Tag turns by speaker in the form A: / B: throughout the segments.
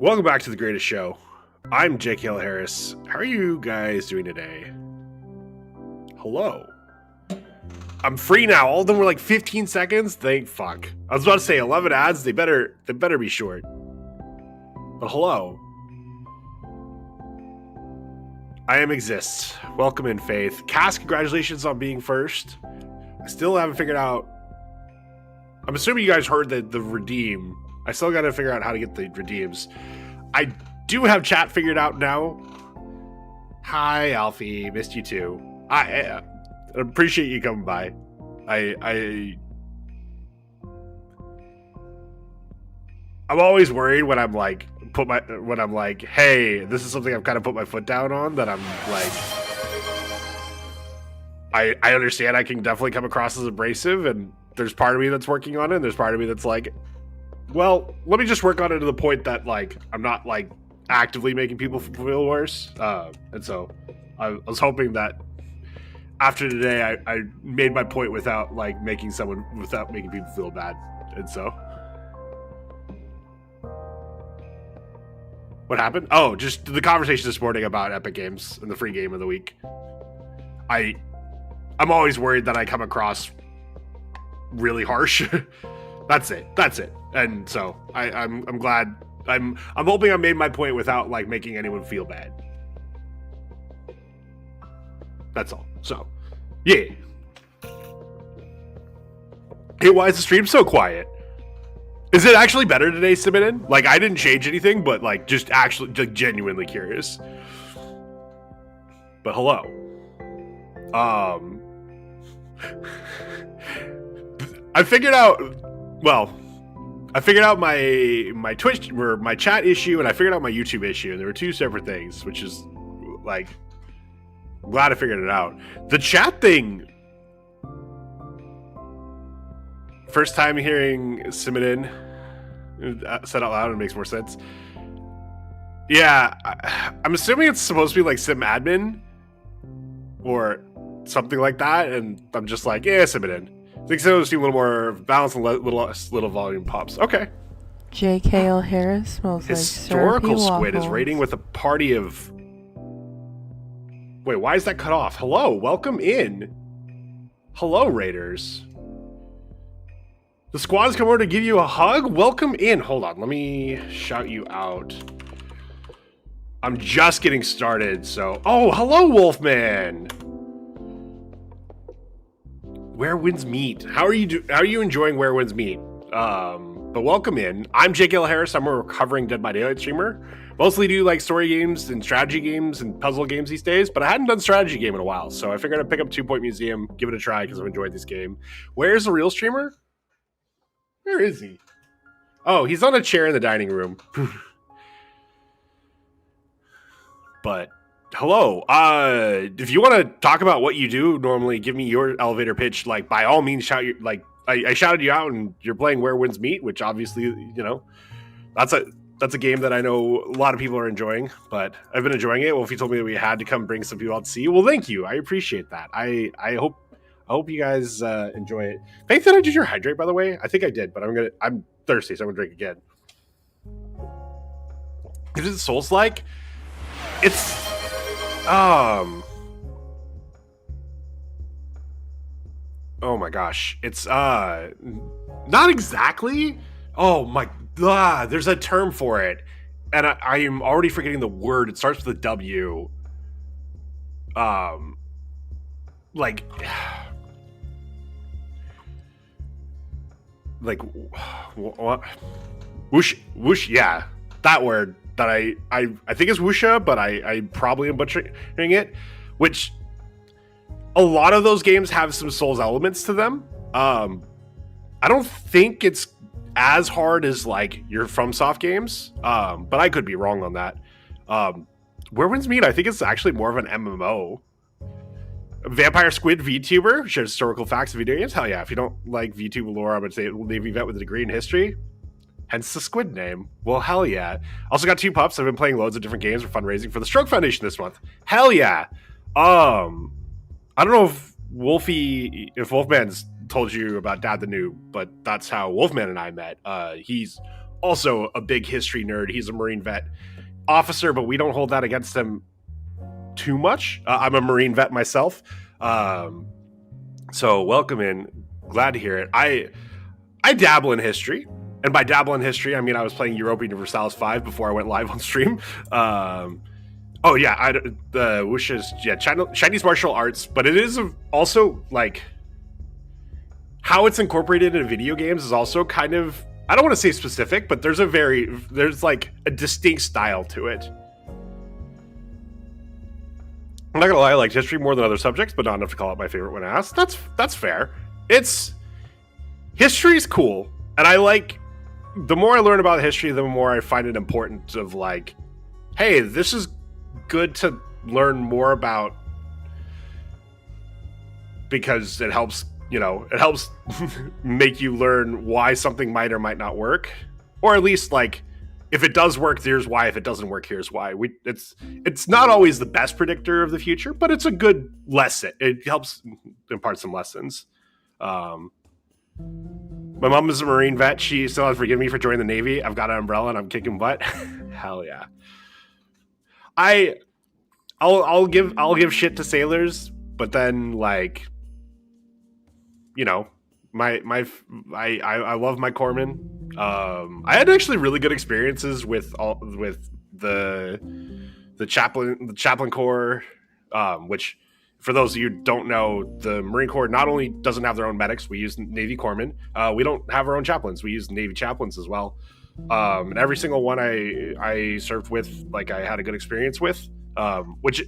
A: Welcome back to The Greatest Show. I'm Jake Hill Harris. How are you guys doing today? Hello. I'm free now. All of them were like 15 seconds. Thank fuck. I was about to say 11 ads. They better be short. But hello. I am Exist. Welcome in, Faith. Cass, congratulations on being first. I still haven't figured out. I'm assuming you guys heard the redeem. I still got to figure out how to get the redeems. I do have chat figured out now. Hi, Alfie. Missed you too. I appreciate you coming by. I'm always worried when I'm like hey, this is something I've kind of put my foot down on, that I'm like, I understand I can definitely come across as abrasive, and there's part of me that's working on it, and there's part of me that's like, well, let me just work on it to the point that like I'm not like actively making people feel worse. And so I was hoping that after today I made my point without making people feel bad. And so what happened? Oh, just the conversation this morning about Epic Games and the free game of the week. I'm always worried that I come across really harsh. That's it. And so I'm glad. I'm hoping I made my point without making anyone feel bad. That's all. So, yeah. Hey, why is the stream so quiet? Is it actually better today, Simon? I didn't change anything, but just genuinely curious. But hello. I figured out my Twitch or my chat issue, and I figured out my YouTube issue, and there were two separate things, which is I'm glad I figured it out. The chat thing, first time hearing Simon said out loud, it makes more sense. Yeah, I'm assuming it's supposed to be sim admin or something like that, and I'm just Simon. I think so. See a little more balance and little volume pops. Okay.
B: J.K.L. Harris smells
A: Historical
B: like
A: Squid is raiding with a party of. Wait, why is that cut off? Hello, welcome in. Hello, Raiders. The squad has come over to give you a hug. Welcome in. Hold on, let me shout you out. I'm just getting started, so. Oh, hello, Wolfman. Where Winds Meet. How are you enjoying Where Winds Meet? But welcome in. I'm Jake Hill Harris. I'm a recovering Dead by Daylight streamer. Mostly do story games and strategy games and puzzle games these days, but I hadn't done strategy game in a while, so I figured I'd pick up 2 Point Museum, give it a try because I've enjoyed this game. Where's the real streamer? Where is he? Oh, he's on a chair in the dining room. But hello. If you want to talk about what you do normally, give me your elevator pitch. By all means, shout you. I shouted you out, and you're playing Where Winds Meet, which obviously, that's a game that I know a lot of people are enjoying. But I've been enjoying it. Well, if you told me that we had to come bring some people out to see, well, thank you. I appreciate that. I hope you guys enjoy it. Faith, did I do your hydrate, by the way? I think I did, but I'm thirsty, so I'm gonna drink again. Is it Souls-like? It's oh my gosh, it's not exactly. Oh my god, there's a term for it, and I am already forgetting the word. It starts with a W. What? Whoosh, yeah, that word that I think is whoosha, but I probably am butchering it, which a lot of those games have some Souls elements to them. I don't think it's as hard as your FromSoft games, but I could be wrong on that. Where Winds Meet, I think it's actually more of an MMO. Vampire Squid VTuber shares historical facts of video games. Hell yeah! If you don't like VTuber lore, I'm gonna say Navy vet with a degree in history. Hence the Squid name. Well, hell yeah. Also got 2 pups. I've been playing loads of different games for fundraising for the Stroke Foundation this month. Hell yeah. I don't know if Wolfman's told you about Dad the Noob, but that's how Wolfman and I met. He's also a big history nerd. He's a Marine vet officer, but we don't hold that against him too much. I'm a Marine vet myself. So welcome in. Glad to hear it. I dabble in history. And by dabble in history, I mean I was playing Europa Universalis 5 before I went live on stream. Oh yeah, the Wuxia is Chinese martial arts, but it is also like how it's incorporated into video games is also kind of, I don't want to say specific, but there's like a distinct style to it. I'm not gonna lie, I like history more than other subjects, but not enough to call it my favorite when asked. That's fair. History's cool, and I like. The more I learn about history, the more I find it important of like, hey, this is good to learn more about because it helps, make you learn why something might or might not work, or at least like if it does work, here's why. If it doesn't work, here's why. It's not always the best predictor of the future, but it's a good lesson. It helps impart some lessons. My mom is a Marine vet. She still has forgiven me for joining the Navy. I've got an umbrella and I'm kicking butt. Hell yeah. I'll give shit to sailors, but then like, I love my corpsmen. I had actually really good experiences with the chaplain corps, which for those of you who don't know, the Marine Corps not only doesn't have their own medics, we use Navy corpsmen. We don't have our own chaplains. We use Navy chaplains as well. And every single one I served with, like I had a good experience with, which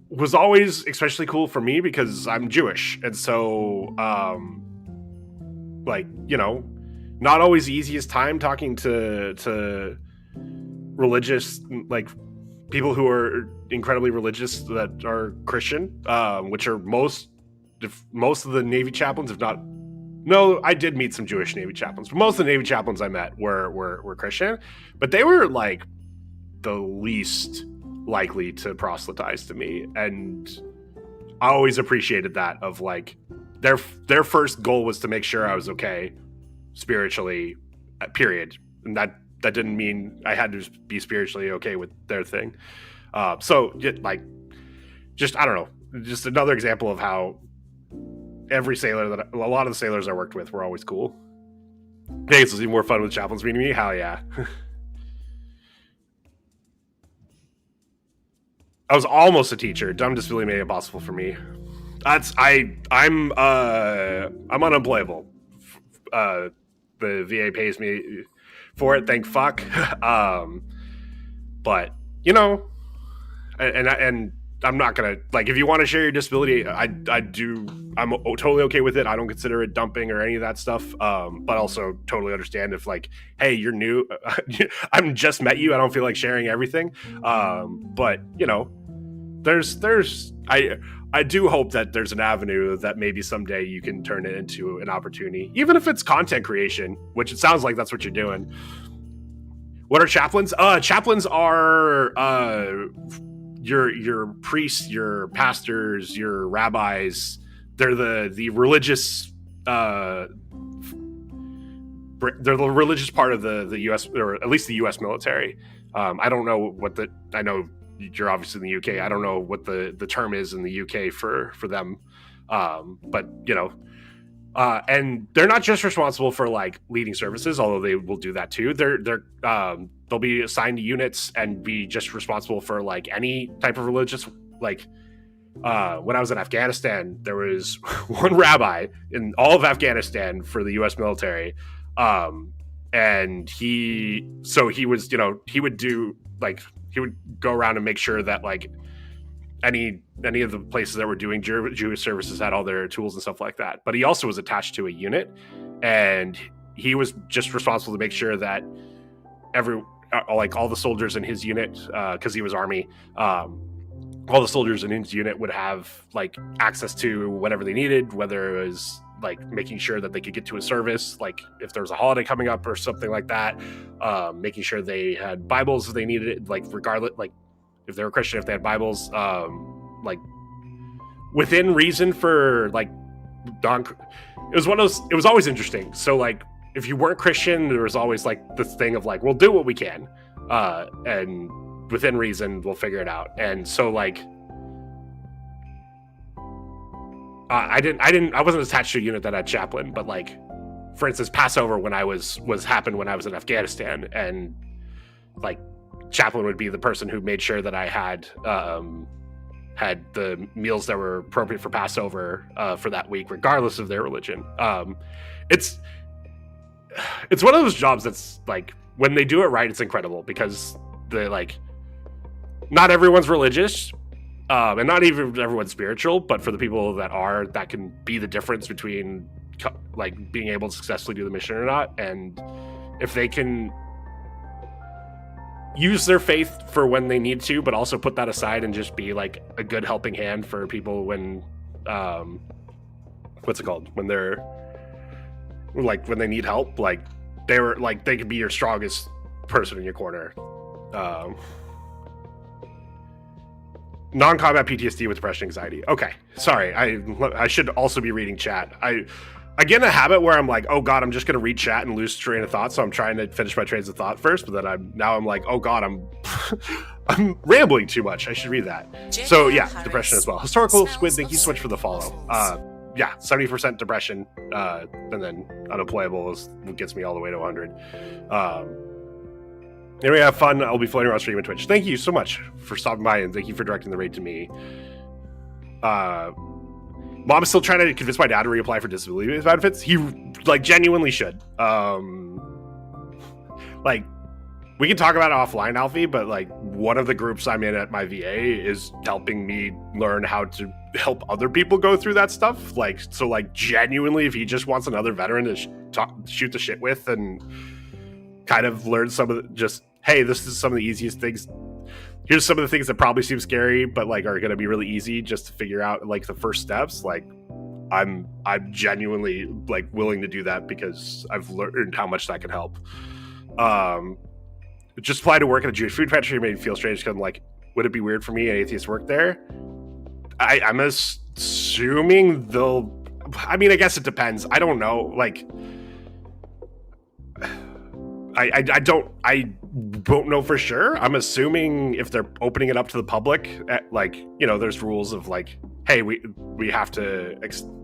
A: was always especially cool for me because I'm Jewish. And so, not always the easiest time talking to religious, like people who are incredibly religious that are Christian, which are most of the Navy chaplains, if not. No, I did meet some Jewish Navy chaplains, but most of the Navy chaplains I met were Christian, but they were like the least likely to proselytize to me, and I always appreciated that. Of like their first goal was to make sure I was okay spiritually, period, and that didn't mean I had to be spiritually okay with their thing. So I don't know, just another example of how every sailor a lot of the sailors I worked with were always cool. I think it's even more fun with chaplains meeting me. Hell yeah. I was almost a teacher. Dumb disability made it impossible for me. I'm unemployable. The VA pays me for it, thank fuck. But and I'm not gonna, like, if you want to share your disability, I'm totally okay with it. I don't consider it dumping or any of that stuff. But also totally understand if like, hey, you're new, I've just met you, I don't feel like sharing everything. But I do hope that there's an avenue that maybe someday you can turn it into an opportunity, even if it's content creation, which it sounds like that's what you're doing. What are chaplains? Chaplains are your priests, your pastors, your rabbis. They're the religious. They're the religious part of the U.S. or at least the U.S. military. I don't know I know you're obviously in the UK. I don't know what the term is in the UK for them. But and they're not just responsible for like leading services, although they will do that too. They'll be assigned to units and be just responsible for like any type of religious, like when I was in Afghanistan, there was one rabbi in all of Afghanistan for the US military. And he was, he would do like, he would go around and make sure that like any of the places that were doing Jewish services had all their tools and stuff like that. But he also was attached to a unit, and he was just responsible to make sure that all the soldiers in his unit, because he was Army, all the soldiers in his unit would have like access to whatever they needed, whether it was like making sure that they could get to a service, like if there was a holiday coming up or something like that, making sure they had Bibles if they needed it, like regardless, like if they were Christian, if they had Bibles, like within reason for like it was one of those. It was always interesting. So like, if you weren't Christian, there was always like this thing of like, we'll do what we can, and within reason, we'll figure it out. And so like, I wasn't attached to a unit that had chaplain, but like, for instance, Passover when I was happened when I was in Afghanistan, and like, chaplain would be the person who made sure that I had the meals that were appropriate for Passover for that week, regardless of their religion. It's one of those jobs that's like, when they do it right, it's incredible, because the like, not everyone's religious, and not even everyone's spiritual, but for the people that are, that can be the difference between like being able to successfully do the mission or not. And if they can use their faith for when they need to, but also put that aside and just be like a good helping hand for people when what's it called, when they're like, when they need help, like they could be your strongest person in your corner. Non-combat PTSD with depression, anxiety. Okay, sorry, I should also be reading chat. I get in a habit where I'm like, oh god, I'm just gonna read chat and lose train of thought, so I'm trying to finish my trains of thought first, but then I'm like, oh god, I'm rambling too much. I should read that. So yeah, depression as well. Historical Squid, thank you so much for the follow. Yeah, 70% depression, and then unemployable is what gets me all the way to 100. Anyway, have fun. I'll be floating around stream and Twitch. Thank you so much for stopping by, and thank you for directing the raid to me. Mom's still trying to convince my dad to reapply for disability benefits. He like genuinely should. Like, we can talk about it offline, Alfie, but like, one of the groups I'm in at my VA is helping me learn how to help other people go through that stuff. Like, so like, genuinely, if he just wants another veteran to shoot the shit with and kind of learn some of the, just, hey, this is some of the easiest things. Here's some of the things that probably seem scary, but like are going to be really easy just to figure out, like the first steps. Like, I'm genuinely like willing to do that because I've learned how much that can help. Just apply to work at a Jewish food pantry made me feel strange because I'm like, would it be weird for me, an atheist, work there? I'm assuming they'll. I mean, I guess it depends. I don't know. Like, I don't know for sure. I'm assuming if they're opening it up to the public, like, you know, there's rules of like, hey, we have to,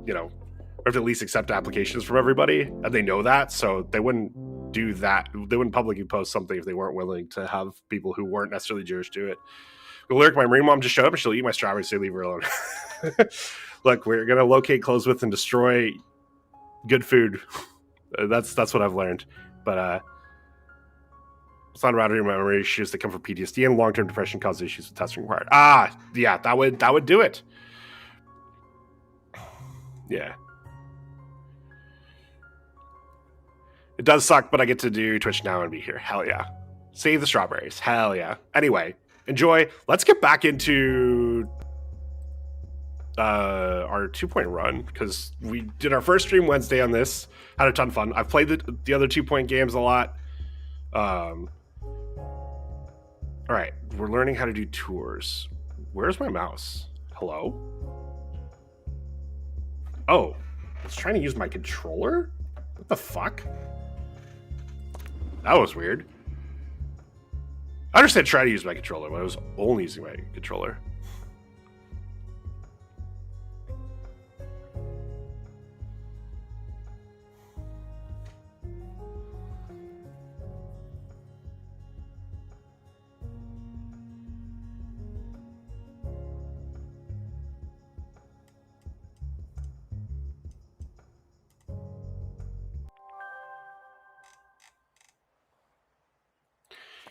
A: you know, we have to at least accept applications from everybody, and they know that, so they wouldn't do that. They wouldn't publicly post something if they weren't willing to have people who weren't necessarily Jewish do it. Lyric, my Marine mom just showed up and she'll eat my strawberries, so leave her alone. Look, we're gonna locate, close with, and destroy good food. That's what I've learned. But it's not around memory issues that come from PTSD and long-term depression cause issues with testing required. Yeah, that would do it. Yeah. It does suck, but I get to do Twitch now and be here. Hell yeah. Save the strawberries. Hell yeah. Anyway, enjoy. Let's get back into our 2-point run, because we did our first stream Wednesday on this. Had a ton of fun. I've played the other 2-point games a lot. All right, we're learning how to do tours. Where's my mouse? Hello? Oh, I was trying to use my controller? What the fuck? That was weird. I understand trying to use my controller, but I was only using my controller.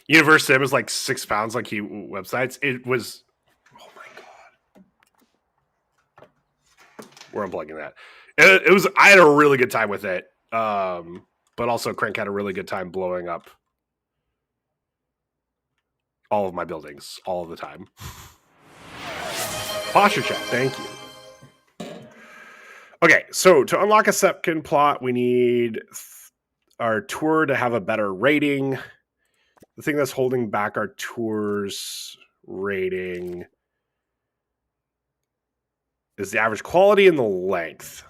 A: Universe Sim is like 6 pounds, like websites. It was, oh my god. We're unplugging that. It was. I had a really good time with it, but also Crank had a really good time blowing up all of my buildings all of the time. Posture check. Thank you. Okay, so to unlock a second plot, we need our tour to have a better rating. The thing that's holding back our tour's rating is the average quality and the length.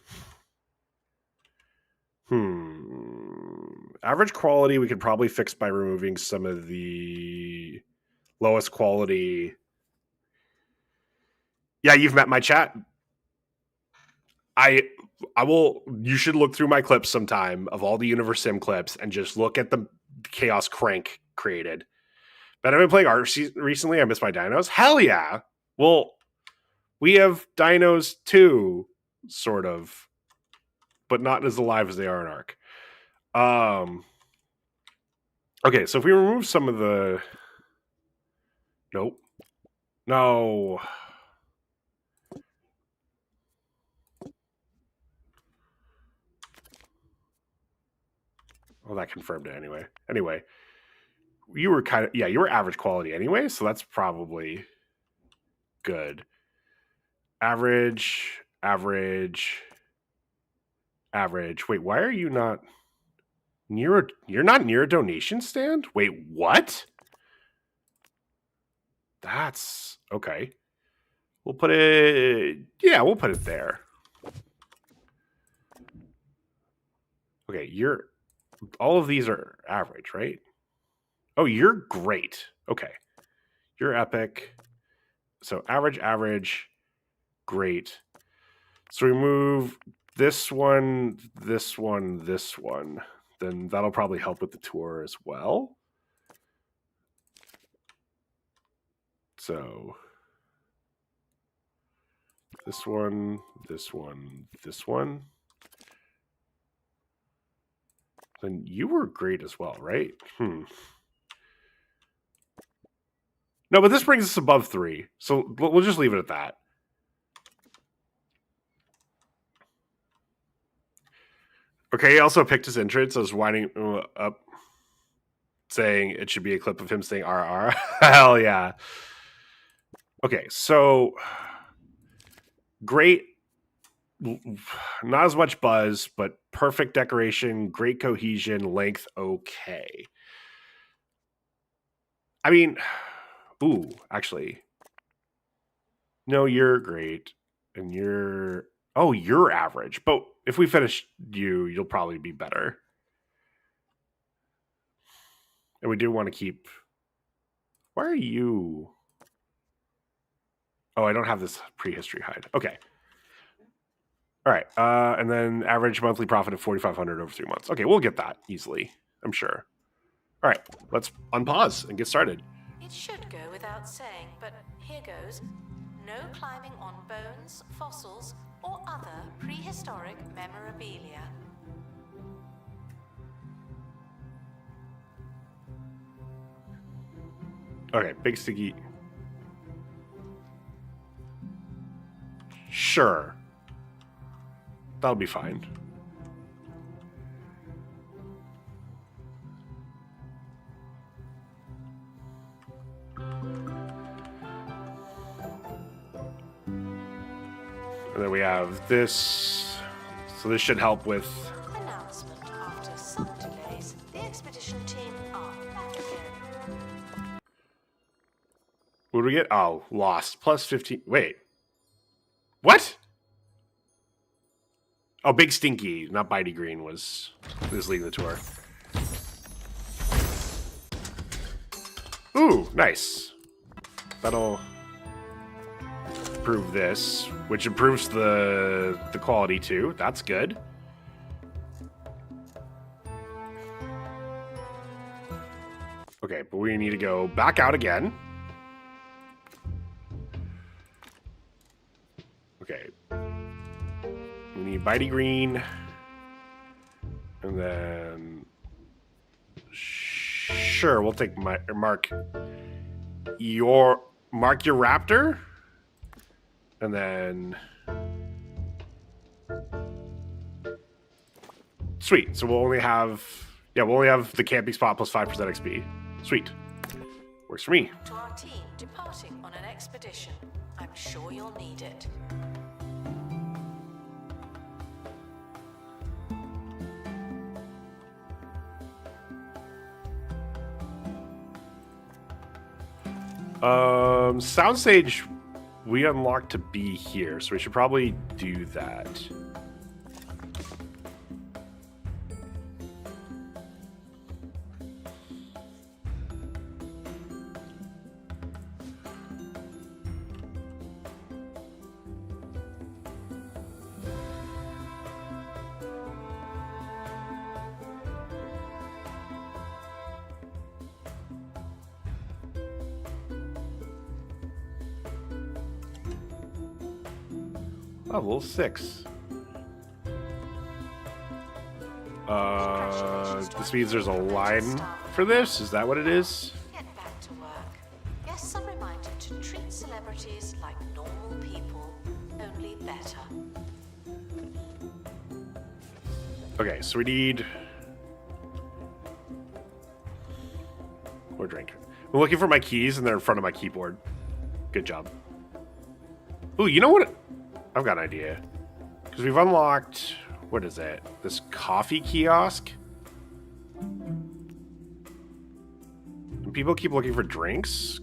A: Average quality we could probably fix by removing some of the lowest quality. Yeah, you've met my chat. I will. You should look through my clips sometime of all the Universe Sim clips and just look at the chaos Crank created. But I've been playing Art recently. I miss my dinos. Hell yeah! Well, we have dinos too, sort of, but not as alive as they are in Ark. Okay, so if we remove some of the... Nope. No. Well, that confirmed it anyway. Anyway, you were kind of... Yeah, you were average quality anyway, so that's probably good. Average. Wait, why are you not near a... You're not near a donation stand? Wait, what? That's... Okay. We'll put it... Yeah, we'll put it there. Okay, you're... All of these are average, right? Oh, you're great. Okay. You're epic. So average, great. So we move this one. Then that'll probably help with the tour as well. So this one. Then you were great as well, right? No, but this brings us above 3. So we'll just leave it at that. Okay, he also picked his entrance. I was winding up saying it should be a clip of him saying RR. Hell yeah. Okay, so great. Not as much buzz, but perfect decoration, great cohesion, length, okay. I mean, ooh, actually. No, you're great. And you're... Oh, you're average. But if we finish you'll probably be better. And we do want to keep... Why are you... Oh, I don't have this prehistory hide. Okay. All right. And then average monthly profit of 4,500 over 3 months. Okay, we'll get that easily, I'm sure. All right, let's unpause and get started.
C: It should go without saying, but here goes. No climbing on bones, fossils, or other prehistoric memorabilia.
A: Okay, big sticky. Sure. That'll be fine. And then we have this. So this should help with...
C: Announcement. After some delays, the expedition team are back again.
A: What do we get? Oh, lost. Plus 15. Wait. What? Oh, Big Stinky, not Bitey Green, was leading the tour. Ooh, nice. That'll improve this, which improves the quality too. That's good. Okay, but we need to go back out again. Okay. We need Bitey Green. And then... Sure, we'll take Mark your Raptor. And then... Sweet. So we'll only have... Yeah, we'll only have the camping spot plus 5% XP. Sweet. Works for me.
C: To our team departing on an expedition, I'm sure you'll need it.
A: Soundstage we unlocked to be here, so we should probably do that. Level 6. This means there's a line for this? Is that what it is?
C: Get back to work. Guests are reminded to treat celebrities like normal people, only better.
A: Okay, so we need more drink. I'm looking for my keys and they're in front of my keyboard. Good job. Ooh, you know what? I've got an idea. Because we've unlocked, what is it? This coffee kiosk? And people keep looking for drinks.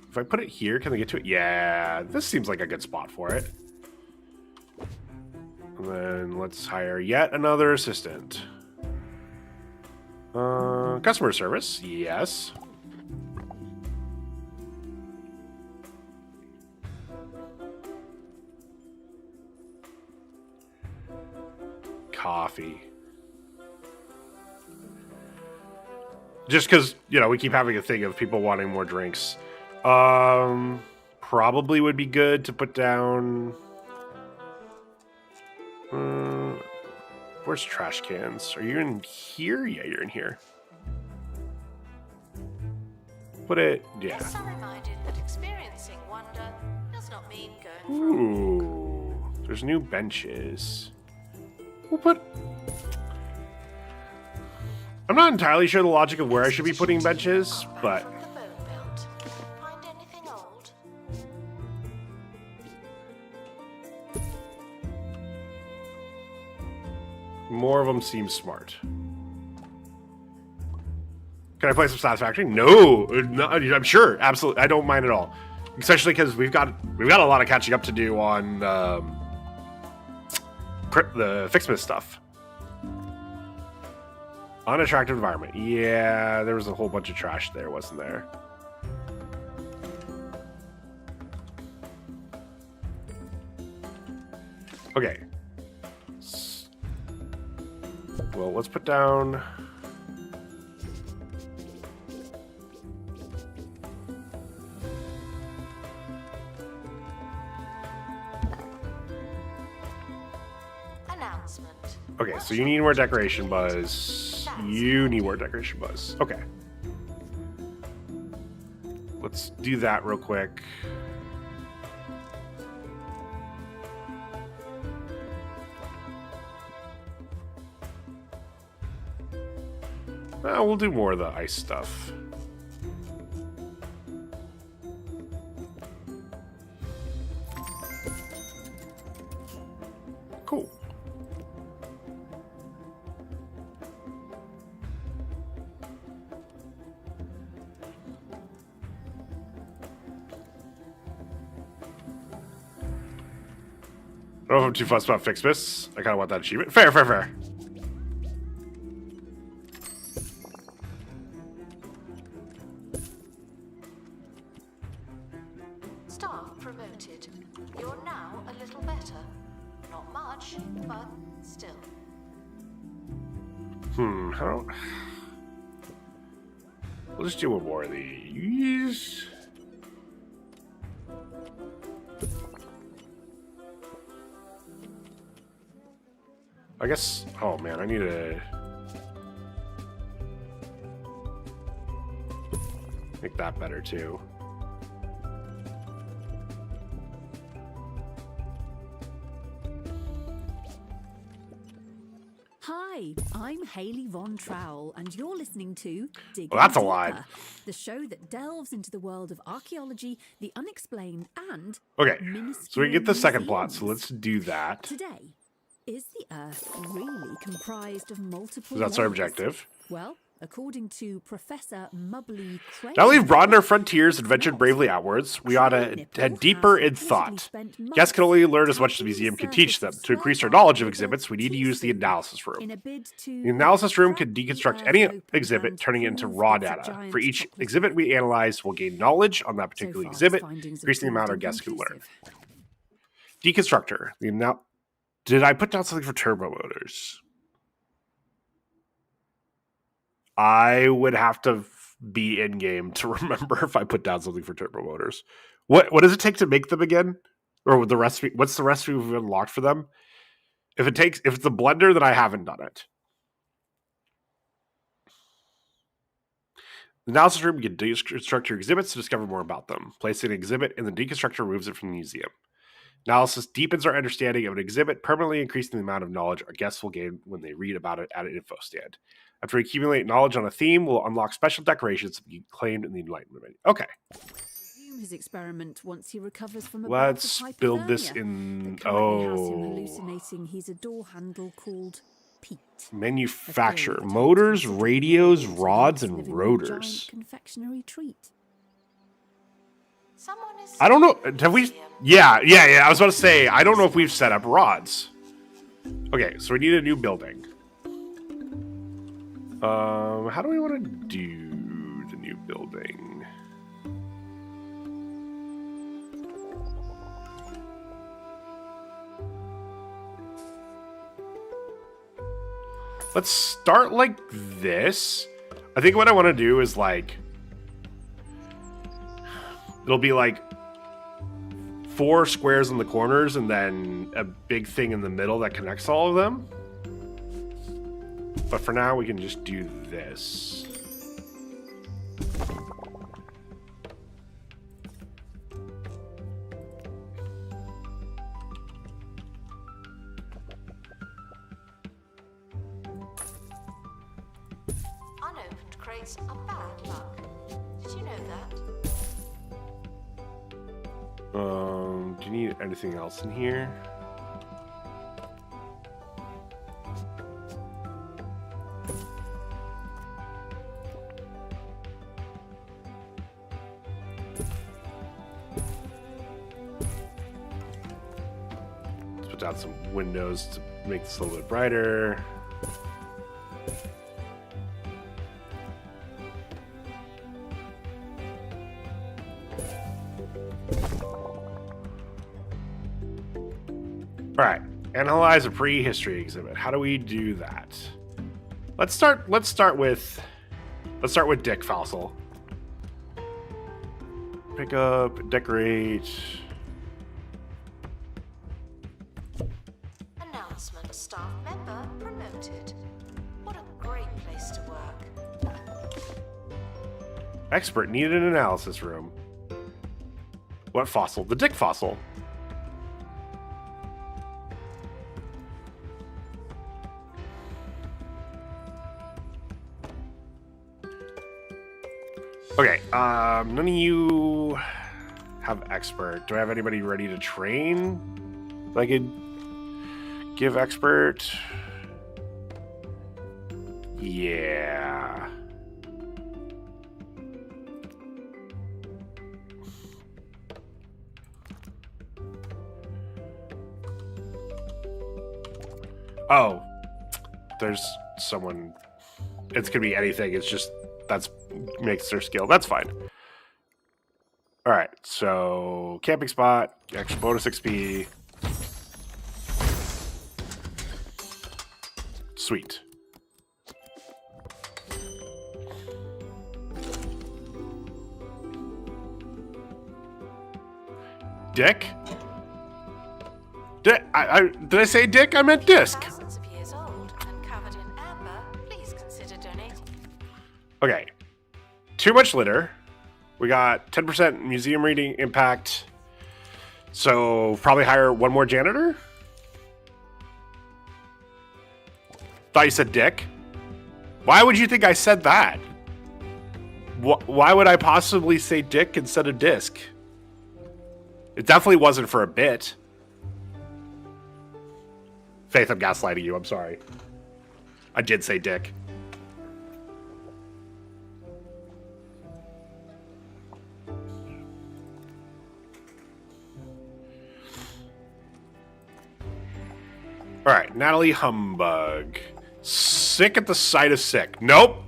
A: If I put it here, can they get to it? Yeah, this seems like a good spot for it. And then let's hire yet another assistant. Customer service, yes. Coffee. Just because, you know, we keep having a thing of people wanting more drinks. Probably would be good to put down... where's trash cans? Are you in here? Yeah, you're in here. Put it... yeah.
C: Guests are reminded that experiencing wonder does not mean going for a walk.
A: Ooh. There's new benches. We'll put... I'm not entirely sure the logic of where I should be putting benches, but...
C: From the bone belt. Find anything old?
A: more of them seem smart. Can I play some Satisfactory? No, I'm sure, absolutely. I don't mind at all, especially because we've got a lot of catching up to do on the Fixsmith stuff. Unattractive environment. Yeah, there was a whole bunch of trash there, wasn't there? Okay. Well, let's put down...
C: Announcement.
A: Okay, so you need more decoration buzz. You need more decoration buzz. Okay. Let's do that real quick. We'll do more of the ice stuff. Cool. I don't know if I'm too fussed about Fixsmiths. I kind of want that achievement. Fair, fair, fair.
C: Staff promoted. You're now a little better. Not much, but still.
A: How? We'll just do one more of these. I guess. Oh man, I need to make that better too.
D: Hi, I'm Hayley Von Trowell, and you're listening to Dig
A: Well, that's a
D: Deeper,
A: lie.
D: the show that delves into the world of archaeology, the unexplained, and
A: Okay, so we get the second plot,
D: museums.
A: so let's do that.
D: Today, is the Earth really comprised of multiple?
A: So that's our
D: layers?
A: objective.
D: Well, according to Professor Mubley Crane,
A: Now that we've broadened our frontiers and ventured bravely outwards, we ought to head deeper in thought. Guests can only learn as much as the museum can teach them. To increase our knowledge of exhibits, we need to use the analysis room.
D: in a bid to
A: The analysis room can
D: crack the
A: deconstruct
D: Earth
A: any
D: open
A: exhibit,
D: and
A: turning it into
D: prove
A: raw
D: it's a
A: data.
D: giant
A: For each
D: chocolate
A: exhibit
D: bar.
A: we analyze, we'll gain knowledge on that
D: So
A: particular
D: far,
A: exhibit,
D: findings have
A: increasing the amount our
D: proved
A: guests can learn.
D: inconclusive.
A: Deconstructor. Did I put down something for turbo motors? I would have to be in game to remember if I put down something for turbo motors. What does it take to make them again? Or the recipe. What's the recipe we've unlocked for them? If it's a blender, then I haven't done it. The analysis room, you can deconstruct your exhibits to discover more about them. Placing an exhibit in the deconstructor removes it from the museum. Analysis deepens our understanding of an exhibit, permanently increasing the amount of knowledge our guests will gain when they read about it at an info stand. After we accumulate knowledge on a theme, we'll unlock special decorations to be claimed in the Enlightenment menu. Okay.
D: Resume his experiment once he recovers from a
A: Let's
D: bout of
A: build this
D: hypothermia
A: in...
D: that currently has him
A: Oh.
D: hallucinating he's a door handle called Pete.
A: Manufacture.
D: A theory that
A: Motors,
D: considers
A: radios,
D: millions of
A: rods,
D: ants
A: and
D: living on a giant
A: rotors.
D: confectionery treat.
C: Someone is
A: I don't know.
C: in the
A: Have we...
C: museum.
A: Yeah. I was about to say, I don't know if we've set up rods. Okay, so we need a new building. How do we want to do the new building? Let's start like this. I think what I want to do is like... It'll be like 4 squares in the corners and then a big thing in the middle that connects all of them. But for now, we can just do this.
C: Unopened crates are bad luck. Did you know that?
A: Do you need anything else in here? Let's put down some windows to make this a little bit brighter. All right, analyze a prehistory exhibit. How do we do that? Let's start with Dick Fossil. Pick up, decorate.
C: Announcement: staff member promoted. What a great place to work.
A: Expert needed an analysis room. What fossil? The Dick fossil. Okay, none of you have expert. Do I have anybody ready to train? That I could give expert? Yeah. Oh, there's someone. It's gonna be anything. It's just that's makes their skill. That's fine. All right. So camping spot, extra bonus XP. Sweet. Dick? Did I say dick? I meant disc.
C: Thousands of years old and covered in amber. Please consider donating.
A: Okay. Too much litter. We got 10% museum reading impact. So probably hire one more janitor? Thought you said dick. Why would you think I said that? Why would I possibly say dick instead of disc? It definitely wasn't for a bit. Faith, I'm gaslighting you. I'm sorry. I did say dick. All right, Natalie Humbug. Sick at the sight of sick. Nope.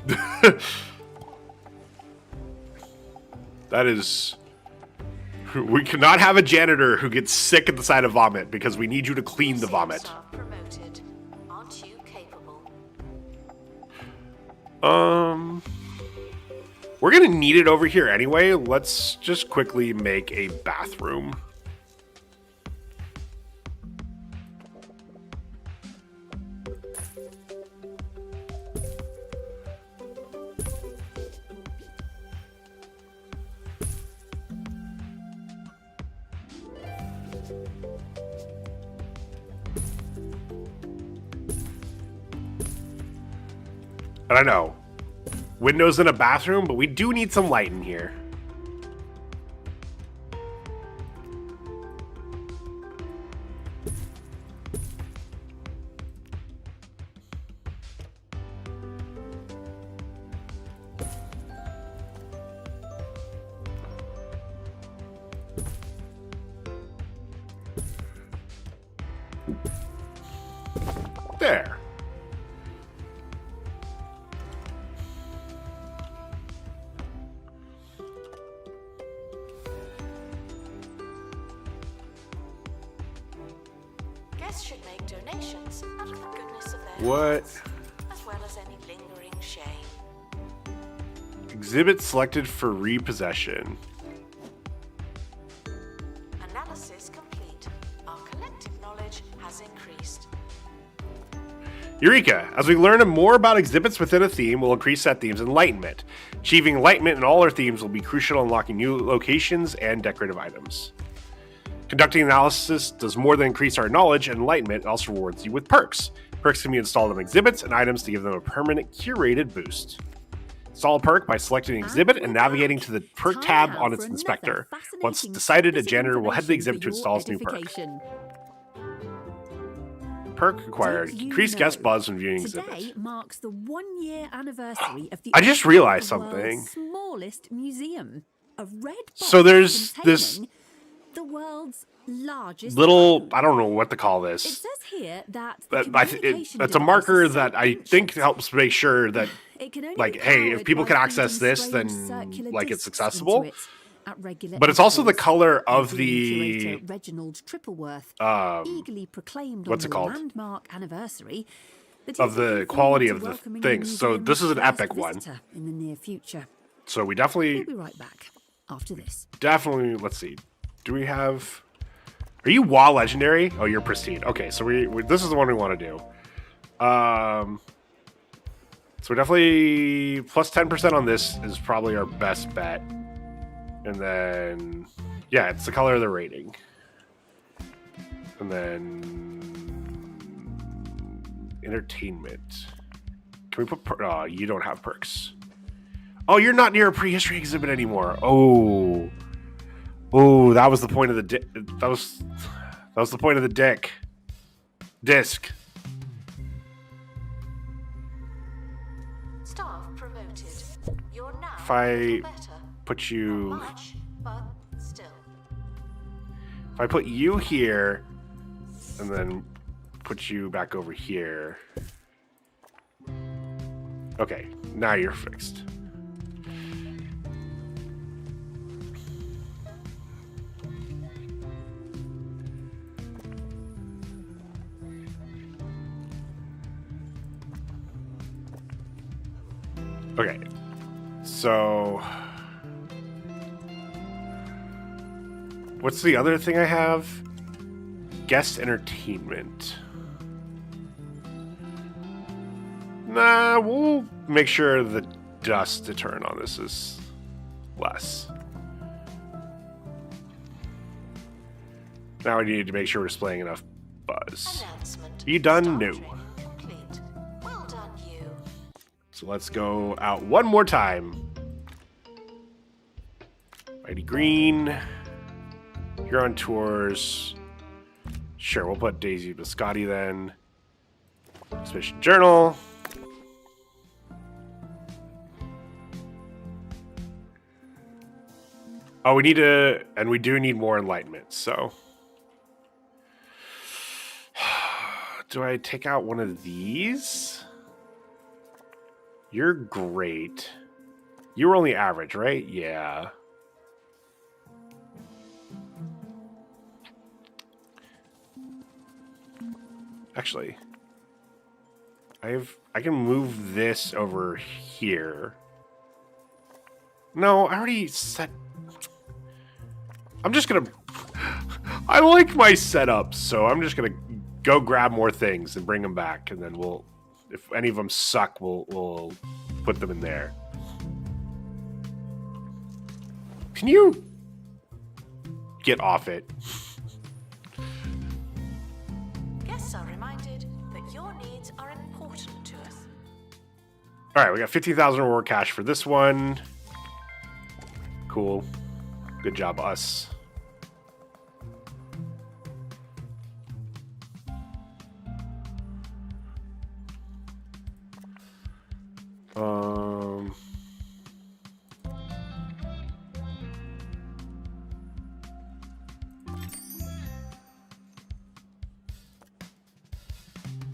A: That is... We cannot have a janitor who gets sick at the sight of vomit because we need you to clean the vomit.
C: Staff promoted. Aren't you capable?
A: We're gonna need it over here anyway. Let's just quickly make a bathroom. And I know, windows in a bathroom, but we do need some light in here. There.
C: Guests should make donations out of the goodness of their
A: What?
C: hearts, as well as any lingering shame.
A: Exhibit selected for repossession.
C: Analysis complete. Our collective knowledge has increased.
A: Eureka! As we learn more about exhibits within a theme, we'll increase that theme's enlightenment. Achieving enlightenment in all our themes will be crucial in unlocking new locations and decorative items. Conducting analysis does more than increase our knowledge and enlightenment, it also rewards you with perks. Perks can be installed on exhibits and items to give them a permanent curated boost. Install a perk by selecting an exhibit and navigating to the perk tab on its inspector. Once decided, a janitor will head to the exhibit to install his new perk. Perk acquired. Increase guest buzz when viewing
D: Today
A: exhibit.
D: marks the 1-year anniversary of the
A: I just realized
D: the world's
A: something.
D: smallest museum. A red box
A: So there's this
D: containing the world's largest
A: little,
D: phone.
A: I don't know what to call
D: It
A: this.
D: says here that
A: That's a marker that I think helps make sure that, like, hey, if people can access this, then, like, it's accessible. But it's also the color of the
D: Reginald Trippleworth eagerly proclaimed
A: what's
D: on
A: it
D: the
A: called?
D: landmark anniversary that
A: Of
D: he's
A: the
D: looking
A: quality
D: forward
A: of
D: to
A: the
D: welcoming
A: things.
D: the
A: So
D: museum's
A: this is an
D: first
A: epic one.
D: visitor in the near future.
A: So we
D: We'll
A: definitely,
D: be right back after this.
A: let's see. Do we have, are you WoW legendary? Oh, you're pristine. Okay, so we this is the one we want to do. So definitely plus 10% on this is probably our best bet. And then, yeah, it's the color of the rating. And then entertainment. Can we put, oh, you don't have perks. Oh, you're not near a prehistory exhibit anymore. Oh, that was the point of the that was the point of the disc.
C: Staff promoted. You're now
A: If I
C: a little better.
A: put you,
C: Not much, but still.
A: if I put you here, and then put you back over here. Okay, now you're fixed. Okay, so what's the other thing I have? Guest entertainment. Nah, we'll make sure the dust deterrent on this is less. Now we need to make sure we're displaying enough buzz.
C: Announcement.
A: You done?
C: Star
A: No.
C: training complete. Well done, you.
A: So let's go out one more time. Mighty Green. You're on tours. Sure, we'll put Daisy Biscotti then. Exhibition Journal. Oh, we need to, and we do need more enlightenment, so. Do I take out one of these? You're great. You were only average, right? Yeah. Actually, I can move this over here. No, I already set. I'm just gonna. I like my setup, so I'm just gonna go grab more things and bring them back, and then we'll. If any of them suck, we'll put them in there. Can you get off it?
C: Guests are reminded that your needs are important to us.
A: All right, we got 15,000 reward cash for this one. Cool. Good job, us.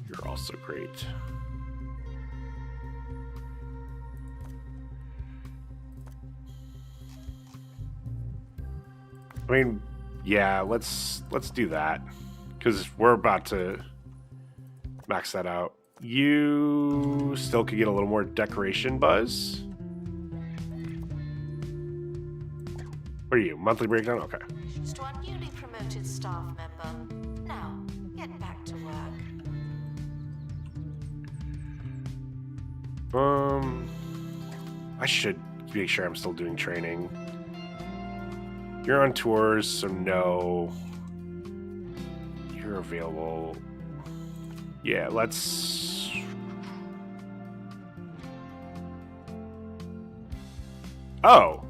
A: You're also great. I mean, yeah, let's do that because we're about to max that out. You still could get a little more decoration buzz. What are you? Monthly breakdown? Okay.
C: To our newly promoted staff member. Now, get back to work.
A: I should make sure I'm still doing training. You're on tours, so no. You're available. Yeah, let's... Oh!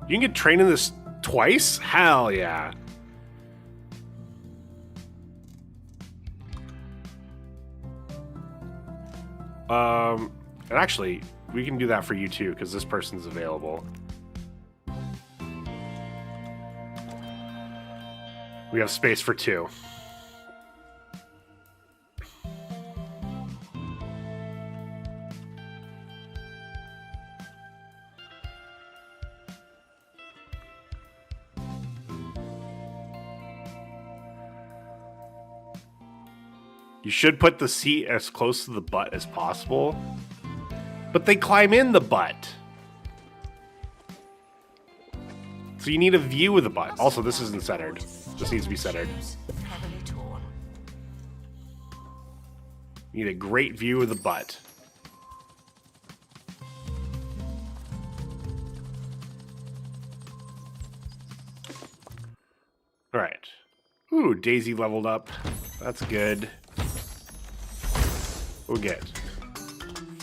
A: You can get trained in this twice? Hell yeah. And actually, we can do that for you too, because this person's available. We have space for 2. You should put the seat as close to the butt as possible. But they climb in the butt. So you need a view of the butt. Also, this isn't centered. This needs to be centered.
C: Heavily torn.
A: You need a great view of the butt. All right. Ooh, Daisy leveled up. That's good. We'll get.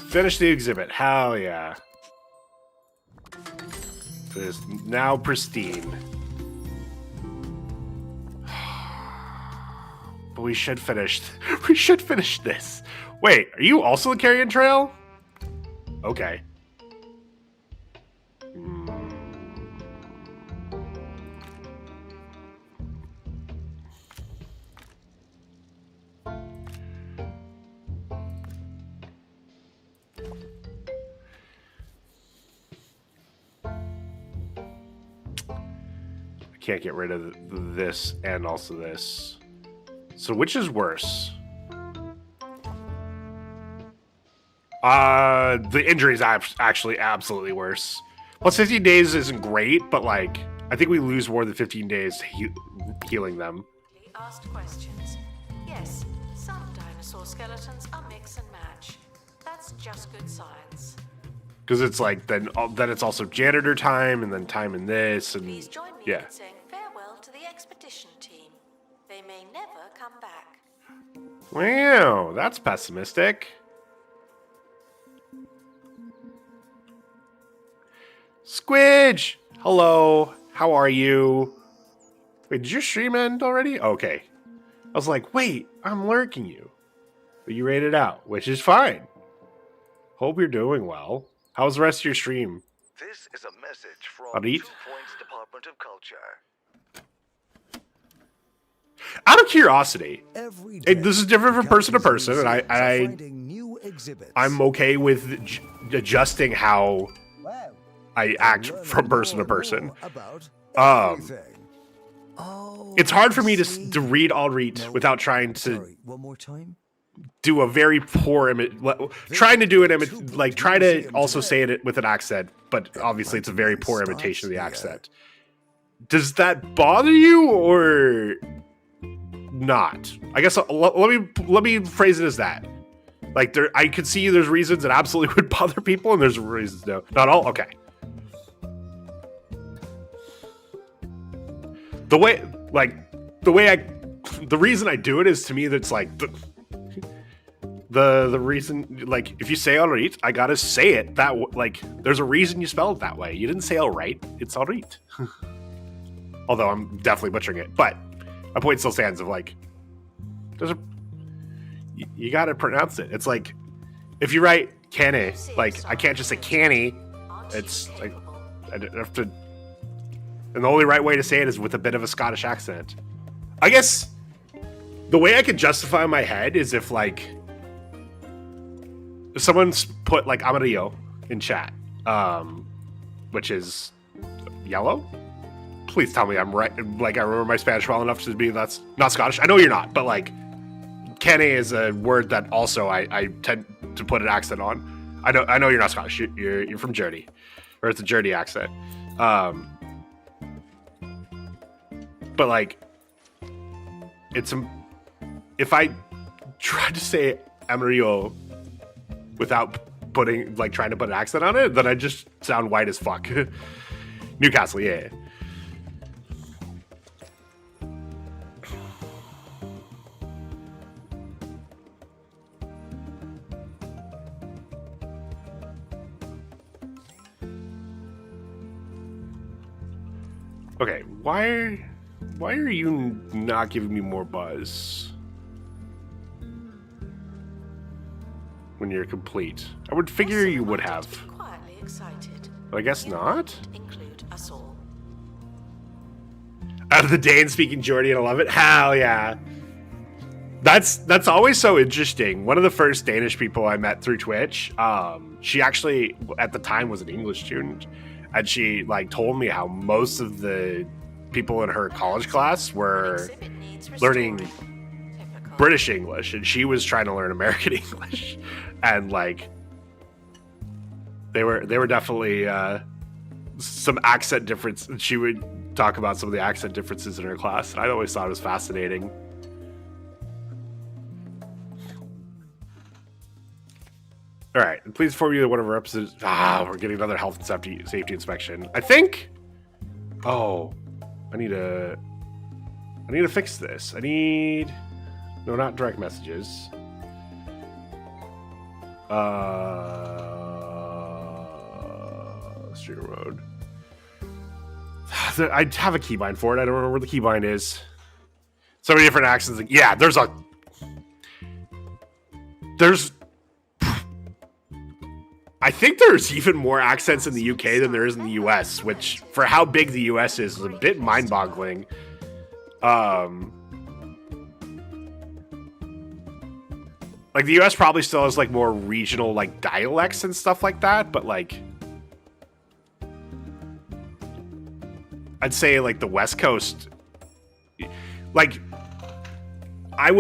A: Finish the exhibit. Hell yeah. It is now pristine. But we should finish. We should finish this. Wait, are you also the Carrion Trail? Okay. Can't get rid of this and also this. So which is worse? The injury is actually absolutely worse. Plus 15 days isn't great, but like I think we lose more than 15 days healing them.
C: Asked questions. Yes, some dinosaur skeletons are mix and match. That's just good science.
A: Because it's like then it's also janitor time and then time in this and
C: Please join me
A: yeah.
C: in saying farewell to the expedition team. They may never come back.
A: Wow, that's pessimistic. Squidge! Hello, how are you? Wait, did your stream end already? Okay. I was like, wait, I'm lurking you. But you rated out, which is fine. Hope you're doing well. How's the rest of your stream?
E: This is a message from
A: Adit?
E: 2 Points Department of Culture.
A: Out of curiosity,
F: Every
A: this is different from person to
F: captains
A: person, and
F: museums are finding new exhibits.
A: I'm okay with adjusting how
F: Wow.
A: I act
F: Learning
A: from person to
F: more and
A: person.
F: more about everything.
A: It's hard for me to
F: see.
A: read all read
F: No.
A: without trying to
F: Sorry, one more time.
A: do a very poor image. Trying to do an image, like try to also say it with an accent, but obviously it's a very poor imitation of the accent. Does that bother you or not? I guess let me phrase it as that. Like there, I could see there's reasons it absolutely would bother people, and there's reasons no, not all. Okay. The reason I do it is to me that's like the The reason, like, if you say all right, I gotta say it like, there's a reason you spelled it that way. You didn't say all right, it's all right. Although I'm definitely butchering it, but my point still stands of like, you gotta pronounce it. It's like, if you write canny, like, I can't just say canny. It's like, I have to, and the only right way to say it is with a bit of a Scottish accent. I guess the way I could justify in my head is if, like, if someone's put, like, amarillo in chat, which is yellow. Please tell me I'm right. Like, I remember my Spanish well enough to be that's not Scottish. I know you're not, but, like, canny is a word that also I tend to put an accent on. I know you're not Scottish. You're from Jersey, or it's a Jersey accent. But, like, it's if I try to say amarillo without putting, like, trying to put an accent on it, then I just sound white as fuck. Newcastle, yeah. Okay, why are you not giving me more buzz when you're complete? I would figure you would have.
C: Quietly excited.
A: But I guess not.
C: Include us all.
A: Out of the Dane speaking Geordie, and I love it. Hell yeah. That's always so interesting. One of the first Danish people I met through Twitch, she actually at the time was an English student, and she, like, told me how most of the people in her college class were learning British English, and she was trying to learn American English, and, like, they were definitely some accent difference. She would talk about some of the accent differences in her class, and I always thought it was fascinating. All right, and please inform you that one of our episodes. We're getting another health and safety inspection. I think. Oh, I need to fix this. No, not direct messages. Street Road. I have a keybind for it. I don't remember where the keybind is. So many different accents. Yeah, there's. I think there's even more accents in the UK than there is in the US, which, for how big the US is a bit mind-boggling. Like, the US probably still has, like, more regional, like, dialects and stuff like that, but, like, I'd say, like, the West Coast, like, I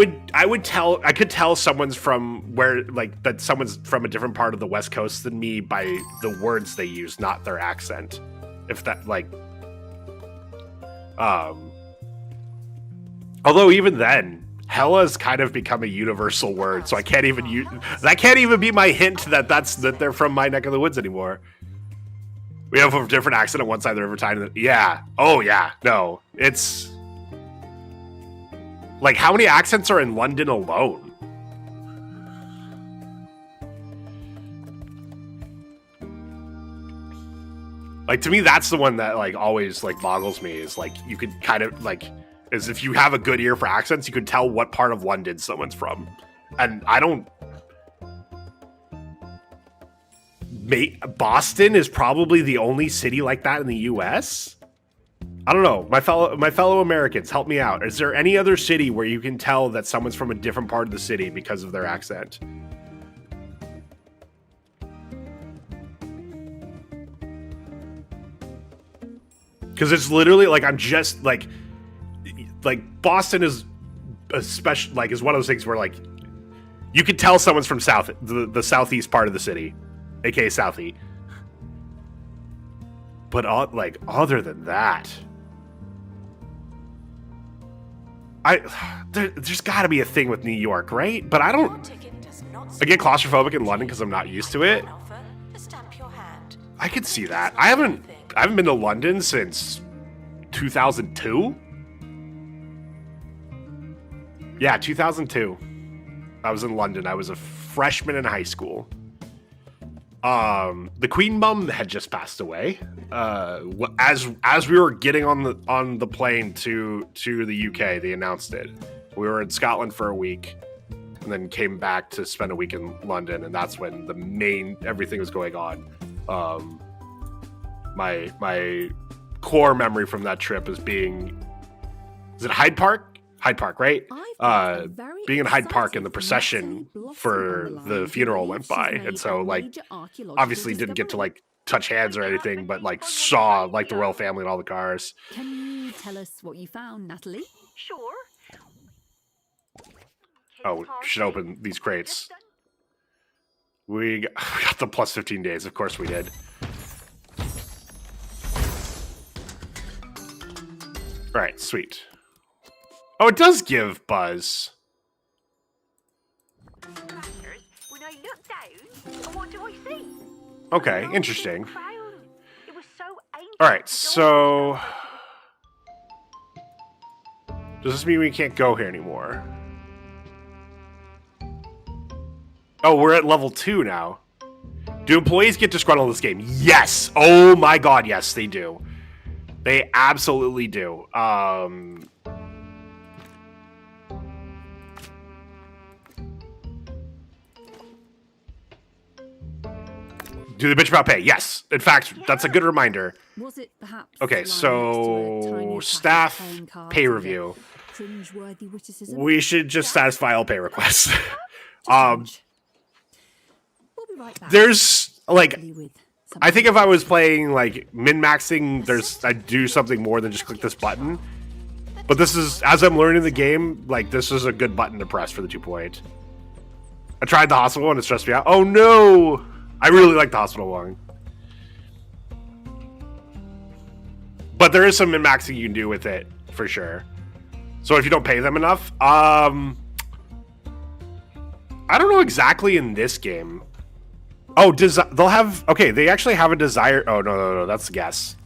A: could tell someone's from where, like, that someone's from a different part of the West Coast than me by the words they use, not their accent. If that, like, although even then, hella's kind of become a universal word, so I can't even use, that can't even be my hint that they're from my neck of the woods anymore. We have a different accent on one side of the river Tyne. Yeah. Oh yeah. No, it's. Like, how many accents are in London alone? Like, to me, that's the one that, like, always, like, boggles me, is, like, you could kind of, like, is if you have a good ear for accents, you could tell what part of London someone's from. And I don't... Boston is probably the only city like that in the US? I don't know. My fellow Americans, help me out. Is there any other city where you can tell that someone's from a different part of the city because of their accent? Because it's literally like, I'm just like Boston is a special, like, is one of those things where, like, you could tell someone's from the southeast part of the city, aka Southie. But like, other than that, there's got to be a thing with New York, right? But I don't. I get claustrophobic in London because I'm not used to it. I could see that. I haven't been to London since 2002. Yeah, 2002. I was in London. I was a freshman in high school. The Queen Mum had just passed away. As we were getting on the plane to the UK, they announced it. We were in Scotland for a week, and then came back to spend a week in London, and that's when everything was going on. My core memory from that trip is it Hyde Park? Hyde Park, right? Being in Hyde Park and the procession for the funeral went by, and so like obviously didn't get to like touch hands or anything, but like saw like the royal family and all the cars.
D: Can you tell us what you found, Natalie?
G: Sure.
A: Oh, we should open these crates. We got the plus 15 days, of course we did. All right, sweet. Oh, it does give Buzz.
G: When I look down, what do I see?
A: Okay, interesting.
G: It was so ancient.
A: All right, so does this mean we can't go here anymore? Oh, we're at level 2 now. Do employees get disgruntled in this game? Yes. Oh my god, yes, they do. They absolutely do. Do they bitch about pay? Yes. In fact, that's a good reminder.
D: Was it perhaps
A: Okay,
D: lying next to a tiny
A: so
D: pack of
A: staff
D: playing cards
A: pay
D: with a
A: review.
D: cringeworthy witticism?
A: We should just satisfy all pay requests.
D: We'll be right back.
A: There's like,
D: With some
A: I think if I was playing like min-maxing, I'd do something more than just click this button. But this is, as I'm learning the game, like this is a good button to press for the 2.8. I tried the hospital one, it stressed me out. Oh no! I really like the hospital one. But there is some min-maxing you can do with it, for sure. So if you don't pay them enough, I don't know exactly in this game. Oh, they'll have, okay, they actually have a desire. Oh, no, that's a guess.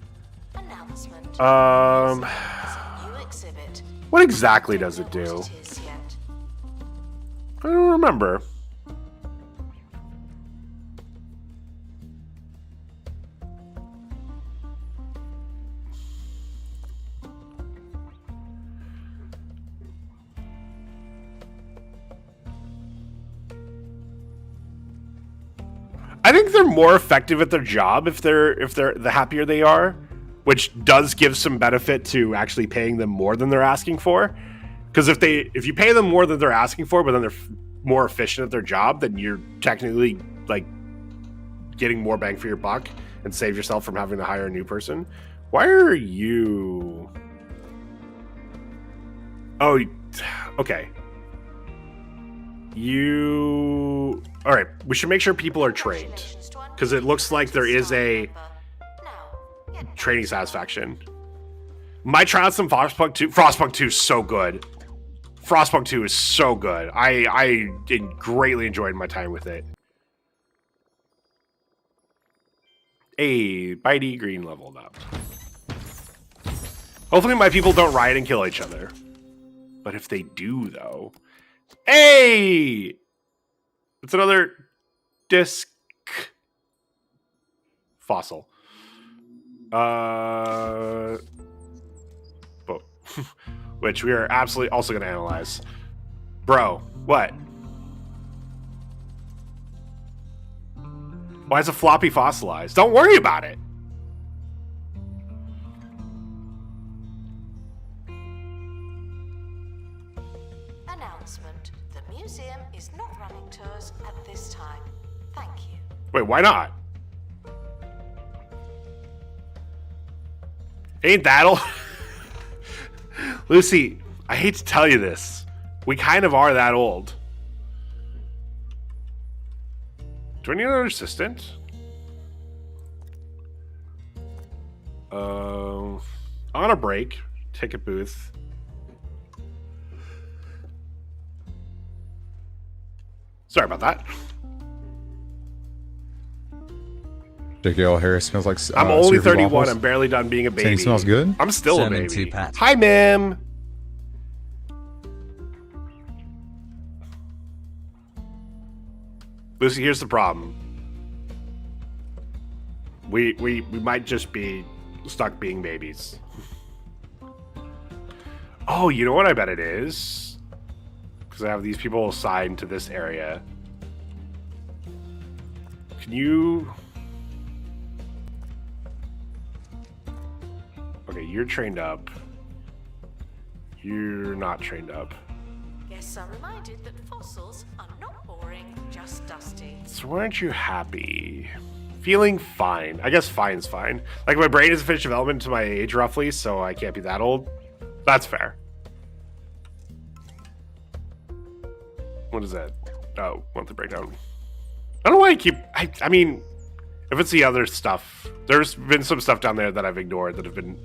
C: Announcement. New exhibit.
A: What exactly does it do?
C: What it is yet.
A: I don't remember. I think they're more effective at their job if they're the happier they are, which does give some benefit to actually paying them more than they're asking for. Because if you pay them more than they're asking for, but then they're more efficient at their job, then you're technically like getting more bang for your buck and save yourself from having to hire a new person. Why are you? Oh, okay. You. All right. We should make sure people are trained, because it looks like there is a training satisfaction. My try out some Frostpunk 2. Frostpunk 2 is so good. Frostpunk 2 is so good. I greatly enjoyed my time with it. Hey, Bitey Green leveled up. Hopefully my people don't riot and kill each other. But if they do, though... Hey! It's another disc fossil. Which we are absolutely also going to analyze. Bro, what? Why is a floppy fossilized? Don't worry about it.
C: Announcement. The museum is not running tours at this time. Thank you.
A: Wait, why not? Ain't that old? Lucy, I hate to tell you this. We kind of are that old. Do I need another assistant? On a break. Ticket booth. Sorry about that.
H: JKL Harris smells like.
A: I'm only
H: Cereal
A: 31.
H: waffles.
A: I'm barely done being a baby.
H: Saying he smells good?
A: I'm still a
I: Cinnamon
A: baby.
I: two-pat.
A: Hi, ma'am. Lucy, here's the problem. We might just be stuck being babies. Oh, you know what I bet it is? Because I have these people assigned to this area. Can you... Okay, you're trained up. You're not trained up.
C: Guests are reminded that fossils are not boring, just dusty.
A: So why aren't you happy? Feeling fine. I guess fine's fine. Like, my brain isn't finished development to my age, roughly, so I can't be that old. That's fair. What is that? Oh, monthly breakdown. I don't know why I keep... I mean, if it's the other stuff, there's been some stuff down there that I've ignored that have been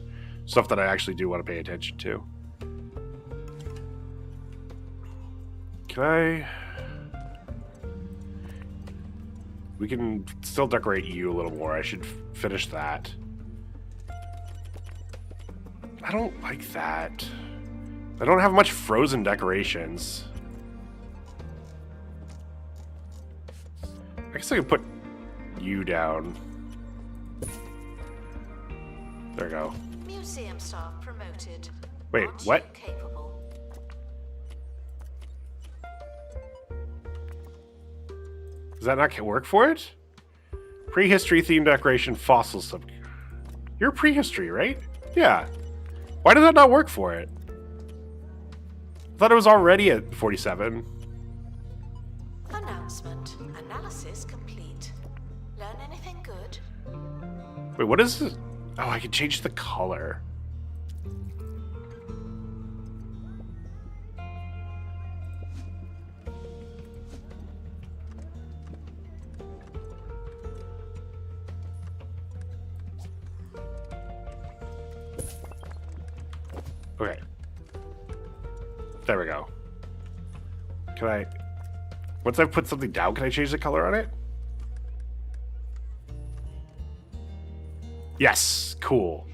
A: stuff that I actually do want to pay attention to. Can I... We can still decorate you a little more. I should finish that. I don't like that. I don't have much frozen decorations. I guess I could put you down. There we go.
C: Museum staff promoted.
A: Wait,
C: Aren't
A: what?
C: you capable?
A: Does that not work for it? Prehistory themed decoration, fossil sub. You're prehistory, right? Yeah. Why did that not work for it? I thought it was already at 47.
C: Announcement. Analysis complete. Learn anything good?
A: Wait, what is this? Oh, I can change the color. Okay. There we go. Can I... Once I've put something down, can I change the color on it? Yes, cool.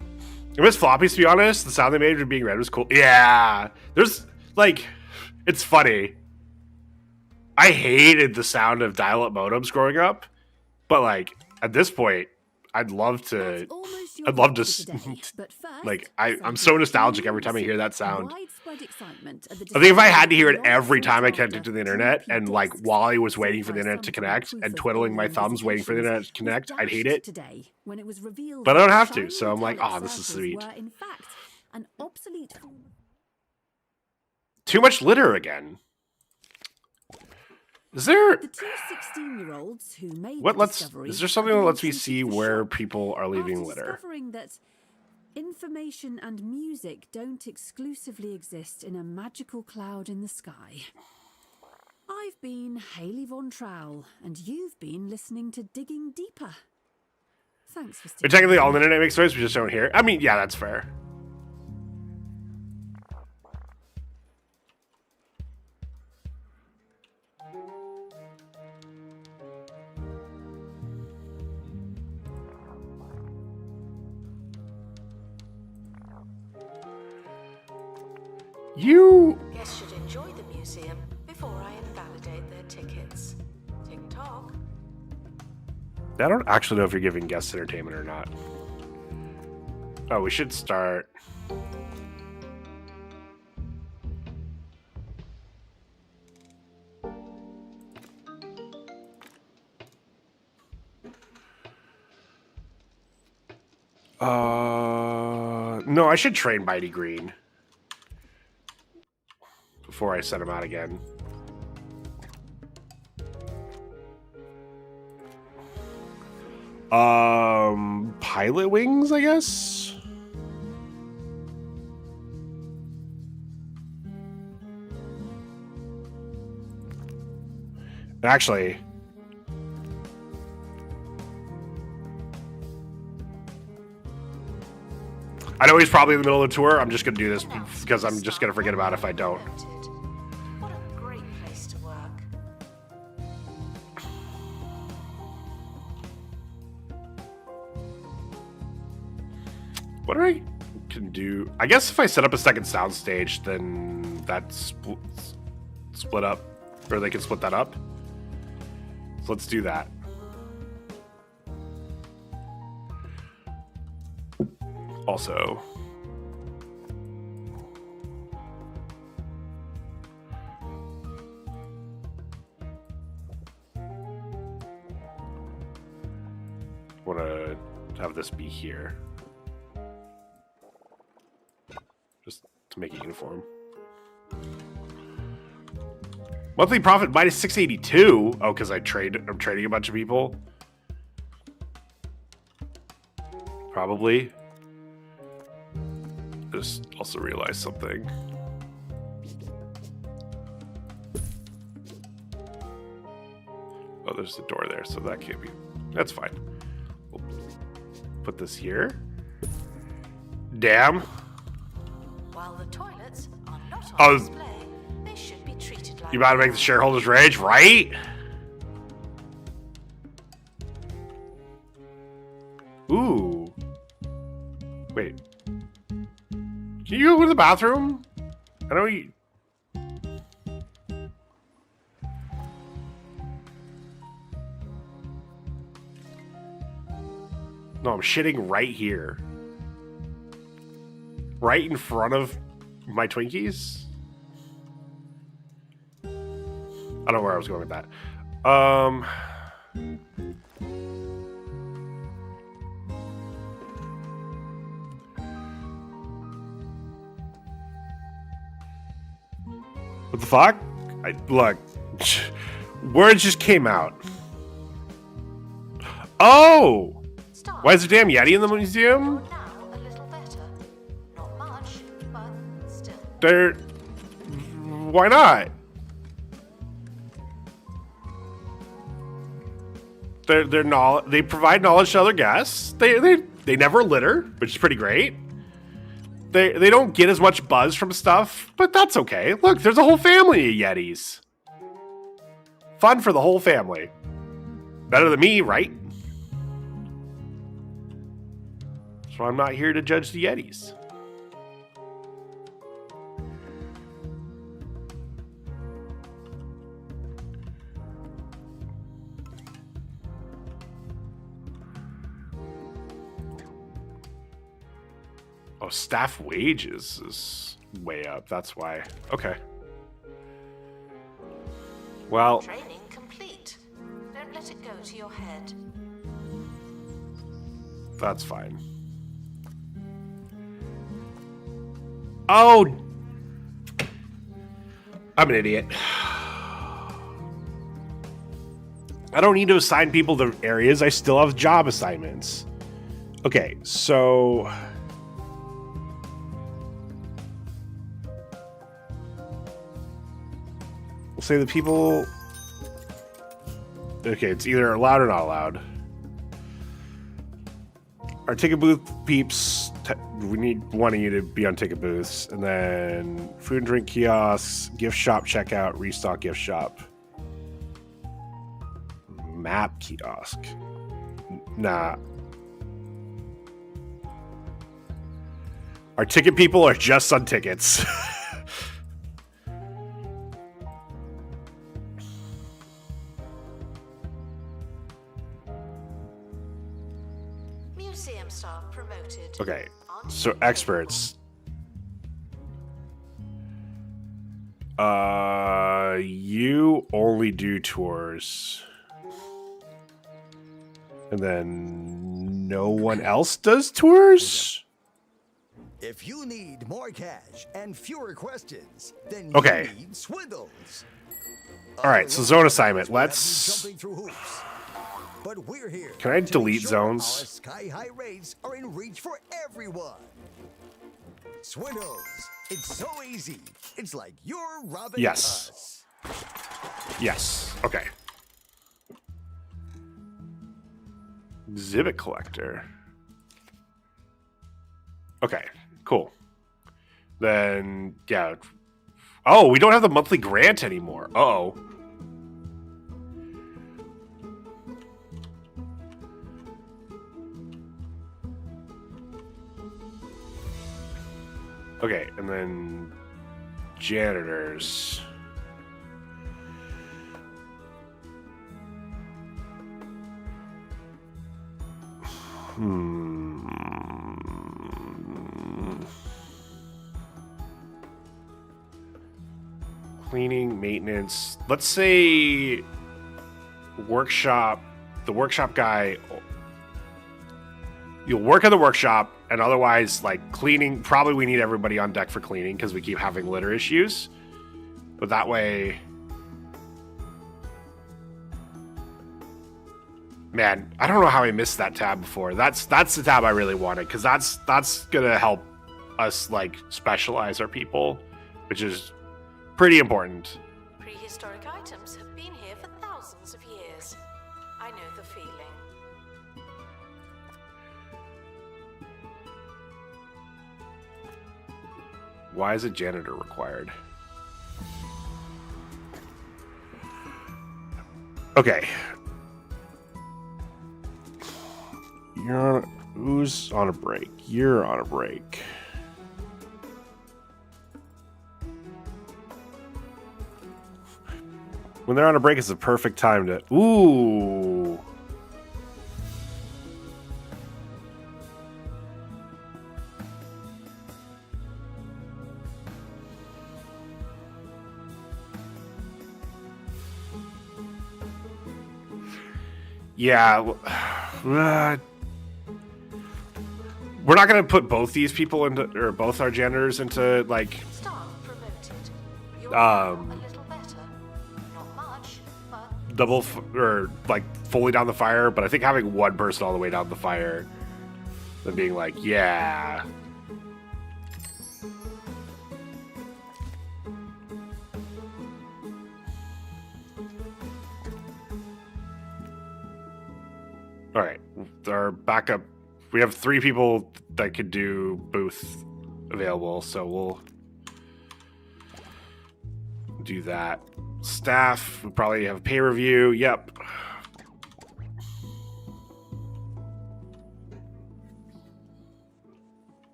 A: I miss floppies, to be honest. The sound they made when being read was cool. Yeah, there's, like, it's funny. I hated the sound of dial-up modems growing up, but, like, at this point, I'd love to... I'd love to... Like, I'm so nostalgic every time I hear that sound. I think if I had to hear it every time I connected to the internet, and, like, while I was waiting for the internet to connect, and twiddling my thumbs waiting for the internet to connect, I'd hate it. But I don't have to, so I'm like, oh, this is sweet. Too much litter again. Is there...
D: The two 16-year-olds who made
A: What
D: the
A: lets...
D: discovery
A: Is there something that lets me
D: treated
A: see
D: the
A: where
D: shock
A: people are leaving
D: after
A: litter?
D: discovering that information and music don't exclusively exist in a magical cloud in the sky. I've been Hayley Von Trowell, and you've been listening to Digging Deeper. Thanks for
A: But
D: sticking
A: technically,
D: with
A: all the
D: me.
A: internet makes noise, we just don't hear it. I mean, yeah, that's fair. You...
C: Guests should enjoy the museum before I invalidate their tickets. Tick-tock.
A: I don't actually know if you're giving guest entertainment or not. Oh, we should start... No, I should train Mighty Green before I set him out again. Pilot wings, I guess? Actually... I know he's probably in the middle of the tour. I'm just going to do this because I'm just going to forget about it if I don't.
C: What a great place to work.
A: What I can do? I guess if I set up a second soundstage, then that's split up, or they can split that up. So let's do that. Also, want to have this be here, just to make it uniform. Monthly profit minus 682. Oh, because I'm trading a bunch of people. Probably. Just also realized something. Oh, there's a door there, so that can't be. That's fine. We'll put this here. Damn.
C: While the toilets are not
A: Oh,
C: on display, they should be treated like.
A: You about to make the shareholders rage, right? Ooh. Wait. Can you go to the bathroom? I know you. No, I'm shitting right here. Right in front of my Twinkies? I don't know where I was going with that. What the fuck? Look, words just came out. Oh!
C: Start.
A: Why is there a damn Yeti in the museum?
C: Now a little better. Not much, but still.
A: They're... Why not? They provide knowledge to other guests. They never litter, which is pretty great. They don't get as much buzz from stuff, but that's okay. Look, there's a whole family of Yetis. Fun for the whole family. Better than me, right? So I'm not here to judge the Yetis. Oh, staff wages is way up. That's why. Okay. Well,
C: Training complete. Don't let it go to your head.
A: that's fine. Oh, I'm an idiot. I don't need to assign people to areas. I still have job assignments. Okay, so... We'll say the people... Okay, it's either allowed or not allowed. Our ticket booth peeps, we need one of you to be on ticket booths. And then food and drink kiosks, gift shop checkout, restock gift shop. Map kiosk. Nah. Our ticket people are just on tickets.
C: Museum staff promoted.
A: Okay, so experts. You only do tours. And then no one else does tours?
F: If you need more cash and fewer questions, then
A: Okay.
F: you need swindles.
A: All right, so zone assignment.
F: Will have you
A: Let's...
F: jumping through hoops. But we're here.
A: Can I
F: to
A: delete
F: make sure
A: zones?
F: Our sky-high rates are in reach for everyone. Swindles. It's so easy. It's like you're robbing
A: Yes.
F: us.
A: Yes. Okay. Exhibit collector. Okay, cool. Then, yeah. Oh, we don't have the monthly grant anymore. Uh-oh. Okay, and then janitors. Cleaning, maintenance. Let's say workshop. The workshop guy. You'll work at the workshop, and otherwise, like cleaning. Probably we need everybody on deck for cleaning because we keep having litter issues. But that way, man, I don't know how I missed that tab before. That's the tab I really wanted because that's gonna help us like specialize our people, which is pretty important.
C: Prehistoric items have been here for thousands of years. I know the feeling.
A: Why is a janitor required? Okay. Who's on a break? You're on a break. When they're on a break, it's the perfect time to... Ooh. Yeah. We're not going to put both these people into... Or both our janitors into, like...
C: Staff promoted. You're a little better. Not much, but
A: double or like fully down the fire, but I think having one person all the way down the fire and being like, yeah. All right, our backup. We have 3 people that could do booth available, so we'll do that. Staff, we probably have pay review. Yep.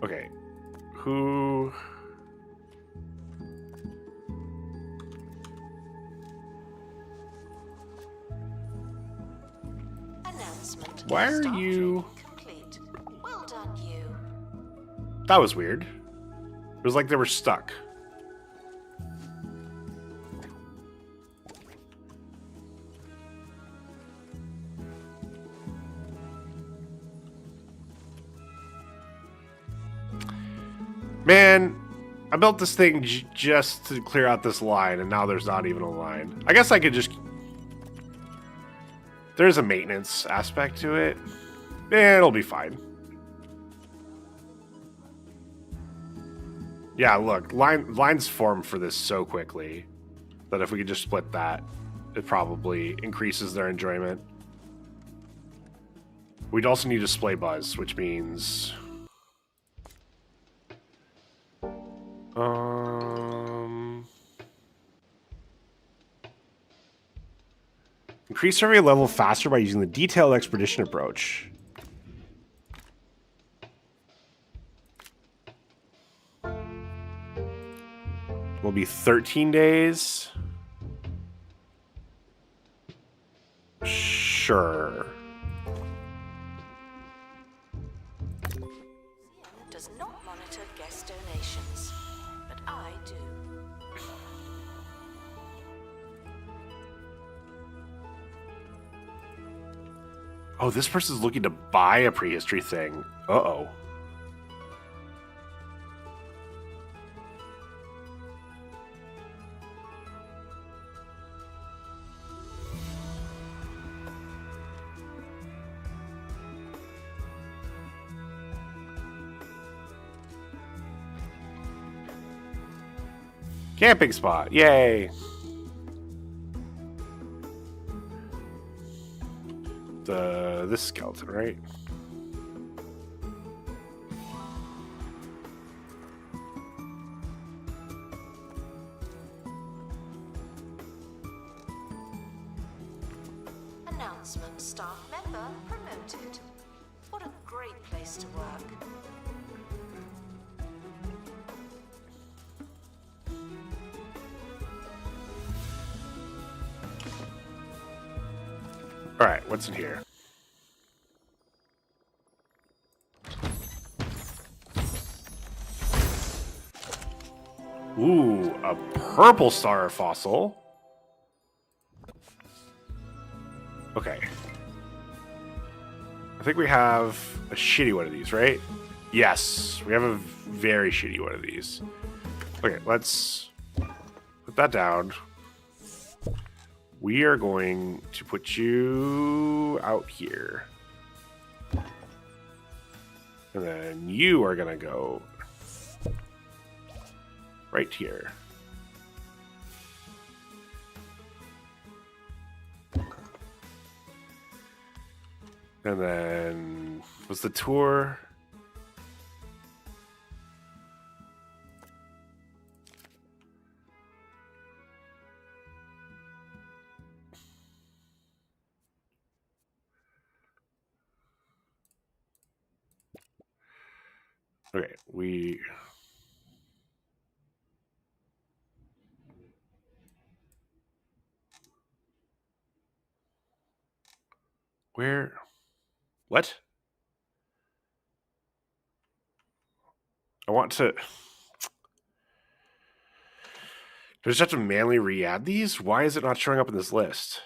A: Okay. Who...
C: announcement.
A: Why are
C: Staff
A: you...
C: training complete. Well done, you.
A: That was weird. It was like they were stuck. Man, I built this thing just to clear out this line, and now there's not even a line. I guess I could just... There's a maintenance aspect to it. It'll be fine. Yeah, look, lines form for this so quickly that if we could just split that, it probably increases their enjoyment. We'd also need display buzz, which means... Increase survey level faster by using the detailed expedition approach. Will be 13 days. Sure.
C: Museum does not monitor guest donations, but I do.
A: Oh, this person's looking to buy a prehistory thing. Uh-oh. Camping spot. Yay. This skeleton, right?
C: Announcement: staff member promoted. What a great place to work.
A: All right, what's in here? Ooh, a purple star fossil. Okay. I think we have a shitty one of these, right? Yes, we have a very shitty one of these. Okay, let's put that down. We are going to put you out here. And then you are going to go right here. And then was the tour? Okay, where? What? I want to. Do I just have to manually re-add these? Why is it not showing up in this list?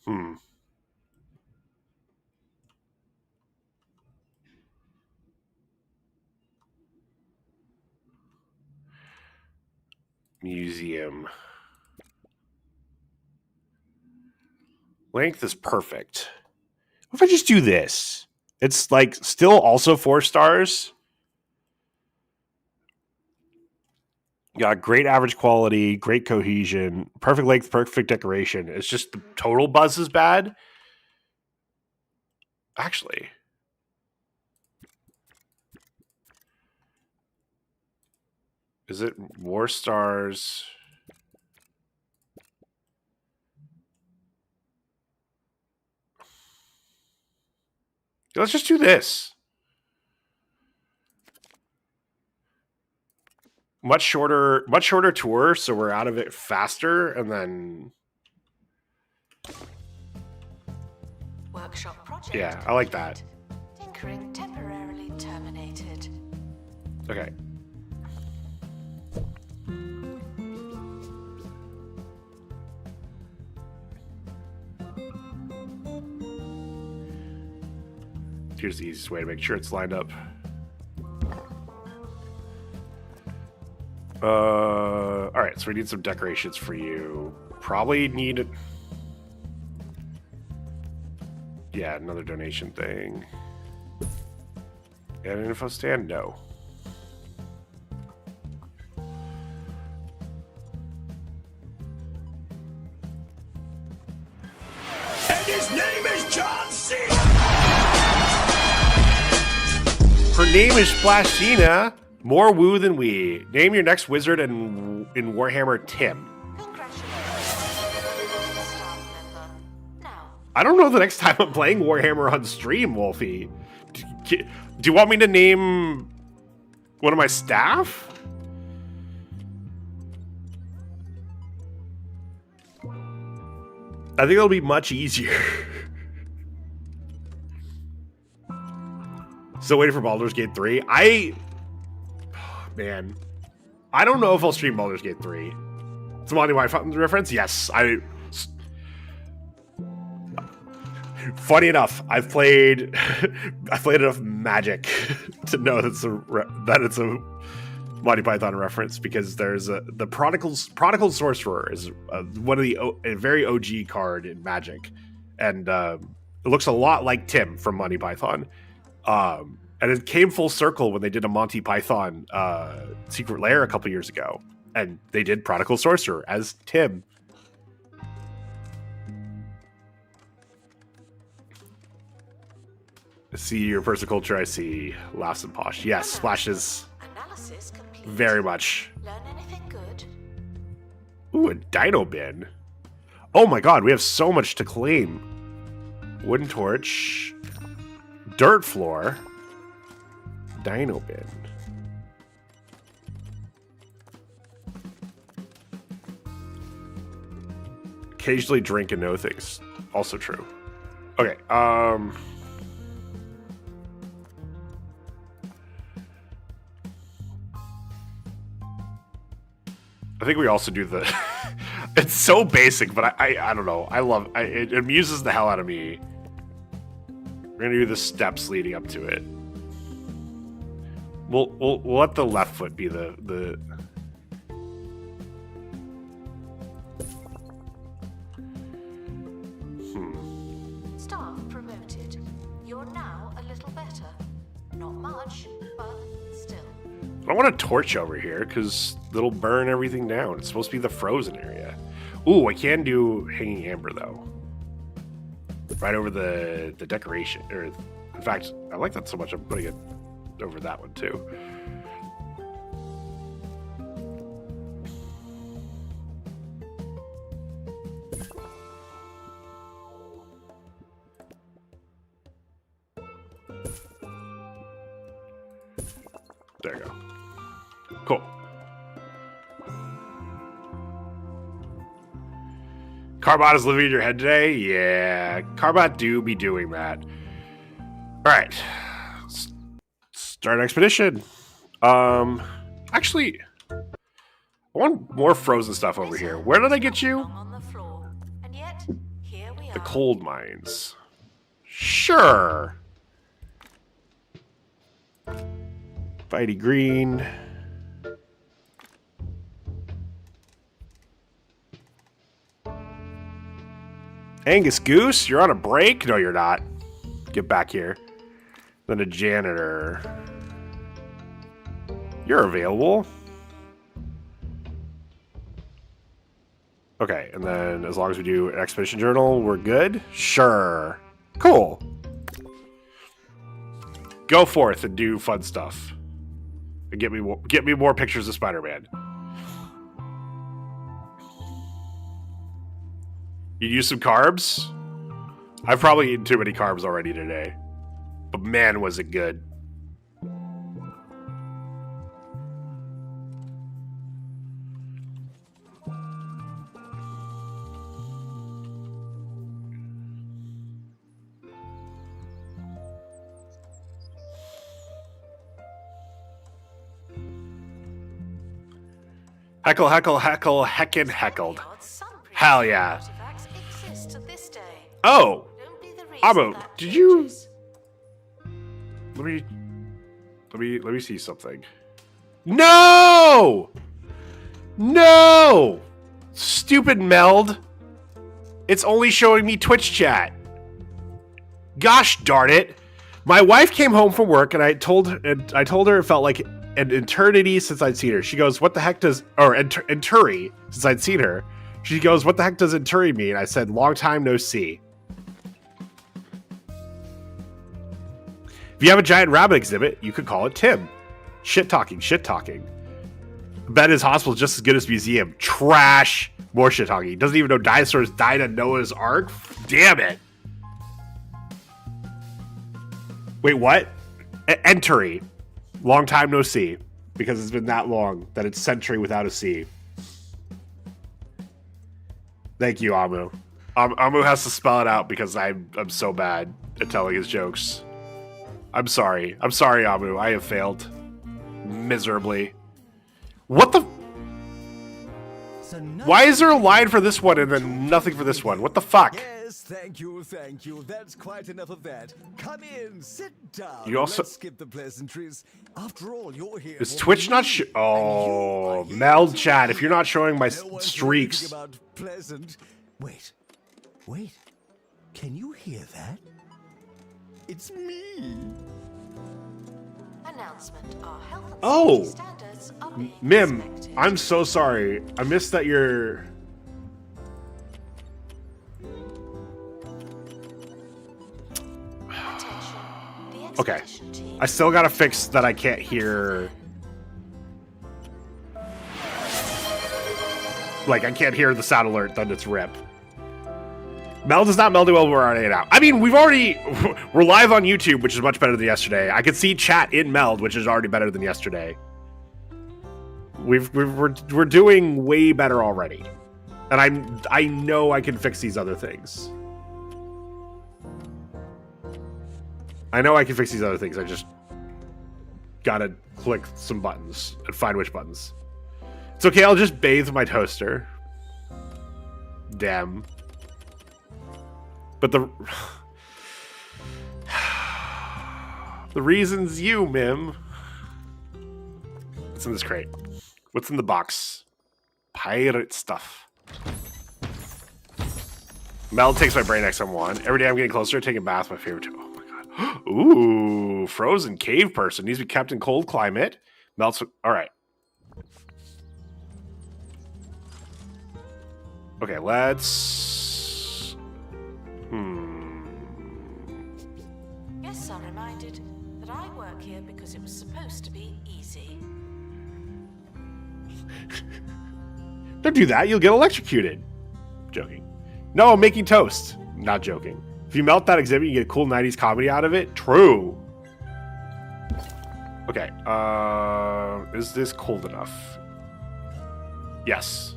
A: Hmm. Museum. Length is perfect. What if I just do this? It's like still also 4 stars. Got great average quality, great cohesion, perfect length, perfect decoration. It's just the total buzz is bad. Actually, is it more stars? Let's just do this. Much shorter tour, so we're out of it faster, and then
C: Workshop project.
A: yeah, I like that.
C: Tinkering temporarily terminated.
A: Okay. Here's the easiest way to make sure it's lined up. All right, so we need some decorations for you. Probably need, yeah, another donation thing. And an info stand? No.
F: And his name is John C.
A: Her name is Splashina. More woo than we. Name your next wizard in Warhammer Tim.
C: Congratulations. Staff member. Now,
A: I don't know the next time I'm playing Warhammer on stream, Wolfie. Do you want me to name one of my staff? I think it'll be much easier. Still waiting for Baldur's Gate 3. Man, I don't know if I'll stream Baldur's Gate 3. It's a Monty Python reference? Yes. Funny enough, I've played enough Magic to know that it's a Monty Python reference, because there's the Prodigal Sorcerer is one of a very OG card in Magic, and it looks a lot like Tim from Monty Python. And it came full circle when they did a Monty Python Secret Lair a couple years ago, and they did Prodigal Sorcerer as Tim. I see your personal culture. I see laughs and posh. Yes, Splash is
C: Analysis complete.
A: very much.
C: Learn anything good?
A: Ooh, a dino bin. Oh my god, we have so much to claim. Wooden torch. Dirt floor. Dino bin. Occasionally drink and know things. Also true. Okay, I think we also do the... It's so basic, but I don't know. I love it. It amuses the hell out of me. We're gonna do the steps leading up to it. We'll let the left foot be the
C: Staff promoted. You're now a little better. Not much, but still.
A: I want a torch over here because it'll burn everything down. It's supposed to be the frozen area. Ooh, I can do hanging amber though. Right over the decoration. Or, in fact, I like that so much. I'm putting it over that one too. There you go. Cool. Carbot is living in your head today? Yeah, Carbot do be doing that. Alright. Start an expedition. Actually, I want more frozen stuff over here. Where did I get you?
C: On the floor. And yet, here we
A: The
C: are.
A: cold mines. Sure. Fighty green. Angus Goose, you're on a break? No, you're not. Get back here. Then a janitor. You're available. Okay, and then as long as we do an expedition journal, we're good? Sure. Cool. Go forth and do fun stuff. And get me more pictures of Spider-Man. You use some carbs? I've probably eaten too many carbs already today. But man, was it good. Heckle, heckle, heckle, heckin' heckled.
C: Some
A: Hell yeah.
C: artifacts exist to this day.
A: Oh!
C: Don't be the reason
A: Amo,
C: that
A: did you...
C: changes.
A: Let me see something. No! No! Stupid Meld. It's only showing me Twitch chat. Gosh darn it. My wife came home from work and I told her it felt like an eternity since I'd seen her. She goes, "What the heck does..." Or Enturi, since I'd seen her. She goes, "What the heck does Enturi mean?" I said, "Long time no see." If you have a giant rabbit exhibit, you could call it Tim. Shit talking, shit talking. I bet his hospital's just as good as museum. Trash. More shit talking. He doesn't even know dinosaurs died on Noah's Ark. Damn it. Wait, what? Enturi. Long time no see. Because it's been that long that it's century without a C. Thank you, Amu. Amu has to spell it out because I'm so bad at telling his jokes. I'm sorry. I'm sorry, Amu. I have failed. Miserably. What the...
F: So now-
A: Why is there a line for this one and then nothing for this one? What the fuck?
F: Yes, thank you, thank you. That's quite enough of that. Come in, sit down.
A: You also-
F: Let's skip the pleasantries. After all, you're here.
A: Is
F: for
A: Twitch not
F: me,
A: Oh,
F: and you are here
A: Meld
F: to
A: chat,
F: me.
A: if you're not showing my
F: No one's
A: streaks.
F: thinking about pleasant. Wait. Can you hear that? It's me.
C: Announcement. Our health and
A: Oh!
C: safety standards are being
A: Mim,
C: inspected.
A: I'm so sorry. I missed that you're...
C: Attention.
A: okay.
C: expedition team.
A: I still gotta fix that I can't hear. Like, I can't hear the sound alert that it's rip. Meld is not melding well, we're already out. I mean, we're live on YouTube, which is much better than yesterday. I could see chat in meld, which is already better than yesterday. We're doing way better already. And I know I can fix these other things. I know I can fix these other things. I just gotta click some buttons and find which buttons. It's okay, I'll just bathe my toaster. Damn. But the reason's you, Mim. What's in this crate? What's in the box? Pirate stuff. Mel takes my brain XM1. Every day I'm getting closer to taking a bath, my favorite too. Oh my god. Ooh, frozen cave person. Needs to be kept in cold climate. Melts. Alright. Okay, let's...
C: Guests are reminded that I work here because it was supposed to be easy.
A: Don't do that, you'll get electrocuted. Joking. No, I'm making toast. Not joking. If you melt that exhibit, you get a cool 90s comedy out of it. True. Okay, is this cold enough? Yes.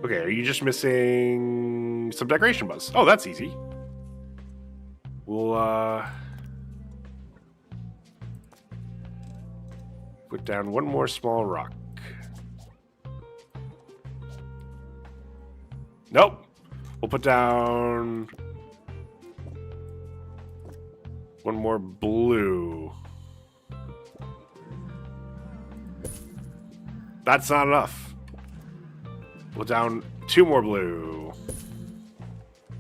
A: Okay, are you just missing some decoration buzz? Oh, that's easy. We'll, put down one more small rock. Nope. We'll put down one more blue. That's not enough. We'll down 2 more blue.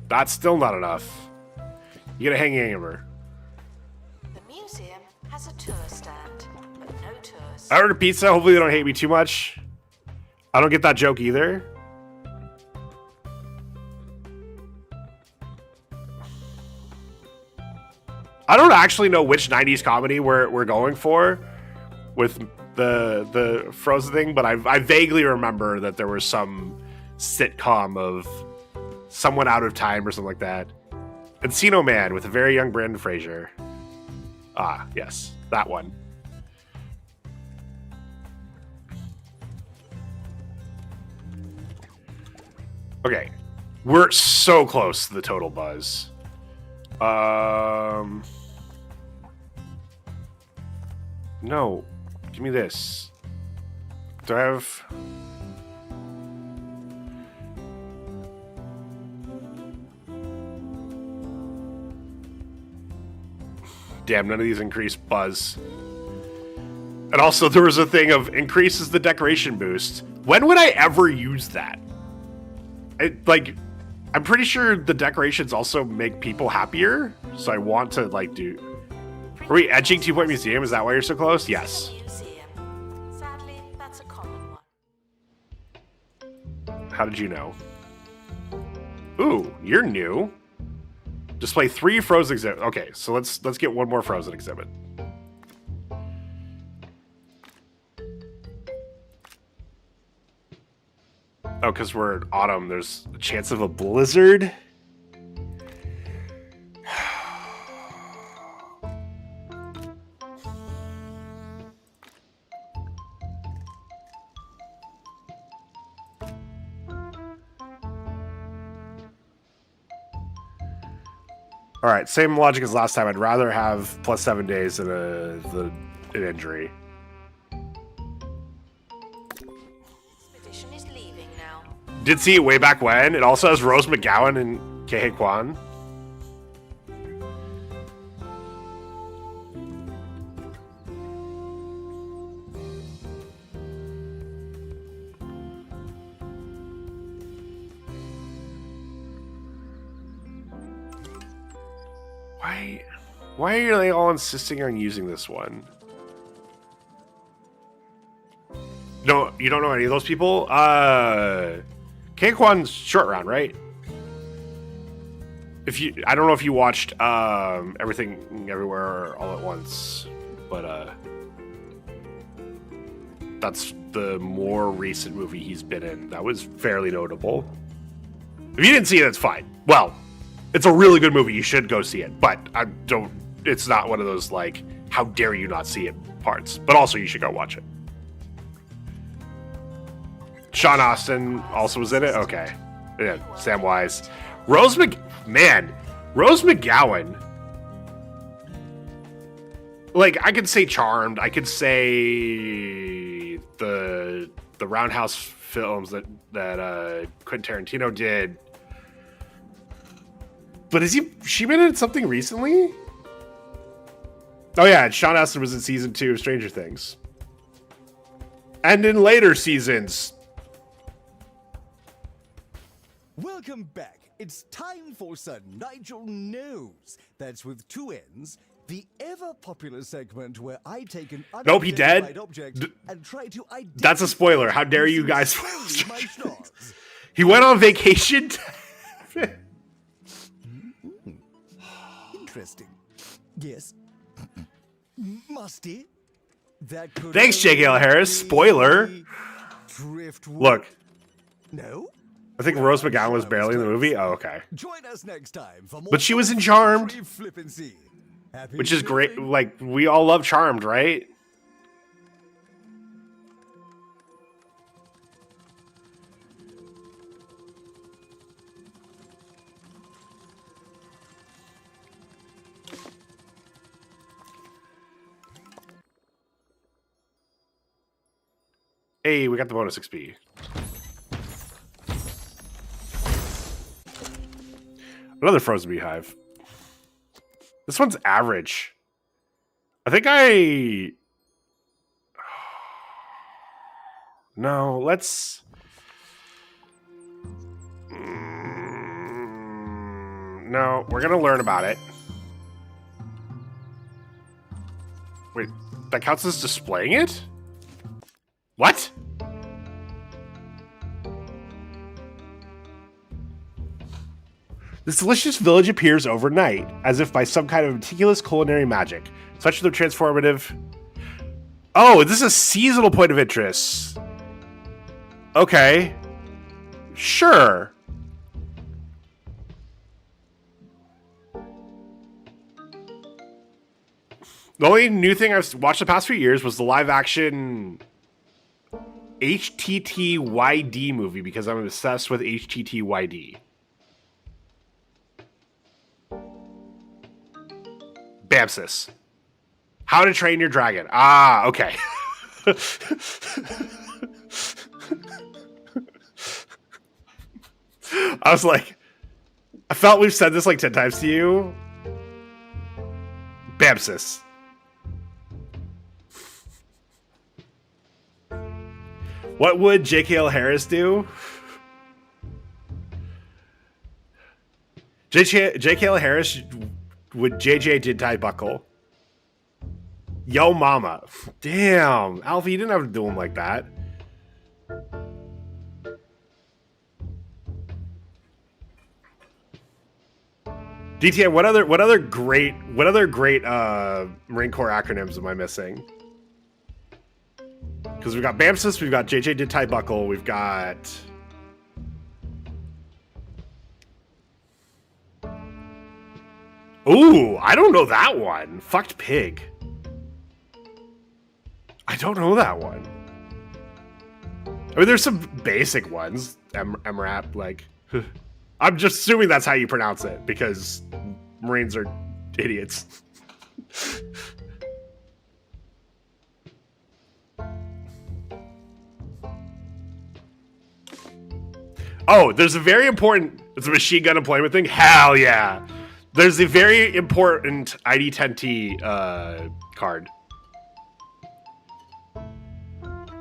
A: That's still not enough. You get a hanging hammer.
C: The museum has a tour stand, but no tours.
A: I ordered pizza. Hopefully they don't hate me too much. I don't get that joke either. I don't actually know which 90s comedy we're going for with the Frozen thing, but I vaguely remember that there was some sitcom of someone out of time or something like that. Encino Man with a very young Brandon Fraser. Ah, yes, that one. Okay, we're so close to the total buzz. No, give me this. Do I have... Damn, none of these increase buzz. And also, there was a thing of increases the decoration boost. When would I ever use that? I'm pretty sure the decorations also make people happier, so I want to, do... Are we edging 2 Point Museum? Is that why you're so close? Yes.
C: Museum. Sadly, that's a common one.
A: How did you know? Ooh, you're new. Display 3 Frozen exhibits. Okay, so let's get one more Frozen exhibit. Oh, because we're in autumn, there's a chance of a blizzard. All right, same logic as last time. I'd rather have plus 7 days than an injury.
C: Expedition is leaving now.
A: Did see it way back when. It also has Rose McGowan and Kehei Kwan. Why are they all insisting on using this one? No, you don't know any of those people? Kehei Kwan's short round, right? I don't know if you watched Everything Everywhere All at Once, but that's the more recent movie he's been in. That was fairly notable. If you didn't see it, that's fine. Well, it's a really good movie. You should go see it. But I don't. It's not one of those like, how dare you not see it parts. But also, you should go watch it. Sean Astin also was in it. Okay, yeah, Samwise, Rose McGowan. Like, I could say Charmed. I could say the Roundhouse films that Quentin Tarantino did. But she been in something recently? Oh yeah, Sean Astin was in season 2 of Stranger Things. And in later seasons.
F: Welcome back. It's time for Sir Nigel Knows. That's with 2 N's. The ever-popular segment where I take an
A: Nope, he dead.
F: object and try to identify.
A: That's a spoiler. How dare you guys?
F: My schnoz.
A: He went on vacation.
F: Interesting. Yes. Musty. That could
A: Thanks, J.K.L. Harris. Spoiler.
F: Driftwood.
A: Look,
F: No.
A: I think Rose McGowan was barely in the movie. Oh, okay.
F: Join us next time for more.
A: But she was in Charmed,
F: Flippancy. Happy
A: which is great.
F: flipping.
A: Like, we all love Charmed, right? Hey, we got the bonus XP. Another frozen beehive. This one's average. I think No, let's... No, we're gonna learn about it. Wait, that counts as displaying it? What? This delicious village appears overnight, as if by some kind of meticulous culinary magic. Such are the transformative... Oh, this is a seasonal point of interest. Okay. Sure. The only new thing I've watched the past few years was the live-action HTTYD movie, because I'm obsessed with HTTYD. Bamsis. How to Train Your Dragon. Ah, okay. I was like, I felt we've said this like 10 times to you. Bamsis. What would J.K.L. Harris do? J.K.L. Harris would JJ did tie buckle. Yo mama. Damn. Alfie, you didn't have to do him like that. DTN, what other great Marine Corps acronyms am I missing? Because we've got BAMSIS, we've got JJ did tie buckle, we've got... Ooh, I don't know that one. Fucked pig. I don't know that one. I mean, there's some basic ones. MRAP, like... I'm just assuming that's how you pronounce it, because Marines are idiots. Oh, there's a very important... It's a machine gun employment thing? Hell yeah! There's a very important ID10T card.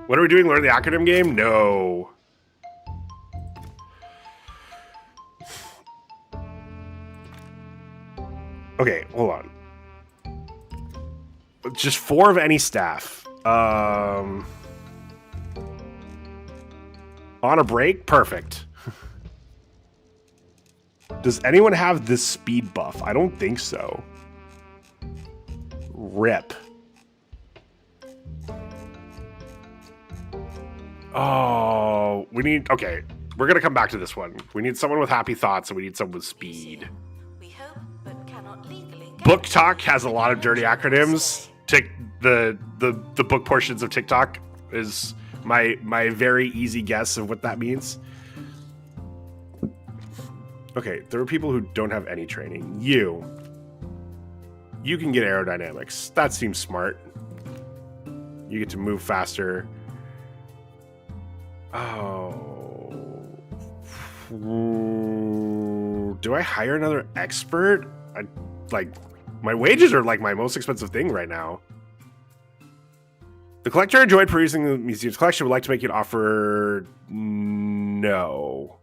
A: What are we doing? Learn the acronym game? No. Okay, hold on. Just 4 of any staff. On a break? Perfect. Does anyone have this speed buff? I don't think so. Rip. Oh, we need... Okay, we're going to come back to this one. We need someone with happy thoughts, and we need someone with speed.
C: We hope, but cannot legally
A: Book Talk has a lot of dirty acronyms. The book portions of TikTok is my very easy guess of what that means. Okay, there are people who don't have any training. You can get aerodynamics. That seems smart. You get to move faster. Oh. Do I hire another expert? My wages are like my most expensive thing right now. The collector enjoyed perusing the museum's collection. Would like to make you an offer. No.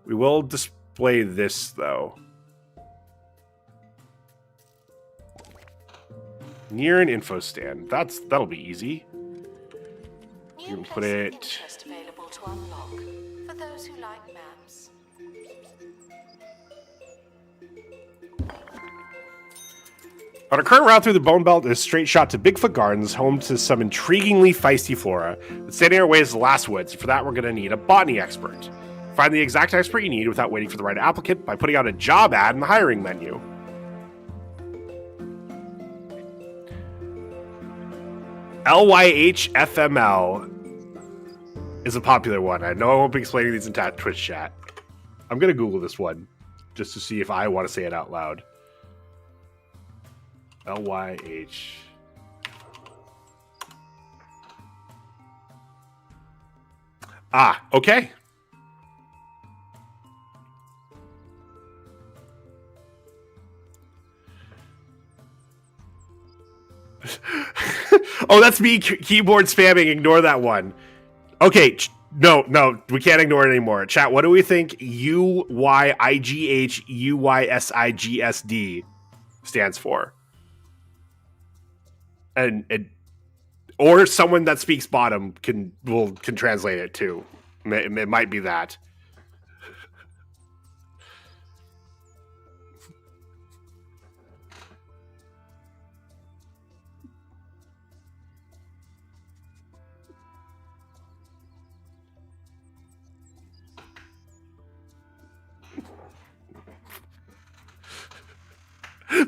A: We will display this, though. Near an info stand. That'll be easy. You can put it...
C: interest available to unlock for those who like maps.
A: On our current route through the Bone Belt is a straight shot to Bigfoot Gardens, home to some intriguingly feisty flora. But standing our way is the last woods. For that, we're going to need a botany expert. Find the exact expert you need without waiting for the right applicant by putting out a job ad in the hiring menu. LYHFML is a popular one. I know I won't be explaining these in Twitch chat. I'm going to Google this one just to see if I want to say it out loud. LYH. Ah, okay. Oh, that's me keyboard spamming. Ignore that one. Okay, no, we can't ignore it anymore. Chat, what do we think UYIGHUYSIGSD stands for? And or someone that speaks bottom can translate it too. It might be that.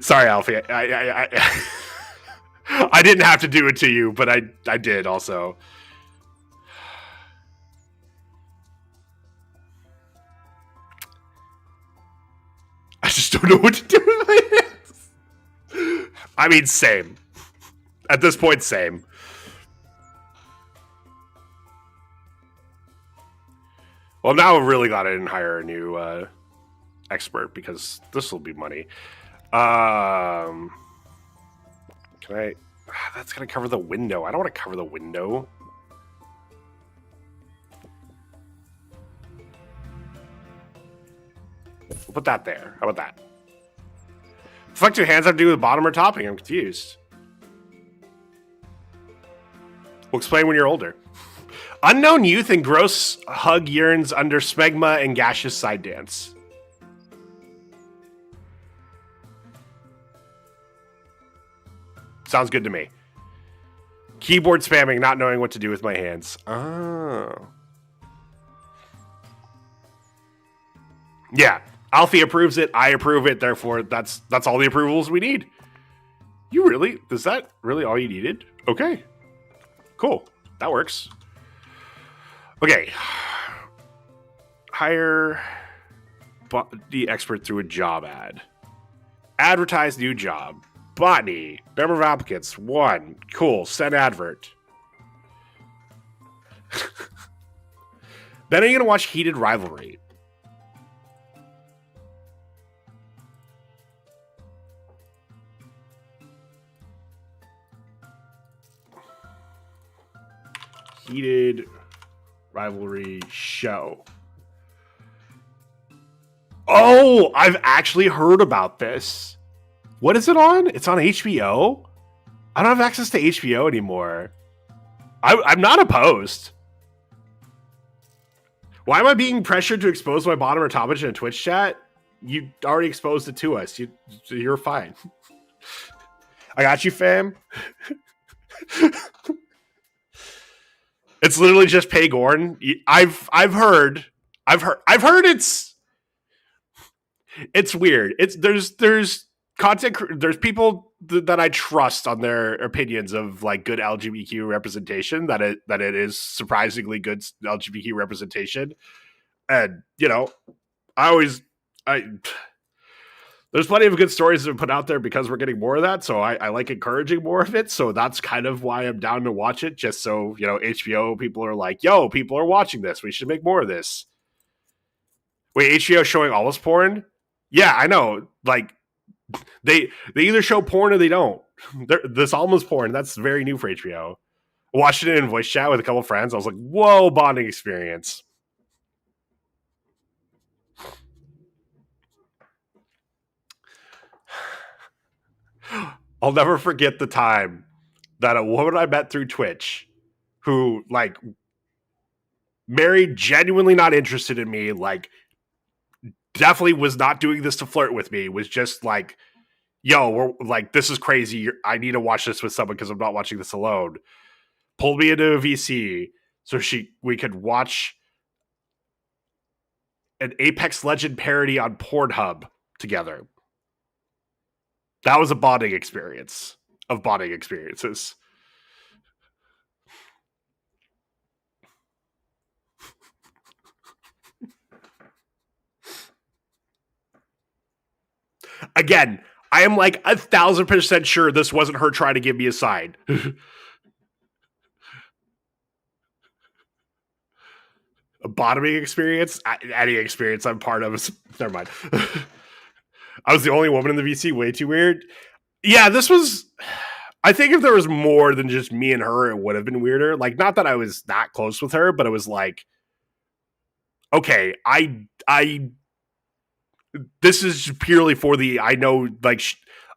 A: Sorry, Alfie. I didn't have to do it to you, but I did also. I just don't know what to do with my hands. I mean, same. At this point, same. Well, now I'm really glad I didn't hire a new expert because this will be money. Can I? That's gonna cover the window. I don't want to cover the window. We'll put that there. How about that? The fuck do hands have to do with bottom or topping? I'm confused. We'll explain when you're older. Unknown youth and gross hug yearns under smegma and gaseous side dance. Sounds good to me. Keyboard spamming, not knowing what to do with my hands. Oh. Yeah. Alfie approves it. I approve it. Therefore, that's all the approvals we need. You really? Is that really all you needed? Okay. Cool. That works. Okay. Hire the expert through a job ad. Advertise new job. Botany. Number of applicants. 1. Cool. Send advert. Then are you going to watch Heated Rivalry? Heated Rivalry show. Oh, I've actually heard about this. What is it on? It's on HBO? I don't have access to HBO anymore. I'm not opposed. Why am I being pressured to expose my bottom or top in a Twitch chat? You already exposed it to us. You're fine. I got you, fam. It's literally just Pay Gorn. I've heard it's weird. There's content, there's people that I trust on their opinions of like good LGBTQ representation, that it is surprisingly good LGBTQ representation. And there's plenty of good stories that have put out there because we're getting more of that. So I like encouraging more of it. So that's kind of why I'm down to watch it. Just so, HBO people are like, yo, people are watching this. We should make more of this. Wait, HBO showing all this porn? Yeah, I know. Like, they either show porn or they don't. This almost porn. That's very new for HBO. Watched it in voice chat with a couple friends. I was like, whoa, bonding experience. I'll never forget the time that a woman I met through Twitch who, like, married, genuinely not interested in me, like, definitely was not doing this to flirt with me, was just like, yo, we're like, this is crazy. I need to watch this with someone because I'm not watching this alone. Pulled me into a VC so we could watch an Apex Legend parody on Pornhub together. That was a bonding experience of bonding experiences. Again, I am like 1,000% sure this wasn't her trying to give me a sign. A bottoming experience? Any experience I'm part of is... Never mind. I was the only woman in the VC. Way too weird. Yeah, this was... I think if there was more than just me and her, it would have been weirder. Like, not that I was that close with her, but it was like... Okay, this is purely for the... I know, like...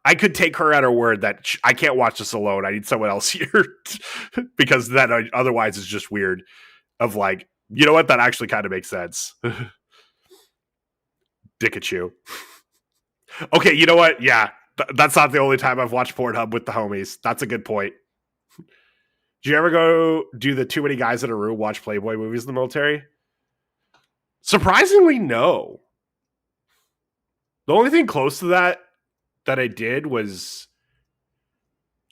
A: I could take her at her word that I can't watch this alone. I need someone else here. Because that otherwise is just weird. Of like... You know what? That actually kind of makes sense. Dickachu. Okay, you know what? Yeah, that's not the only time I've watched Pornhub with the homies. That's a good point. Did you ever go do the too many guys in a room watch Playboy movies in the military? Surprisingly, no. The only thing close to that I did was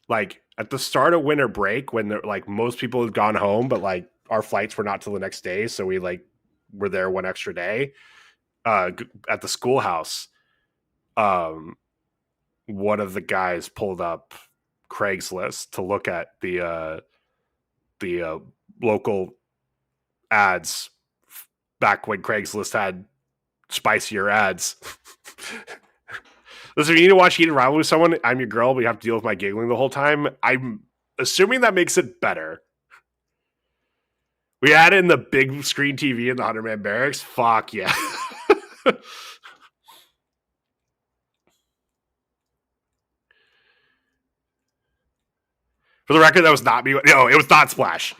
A: like at the start of winter break when like most people had gone home, but like our flights were not till the next day, so we like were there one extra day at the schoolhouse. One of the guys pulled up Craigslist to look at the local ads back when Craigslist had spicier ads. Listen, if you need to watch Heated Rivalry with someone, I'm your girl, but you have to deal with my giggling the whole time. I'm assuming that makes it better. We had it in the big screen TV in the 100-man barracks. Fuck yeah. For the record, that was not me. No, it was not Splash.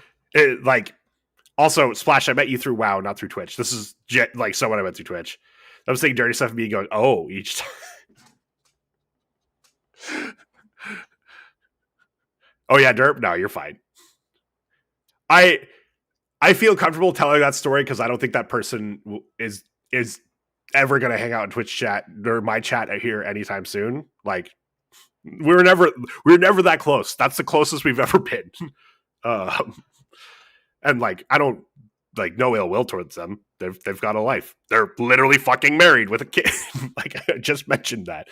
A: Also, Splash, I met you through WoW, not through Twitch. This is like someone I met through Twitch. I was saying dirty stuff and me going, oh, each time. Oh yeah, Derp? No, you're fine. I feel comfortable telling that story because I don't think that person is ever going to hang out in Twitch chat or my chat here anytime soon. Like, we were never that close. That's the closest we've ever been. And like, I don't like no ill will towards them. They've got a life. They're literally fucking married with a kid. Like I just mentioned that.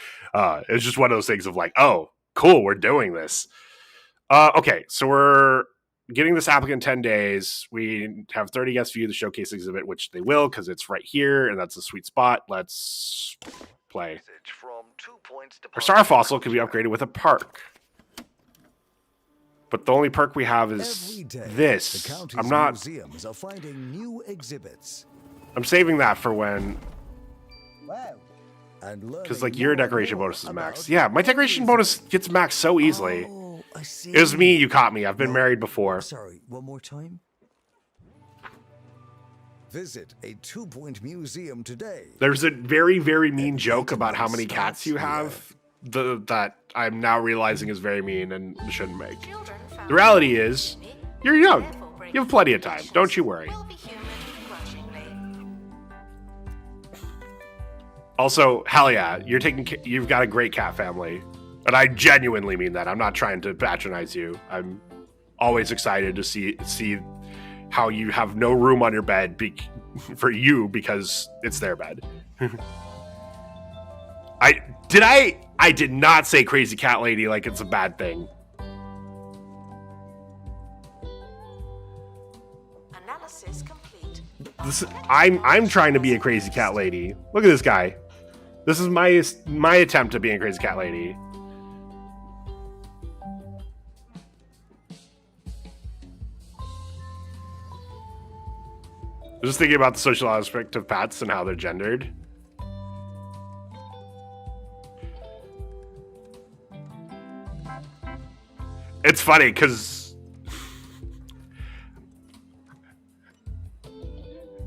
A: It's just one of those things of like, oh, cool, we're doing this. Okay, so we're getting this applicant in 10 days. We have 30 guests view the showcase exhibit, which they will because it's right here, and that's a sweet spot. Let's play. Our star fossil can be upgraded with a perk. But the only perk we have is this. I'm not...
F: Museums are finding new exhibits.
A: I'm saving that for when...
F: Wow.
A: Because, like, your decoration bonus is max. Yeah, my decoration bonus gets maxed so easily.
F: Oh, I see.
A: It was me, you caught me. I've been married before.
F: Sorry, one more time? Visit a 2-point museum today.
A: There's a very, very mean joke about how many cats you have that I'm now realizing is very mean and shouldn't make. The reality is, you're young. You have plenty of time. Don't you worry. Also, hell yeah, you've got a great cat family. And I genuinely mean that. I'm not trying to patronize you. I'm always excited to see how you have no room on your bed for you because it's their bed. I did not say crazy cat lady like it's a bad thing.
C: Analysis complete.
A: I'm trying to be a crazy cat lady. Look at this guy. This is my attempt at being a crazy cat lady. I was just thinking about the social aspect of pets and how they're gendered. It's funny because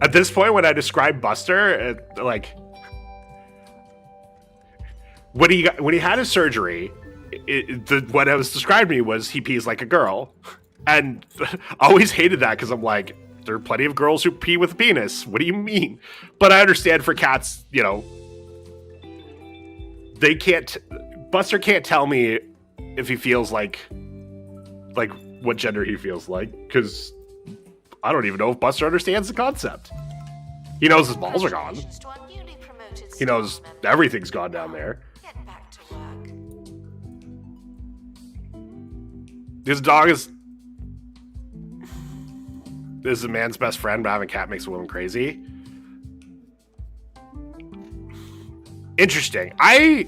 A: at this point, when I describe Buster, when he had his surgery, what I was described to me was he pees like a girl, and I always hated that because I'm like, there are plenty of girls who pee with a penis. What do you mean? But I understand for cats, you know, they can't. Buster can't tell me if he feels like what gender he feels like, because I don't even know if Buster understands the concept. He knows his balls are gone. He knows everything's gone down there.
C: Get back to work.
A: This dog is a man's best friend, but having a cat makes a woman crazy. Interesting. I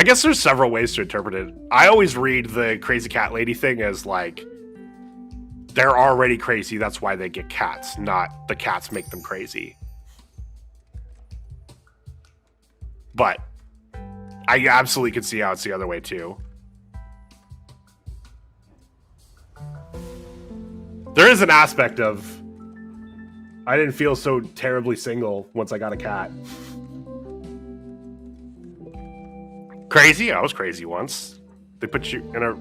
A: guess there's several ways to interpret it. I always read the crazy cat lady thing as like, they're already crazy, that's why they get cats, not the cats make them crazy. But I absolutely can see how it's the other way too. There is an aspect of, I didn't feel so terribly single once I got a cat. Crazy? I was crazy once. They put you in a...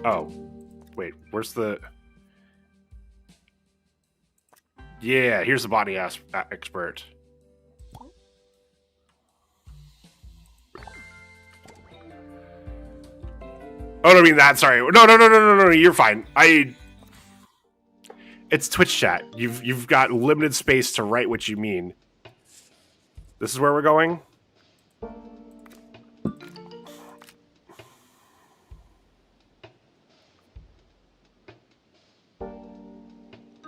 A: Oh. Wait, where's the... Yeah, here's the body expert. Oh, I mean that, sorry. No, you're fine. It's Twitch chat. You've got limited space to write what you mean. This is where we're going?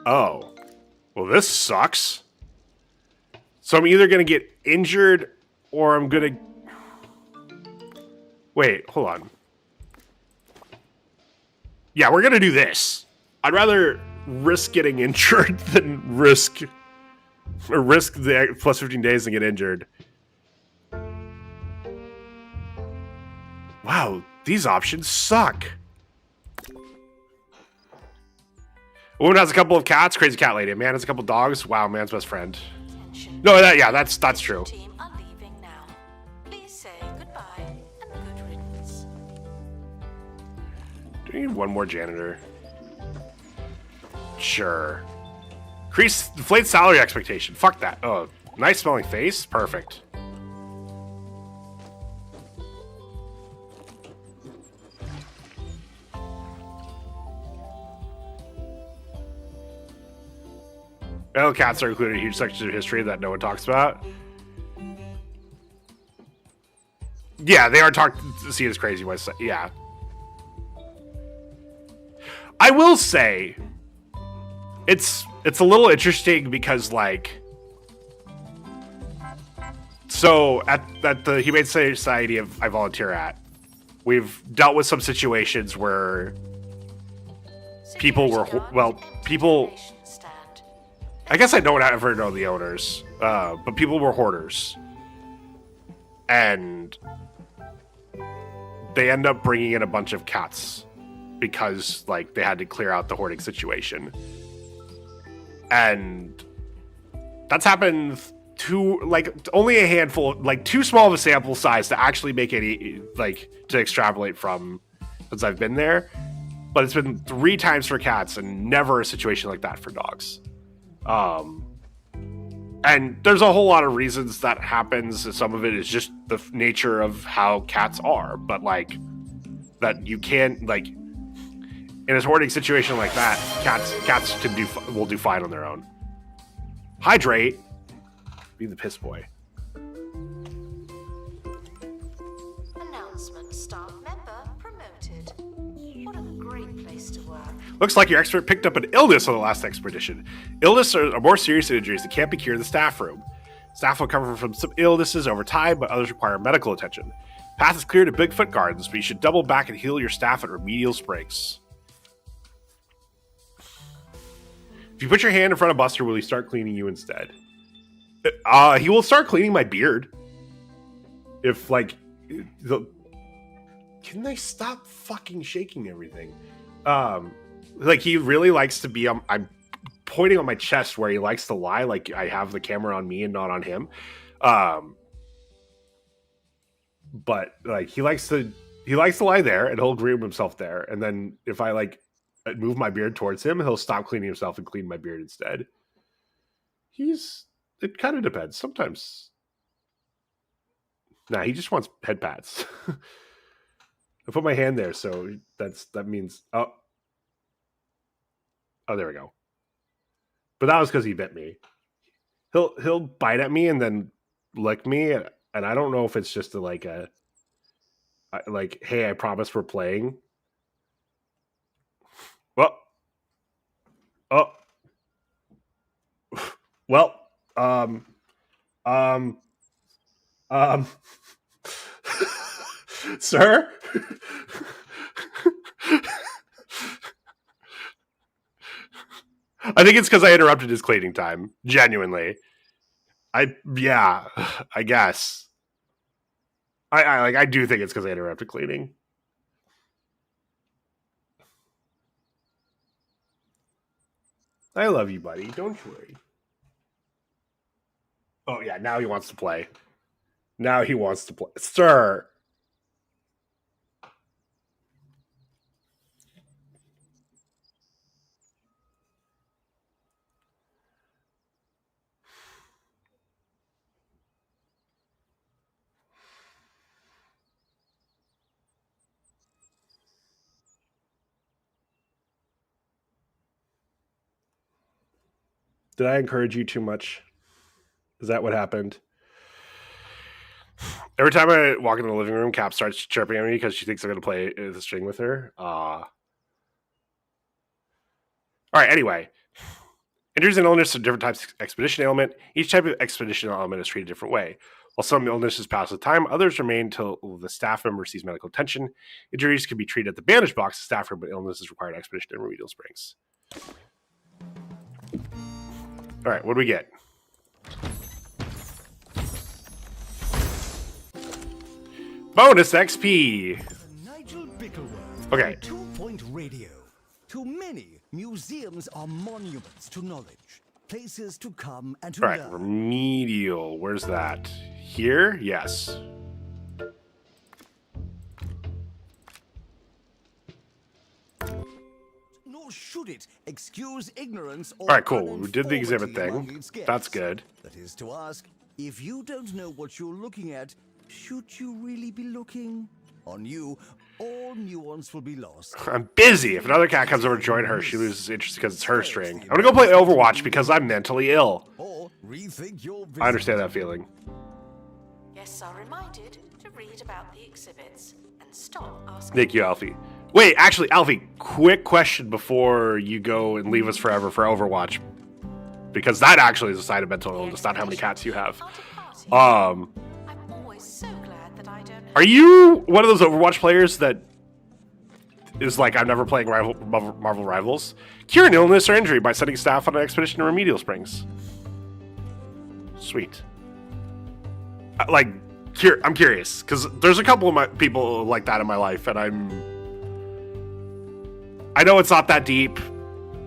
A: Oh. Well, this sucks. So I'm either going to get injured or I'm going to... Wait, hold on. Yeah, we're going to do this. I'd rather risk getting injured than risk the plus 15 days and get injured. Wow, these options suck. A woman has a couple of cats, crazy cat lady. A man has a couple of dogs, wow, man's best friend. No, that's true.
C: Team are leaving now. Please say goodbye and good riddance.
A: Do we need one more janitor? Sure. Increase deflate salary expectation. Fuck that. Oh, nice smelling face. Perfect. Well, cats are included in huge sections of history that no one talks about. Yeah, they are talked to see as crazy. Yeah. I will say, it's a little interesting because, like, so at the Humane Society I volunteer at, we've dealt with some situations where people were, I guess I don't ever know the owners, but people were hoarders. And they end up bringing in a bunch of cats because like they had to clear out the hoarding situation, and that's happened to like only a handful, like too small of a sample size to actually make any like to extrapolate from since I've been there. But it's been 3 times for cats and never a situation like that for dogs. And there's a whole lot of reasons that happens. Some of it is just the nature of how cats are, but like that you can't like in a hoarding situation like that, cats will do fine on their own. Hydrate, be the piss boy.
C: Announcement: staff member promoted. What a great place to work.
A: Looks like your expert picked up an illness on the last expedition. Illness are more serious injuries that can't be cured in the staff room. Staff will recover from some illnesses over time, but others require medical attention. Path is clear to Bigfoot Gardens, but you should double back and heal your staff at Remedial Springs. If you put your hand in front of Buster, will he start cleaning you instead? He will start cleaning my beard. If, like... Can they stop fucking shaking everything? Like, he really likes to be... I'm pointing on my chest where he likes to lie, like I have the camera on me and not on him. But, like, he likes to lie there, and he'll groom himself there. And then if I, like, move my beard towards him, he'll stop cleaning himself and clean my beard instead. It kind of depends. Sometimes. Nah, he just wants head pats. I put my hand there, so that means... Oh, there we go. But that was because he bit me. He'll bite at me and then lick me, and I don't know if it's just like, hey, I promise we're playing. Well, sir? I think it's because I interrupted his cleaning time. Genuinely. I guess. I do think it's because I interrupted cleaning. I love you, buddy. Don't worry. Oh, yeah, now he wants to play. Now he wants to play. Sir! Did I encourage you too much? Is that what happened? Every time I walk into the living room, Cap starts chirping at me because she thinks I'm going to play the string with her. All right, anyway. Injuries and illness are different types of expedition ailment. Each type of expedition element is treated a different way. While some illnesses pass with time, others remain until the staff member receives medical attention. Injuries can be treated at the bandage box, the staff room, but illnesses require an expedition in Remedial Springs. All right, what do we get? Bonus XP.
F: Nigel Bickleworth.
A: Okay.
F: 2-point radio. To many, museums are monuments to knowledge, places to come and to
A: All right,
F: learn.
A: remedial. Where's that? Here? Yes.
F: Nor should it excuse ignorance or
A: All right, cool. We did the exhibit
F: uninformity among
A: thing.
F: its guests.
A: That's good.
F: That is to ask, if you don't know what you're looking at, should you really be looking? On you, all nuance will be lost.
A: I'm busy. If another cat comes over to join her, she loses interest because it's her string. I'm gonna go play Overwatch because I'm mentally ill.
F: Or rethink your
A: I understand that feeling.
C: Guests are reminded to read about the exhibits and stop asking.
A: Thank you, Alfie. Wait, actually, Alfie, quick question before you go and leave us forever for Overwatch. Because that actually is a sign of mental illness, not how many cats you have.
C: I'm always so glad that I don't.
A: Are you one of those Overwatch players that is like, I'm never playing Marvel Rivals? Cure an illness or injury by sending staff on an expedition to Remedial Springs. Sweet. Like, I'm curious because there's a couple of my people like that in my life, and I know it's not that deep,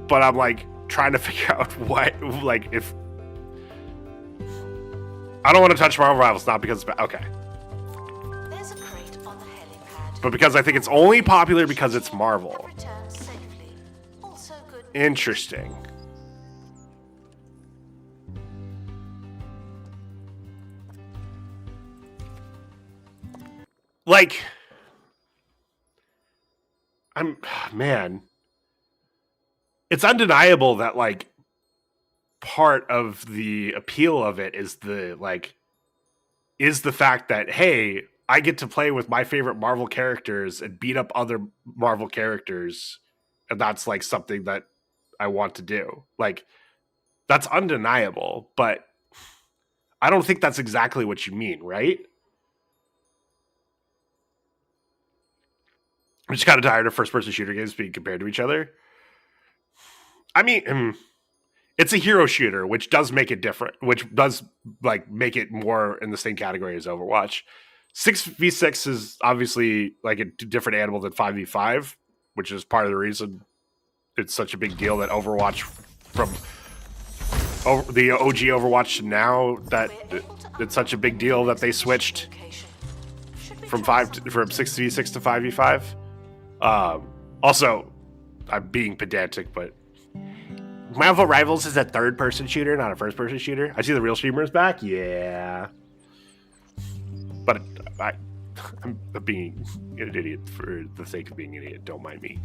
A: but I'm like trying to figure out what, like, if I don't want to touch Marvel Rivals, not because it's bad. Okay.
C: There's a crate on the helipad.
A: But because I think it's only popular because it's Marvel.
C: Return safely. Also good.
A: Interesting. Like, man, it's undeniable that, like, part of the appeal of it is the fact that, hey, I get to play with my favorite Marvel characters and beat up other Marvel characters, and that's like something that I want to do. Like, that's undeniable, but I don't think that's exactly what you mean, right? I'm just kind of tired of first-person shooter games being compared to each other. I mean, it's a hero shooter, which does make it different, which does like make it more in the same category as Overwatch. 6v6 is obviously like a different animal than 5v5, which is part of the reason it's such a big deal that Overwatch from the OG Overwatch to now, that it's such a big deal that they switched from 6v6 to 5v5. Also, I'm being pedantic, but Marvel Rivals is a third-person shooter, not a first-person shooter. I see the real streamer is back. Yeah, but I'm being an idiot for the sake of being an idiot. Don't mind me.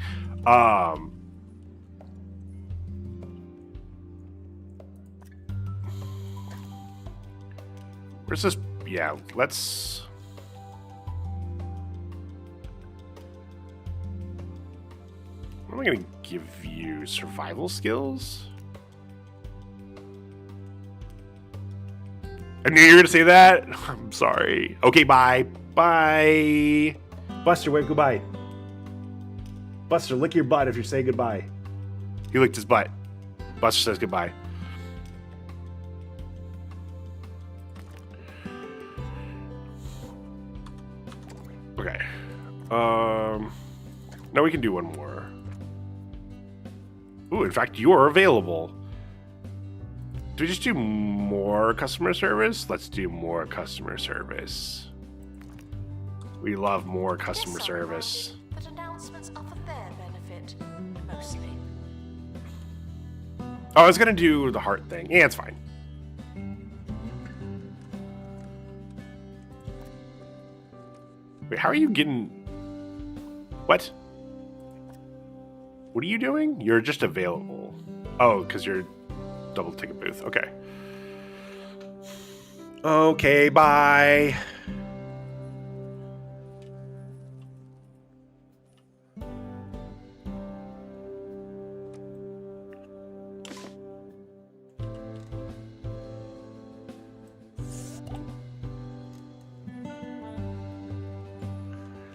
A: Where's this? Yeah, let's. What am I going to give you? Survival skills? I knew you were going to say that. I'm sorry. Okay, bye. Bye. Buster, wave goodbye. Buster, lick your butt if you're saying goodbye. He licked his butt. Buster says goodbye. Okay. Now we can do one more. Ooh, in fact, you are available. Do we just do more customer service? Let's do more customer service. We love more customer service.
C: But announcements are for their benefit, mostly.
A: Oh, I was gonna do the heart thing. Yeah, it's fine. Wait, how are you getting... What? What are you doing? You're just available. Oh, because you're double ticket booth. Okay. Okay, bye.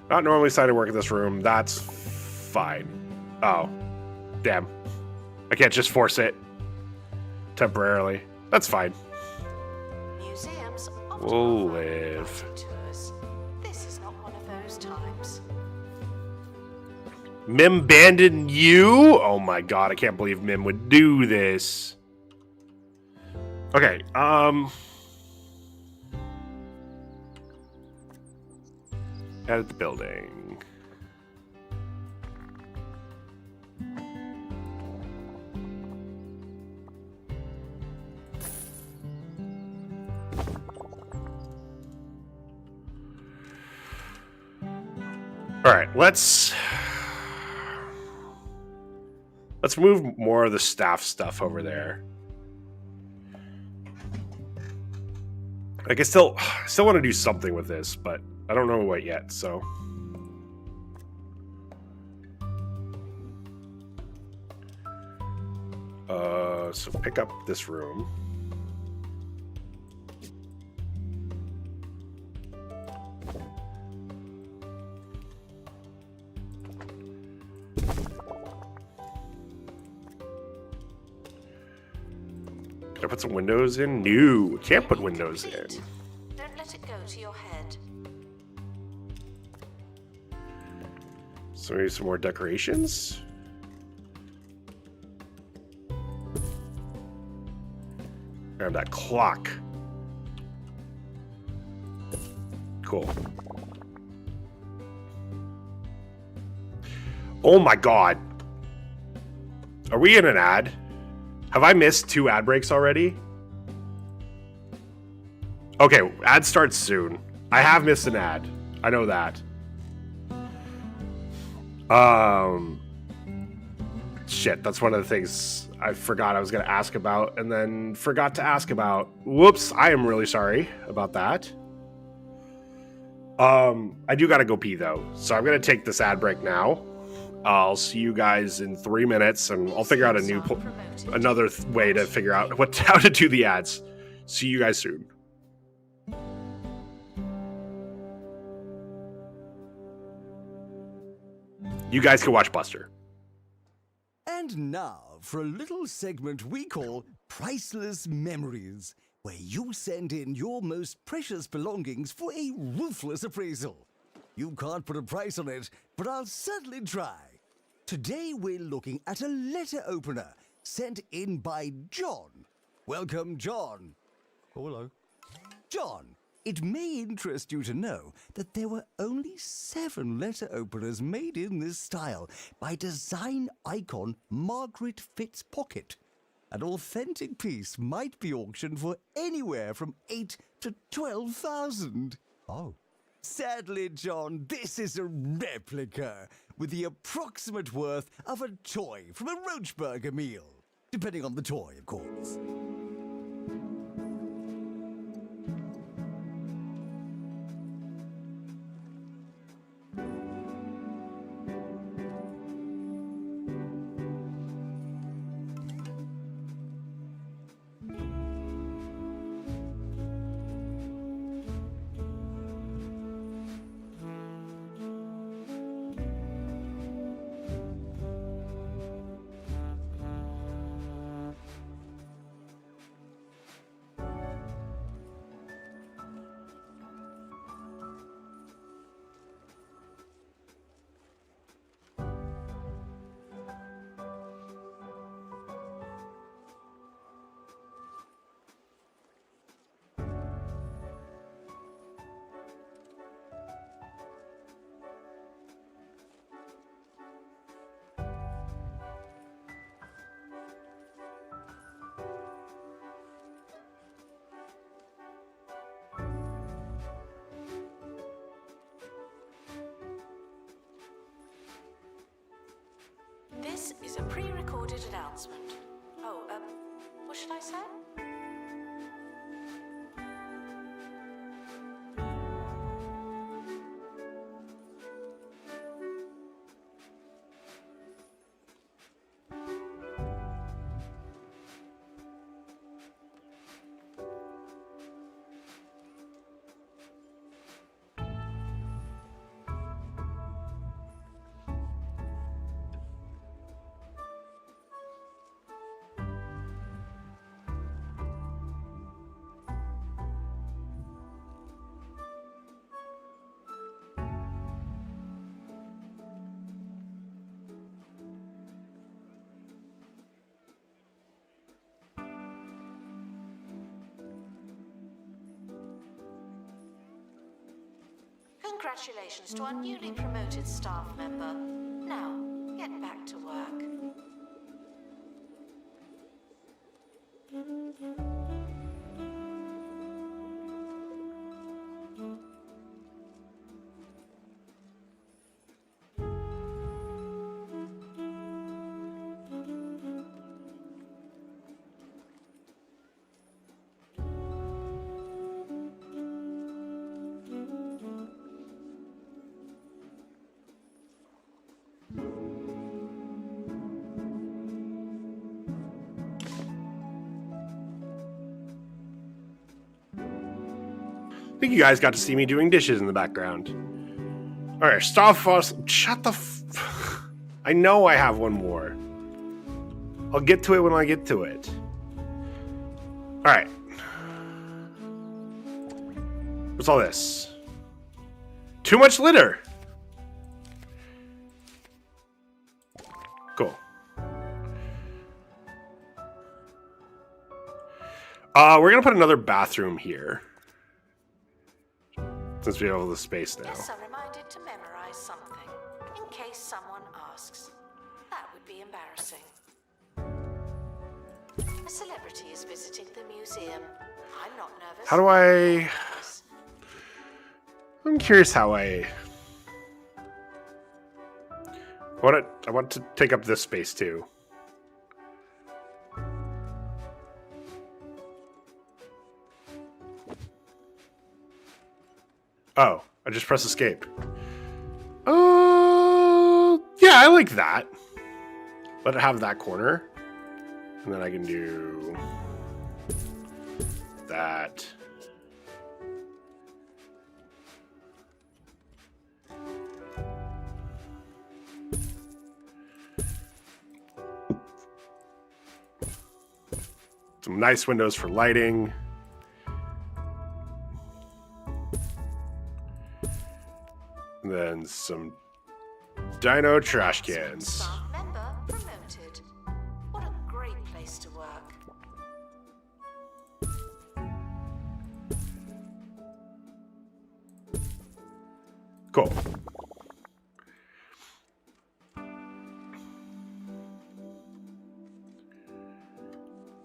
A: Not normally signed to work in this room. That's fine. Oh, damn. I can't just force it temporarily. That's fine.
C: Museums
A: We'll live.
C: tours. This is not one of those times.
A: Mim abandoned you? Oh my god, I can't believe Mim would do this. Okay, Edit the building. All right, let's move more of the staff stuff over there. Like I still want to do something with this, but I don't know what yet, so. So pick up this room. Can I put some windows in? No, can't put windows in.
C: Don't let it go to your head.
A: So maybe some more decorations. Grab that clock. Cool. Oh my god. Are we in an ad? Have I missed 2 ad breaks already? Okay, ad starts soon. I have missed an ad. I know that. Shit, that's one of the things I forgot I was going to ask about and then forgot to ask about. Whoops, I am really sorry about that. I do got to go pee though, so I'm going to take this ad break now. I'll see you guys in 3 minutes, and I'll figure out another way to figure out how to do the ads. See you guys soon. You guys can watch Buster.
F: And now for a little segment we call Priceless Memories, where you send in your most precious belongings for a ruthless appraisal. You can't put a price on it, but I'll certainly try. Today we're looking at a letter opener sent in by John. Welcome, John. Oh, hello. John, it may interest you to know that there were only 7 letter openers made in this style by design icon Margaret Fitzpocket. An authentic piece might be auctioned for anywhere from 8 to 12,000. Oh. Sadly, John, this is a replica with the approximate worth of a toy from a Roachburger meal. Depending on the toy, of course.
C: This is a pre-recorded announcement. Oh, what should I say? Congratulations to our newly promoted staff member. Now, get back to work.
A: I think you guys got to see me doing dishes in the background. All right, stop fossil. Shut the I know I have one more. I'll get to it when I get to it. All right. What's all this? Too much litter. We're gonna put another bathroom here. Since we have all the space now.
C: Guests are reminded to memorize something in case someone asks. That would be embarrassing. A celebrity is visiting the museum. I'm not nervous.
A: How do I... I'm curious how I want to take up this space too. Oh, I just press escape. Yeah, I like that. Let it have that corner. And then I can do that. Some nice windows for lighting. And then some dino trash cans.
C: Staff member promoted. What a great place to work.
A: Cool.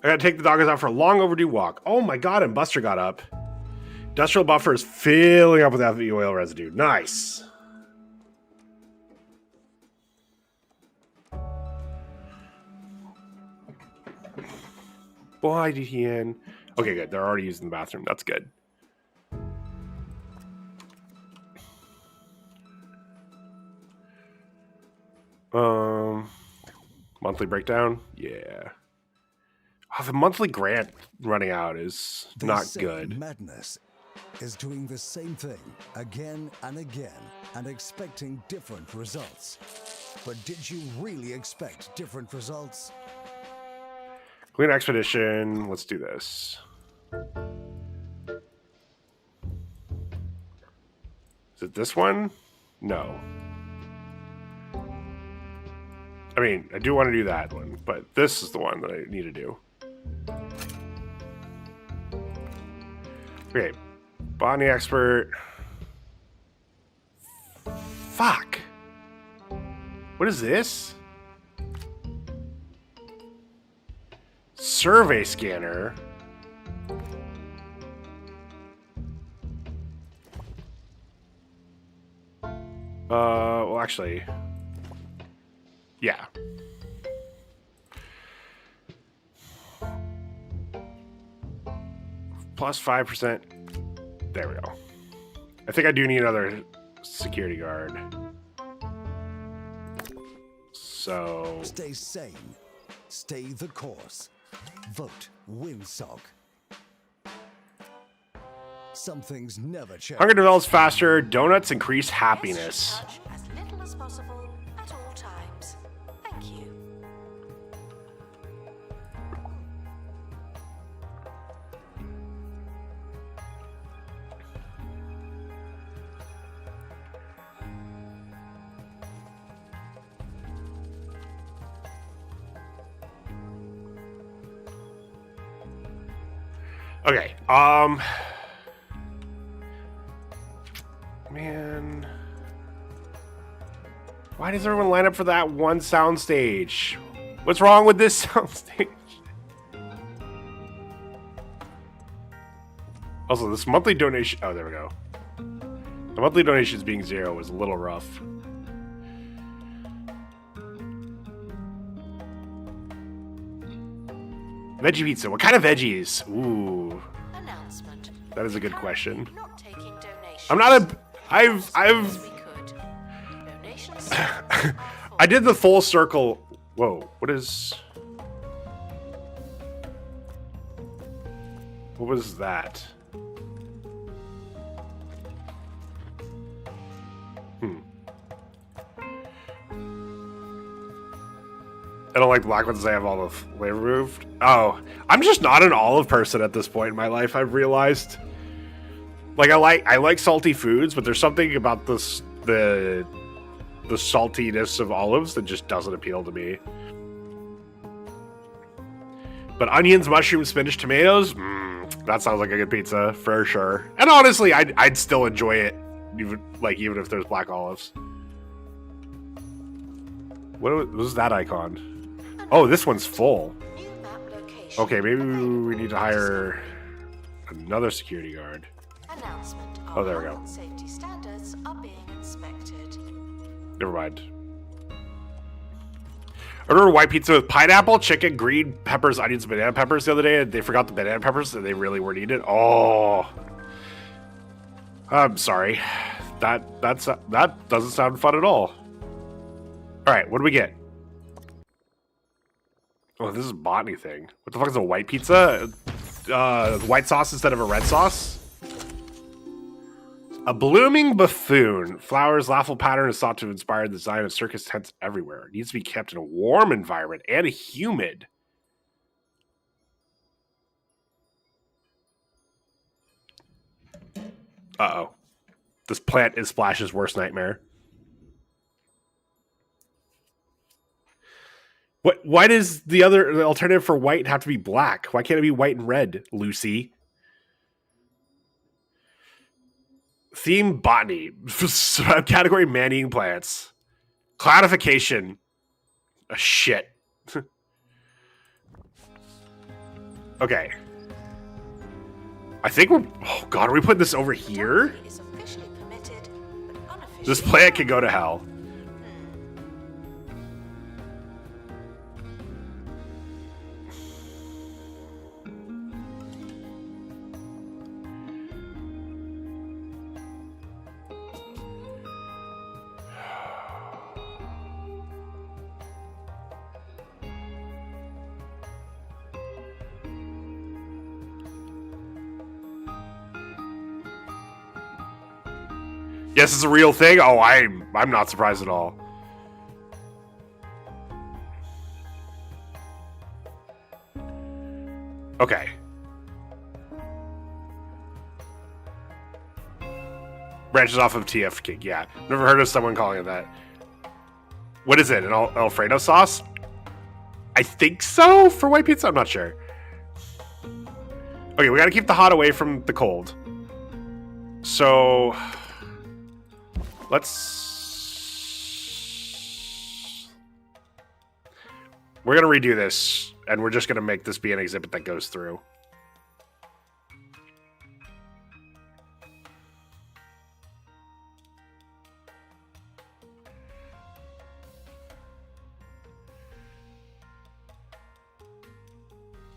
A: I gotta take the doggos out for a long overdue walk. Oh my god, and Buster got up. Industrial buffer is filling up with heavy oil residue. Nice. Why did he in? Okay, good. They're already using the bathroom. That's good. Monthly breakdown? Yeah. Oh, the monthly grant running out is
F: They
A: not
F: say
A: good.
F: Madness is doing the same thing again and again and expecting different results. But did you really expect different results?
A: Clean expedition. Let's do this. Is it this one? No. I mean, I do want to do that one, but this is the one that I need to do. Okay. Botany expert. Fuck. What is this? Survey scanner. Well, actually, yeah. Plus 5%. There we go. I think I do need another security guard. So
F: Stay sane. Stay the course. Vote Windsock. Some things never change.
A: hunger develops faster. Donuts increase happiness.
C: Guests should touch as little as possible at all times. Thank you.
A: Okay. Man. Why does everyone line up for that one soundstage? What's wrong with this soundstage? Also, this monthly donation... Oh, there we go. The monthly donations being 0 was a little rough. Veggie pizza. What kind of veggies? Ooh,
C: Announcement.
A: that is a good question.
C: Not taking donations.
A: I'm not a...
C: As
A: I've...
C: we could. Donations.
A: I did the full circle. Whoa, what is... What was that? I don't like black ones. I have all the flavor removed. Oh, I'm just not an olive person at this point in my life. I've realized. Like I like salty foods, but there's something about this the saltiness of olives that just doesn't appeal to me. But onions, mushrooms, spinach, tomatoes. That sounds like a good pizza for sure. And honestly, I'd still enjoy it, even if there's black olives. What was that icon? Oh, this one's full.
C: New map location.
A: Okay, maybe we need to hire another security guard.
C: Announcement.
A: Oh, there we go.
C: Health and safety standards are being inspected.
A: Never mind. I ordered white pizza with pineapple, chicken, green peppers, onions, banana peppers the other day, and they forgot the banana peppers, and they really were needed. Oh, I'm sorry. That doesn't sound fun at all. All right, what do we get? Oh, this is a botany thing. What the fuck is a white pizza? White sauce instead of a red sauce? A blooming buffoon. Flowers' laughable pattern is thought to have inspired the design of circus tents everywhere. It needs to be kept in a warm environment and humid. Uh-oh. This plant is Splash's worst nightmare. Why does the alternative for white have to be black? Why can't it be white and red, Lucy? Theme botany. Category man-eating plants. Classification. Shit. Okay. I think we're... Oh, God, are we putting this over here?
C: Is officially permitted, but unofficially
A: This plant can go to hell. Yes, it's a real thing. Oh, I'm not surprised at all. Okay. Branches off of TF King. Yeah, never heard of someone calling it that. What is it? An Alfredo sauce? I think so for white pizza. I'm not sure. Okay, we got to keep the hot away from the cold. So we're going to redo this, and we're just going to make this be an exhibit that goes through.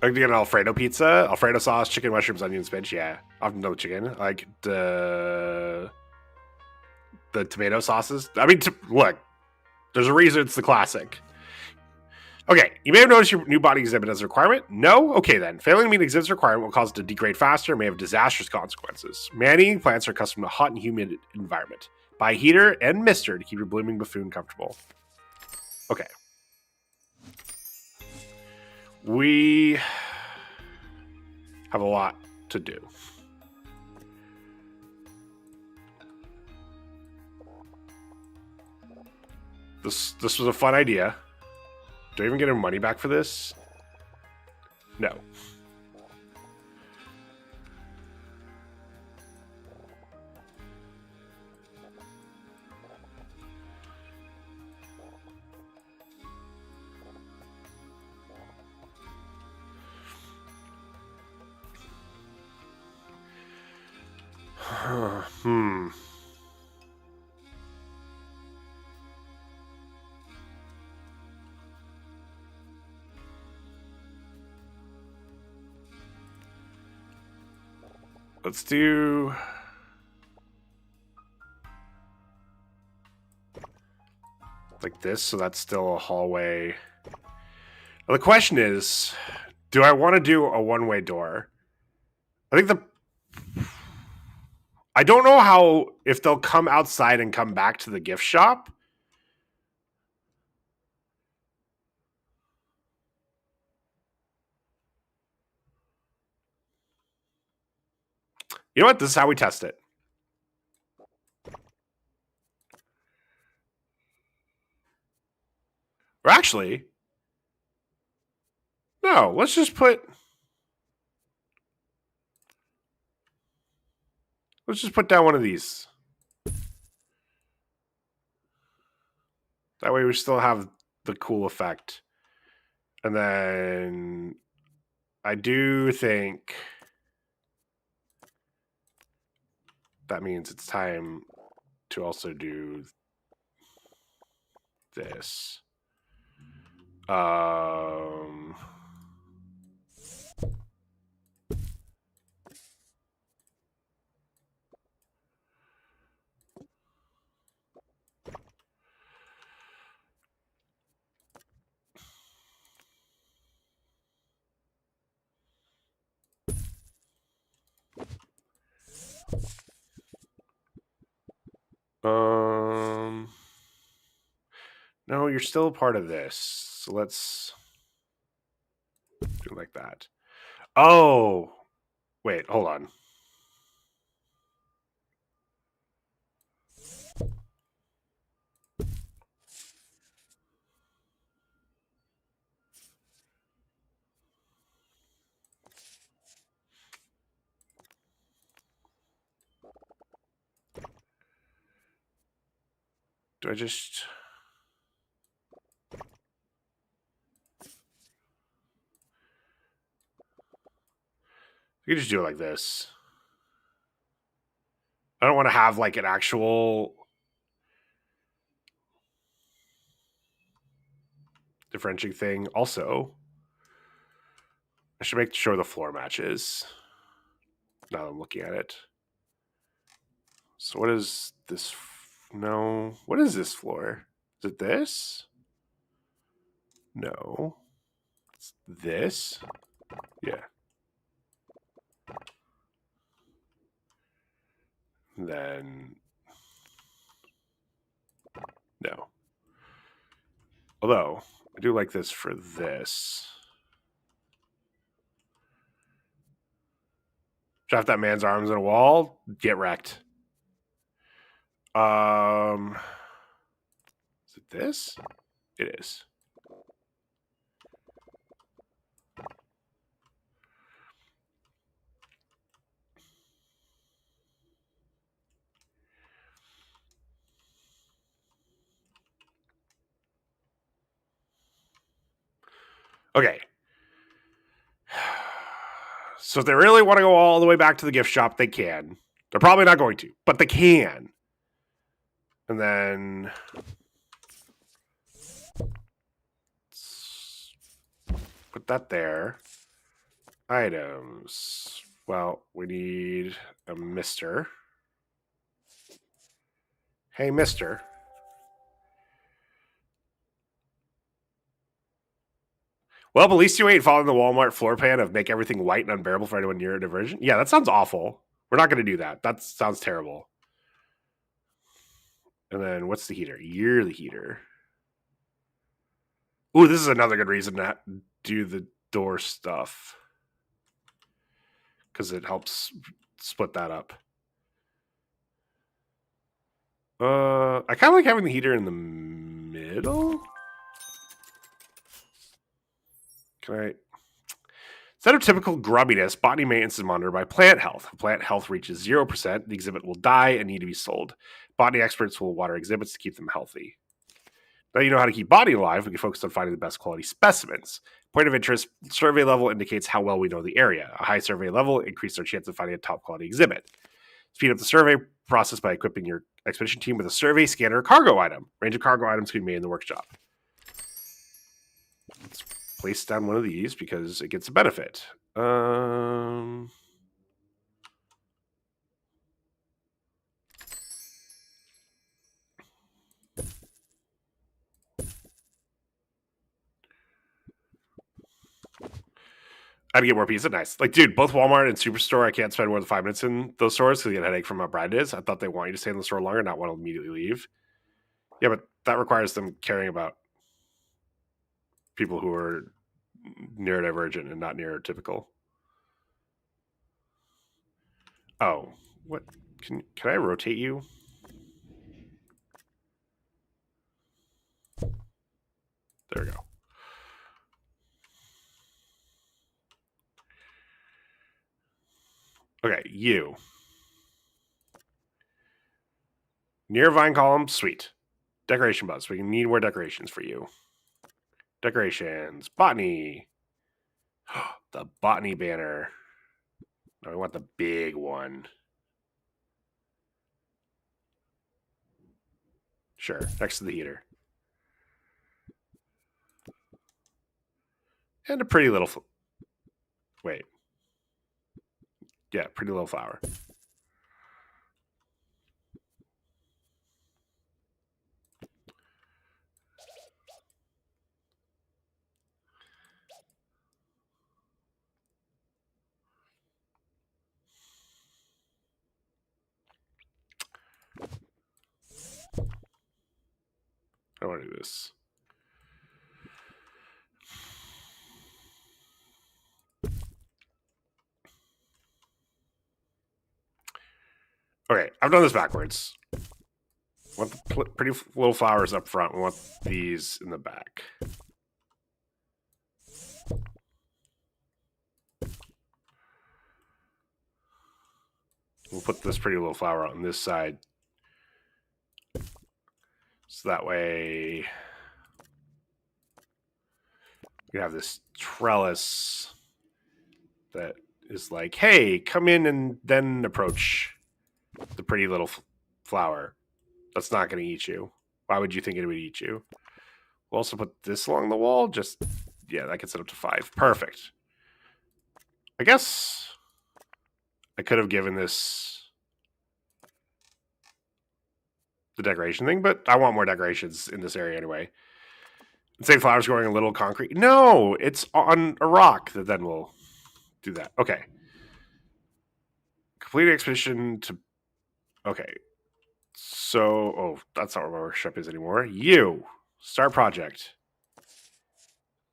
A: I can get an Alfredo pizza, Alfredo sauce, chicken, mushrooms, onions, spinach. Yeah, I've no chicken. Like the tomato sauces. I mean, look, there's a reason it's the classic. Okay, you may have noticed your new body exhibit as a requirement. No? Okay then. Failing to meet exhibit's requirement will cause it to degrade faster and may have disastrous consequences. Man-eating plants are accustomed to hot and humid environment. Buy a heater and mister to keep your blooming buffoon comfortable. Okay. We have a lot to do. This was a fun idea. Do I even get our money back for this? No. Let's do... like this, so that's still a hallway. Well, the question is, do I want to do a one-way door? I think I don't know how, if they'll come outside and come back to the gift shop. You know what? This is how we test it. Or actually, no, let's just put... Let's just put down one of these. That way we still have the cool effect. And then I do think that means it's time to also do this. No, you're still a part of this. So let's do it like that. Oh, wait, hold on. Do I just... You can just do it like this. I don't want to have like an actual differentiating thing. Also, I should make sure the floor matches. Now that I'm looking at it. So what is this? No. What is this floor? Is it this? No. It's this? Yeah. Then no. Although I do like this for this. Draft that man's arms in a wall. Get wrecked. Is it this? It is. Okay. So if they really want to go all the way back to the gift shop, they can. They're probably not going to, but they can. And then put that there. Items. Well, we need a mister. Hey, mister. Well, at least you ain't following the Walmart floor plan of make everything white and unbearable for anyone near a diversion. Yeah, that sounds awful. We're not going to do that. That sounds terrible. And then what's the heater? You're the heater. Ooh, this is another good reason to do the door stuff. Because it helps split that up. I kind of like having the heater in the middle. Can I... Instead of typical grubbiness, botany maintenance is monitored by plant health. If plant health reaches 0%, the exhibit will die and need to be sold. Botany experts will water exhibits to keep them healthy. Now you know how to keep botany alive. We can focus on finding the best quality specimens. Point of interest, survey level indicates how well we know the area. A high survey level increases our chance of finding a top quality exhibit. Speed up the survey process by equipping your expedition team with a survey, scanner, or cargo item. Range of cargo items can be made in the workshop. Let's place down one of these because it gets a benefit. I'd get more pizza. Nice. Like, dude, both Walmart and Superstore, I can't spend more than 5 minutes in those stores because I get a headache from how bright it is. I thought they want you to stay in the store longer, not want to immediately leave. Yeah, but that requires them caring about people who are neurodivergent and not neurotypical. Oh, what? Can I rotate you? There we go. Okay, you. Near vine column, sweet. Decoration buds. We need more decorations for you. Decorations. Botany. The botany banner. No, we want the big one. Sure, next to the heater. And a pretty little... Wait. Yeah, pretty little flower. I want to do this. Okay, I've done this backwards. I want the pretty little flowers up front. We want these in the back. We'll put this pretty little flower on this side. So that way we have this trellis that is like, hey, come in and then approach the pretty little flower. That's not going to eat you. Why would you think it would eat you? We'll also put this along the wall. Just, yeah, that gets it up to 5. Perfect. I guess I could have given this the decoration thing, but I want more decorations in this area anyway. Say flowers growing a little concrete. No, it's on a rock that then will do that. Okay. Complete expedition to... Okay. So, oh, that's not where my workshop is anymore. You. Start project.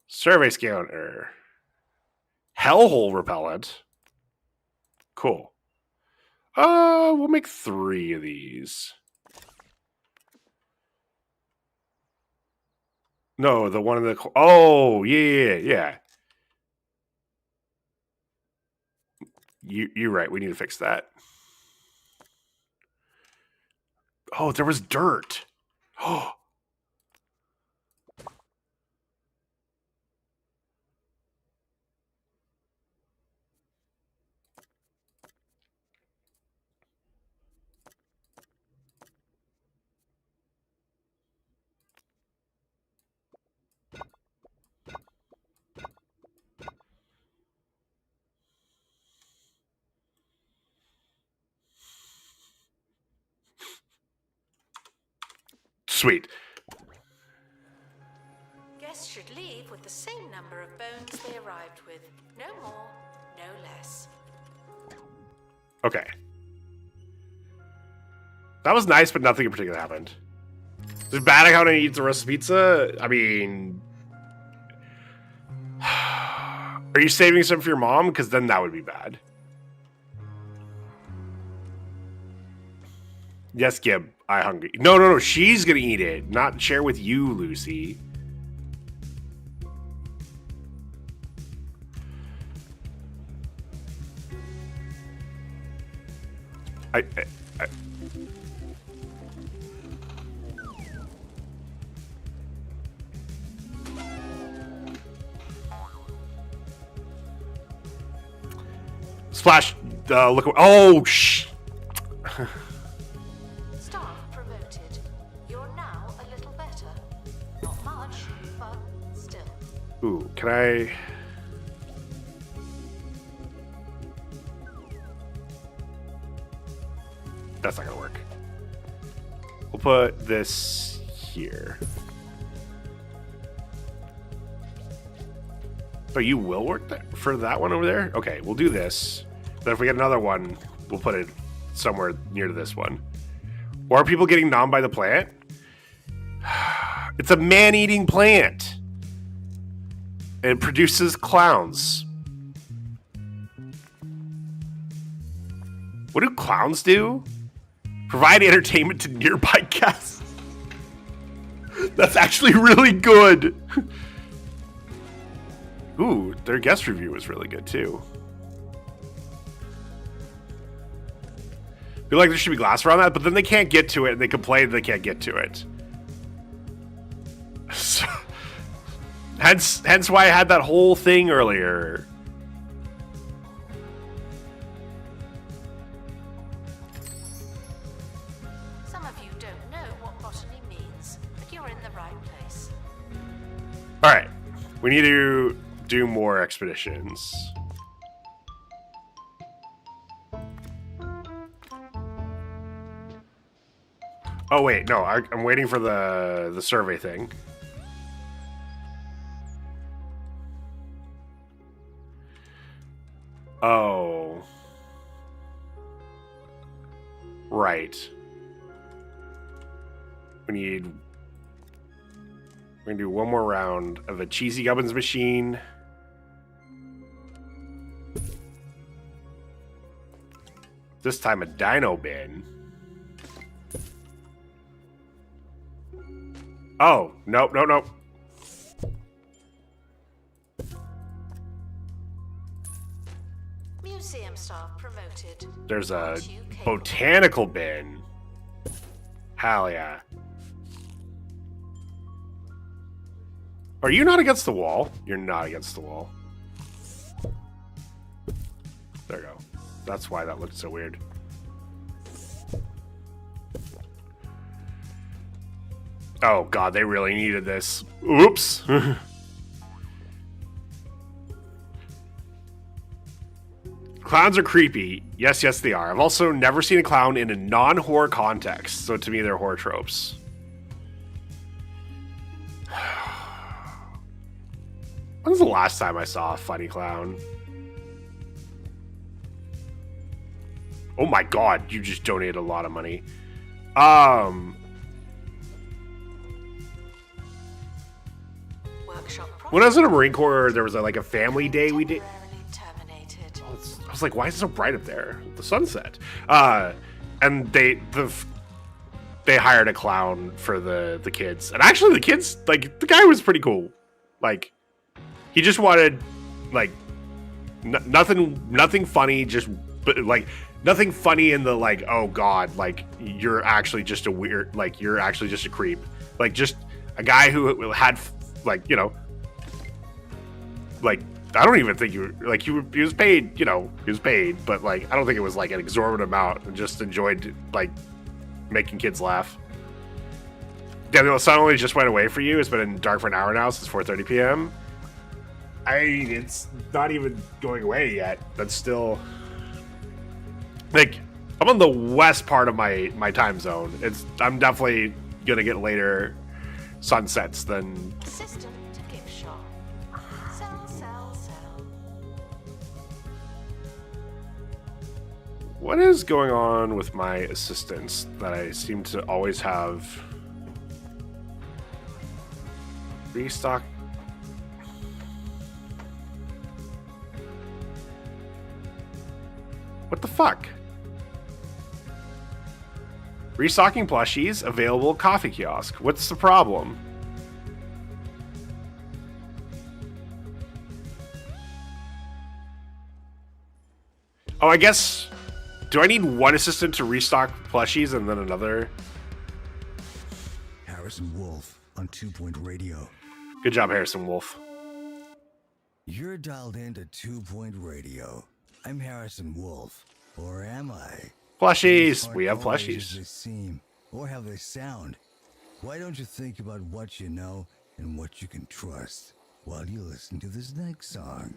A: Survey scanner. Hellhole repellent. Cool. We'll make 3 of these. No, the one in the... Oh, yeah. You're right. We need to fix that. Oh, there was dirt. Oh. Sweet.
C: Guests should leave with the same number of bones they arrived with. No more, no less.
A: Okay. That was nice, but nothing in particular happened. Is it bad how to eat the rest of the pizza? I mean... Are you saving some for your mom? Because then that would be bad. Yes, Gib. I hungry. No. She's gonna eat it. Not share with you, Lucy. I Splash. Look. Oh, shh.
C: Staff promoted. You're now a little better. Not much, but still.
A: Ooh, can I... That's not gonna work. We'll put this here. So you will work for that one over there? Okay, we'll do this. Then if we get another one, we'll put it somewhere near to this one. Or are people getting numb by the plant? It's a man-eating plant. And it produces clowns. What do clowns do? Provide entertainment to nearby guests. That's actually really good. Ooh, their guest review was really good too. feel like there should be glass around that, but then they can't get to it, and they complain they can't get to it. So, hence why I had that whole thing earlier.
C: Some of you don't know what botany means, but you're in the right place.
A: All right, we need to do more expeditions. Oh wait, no, I'm waiting for the survey thing. Oh. Right. We're gonna do one more round of a cheesy gubbins machine. This time a dino bin. Oh, nope, nope, nope.
C: Museum staff promoted.
A: There's a
C: Aren't you capable?
A: botanical bin. Hell yeah. Are you not against the wall? You're not against the wall. There you go. That's why that looked so weird. Oh god, they really needed this. Oops. Clowns are creepy. Yes, yes, they are. I've also never seen a clown in a non-horror context, so to me, they're horror tropes. When's the last time I saw a funny clown? Oh my god, you just donated a lot of money.
C: Workshop
A: When I was in the Marine Corps, there was like a family day we did.
C: temporarily terminated.
A: I was like, why is it so bright up there? The sunset. And they hired a clown for the kids. And actually the kids, like, the guy was pretty cool. Like, he just wanted, like, nothing funny, just, like, nothing funny in the, like, oh god, like, you're actually just a weird, like, you're actually just a creep. Like, just a guy who had, like, you know, like, I don't even think he was paid, you know, he was paid, but, like, I don't think it was, like, an exorbitant amount, and just enjoyed, like, making kids laugh. Yeah, the sun only just went away for you. It's been dark for an hour now since 4:30 p.m. It's not even going away yet. That's still, like, I'm on the west part of my time zone. I'm definitely gonna get later sunsets than.
C: Assistant to gift shop. Sell, sell, sell.
A: What is going on with my assistants that I seem to always have restock? What the fuck? Restocking plushies, available coffee kiosk. What's the problem? Oh, I guess... Do I need one assistant to restock plushies and then another?
F: Harrison Wolf on 2 Point Radio.
A: Good job, Harrison Wolf.
F: You're dialed into 2 Point Radio. I'm Harrison Wolf. Or am I?
A: Plushies!
F: These
A: We have
F: aren't always as
A: plushies.
F: they seem, or how they sound. Why don't you think about what you know and what you can trust while you listen to this next song?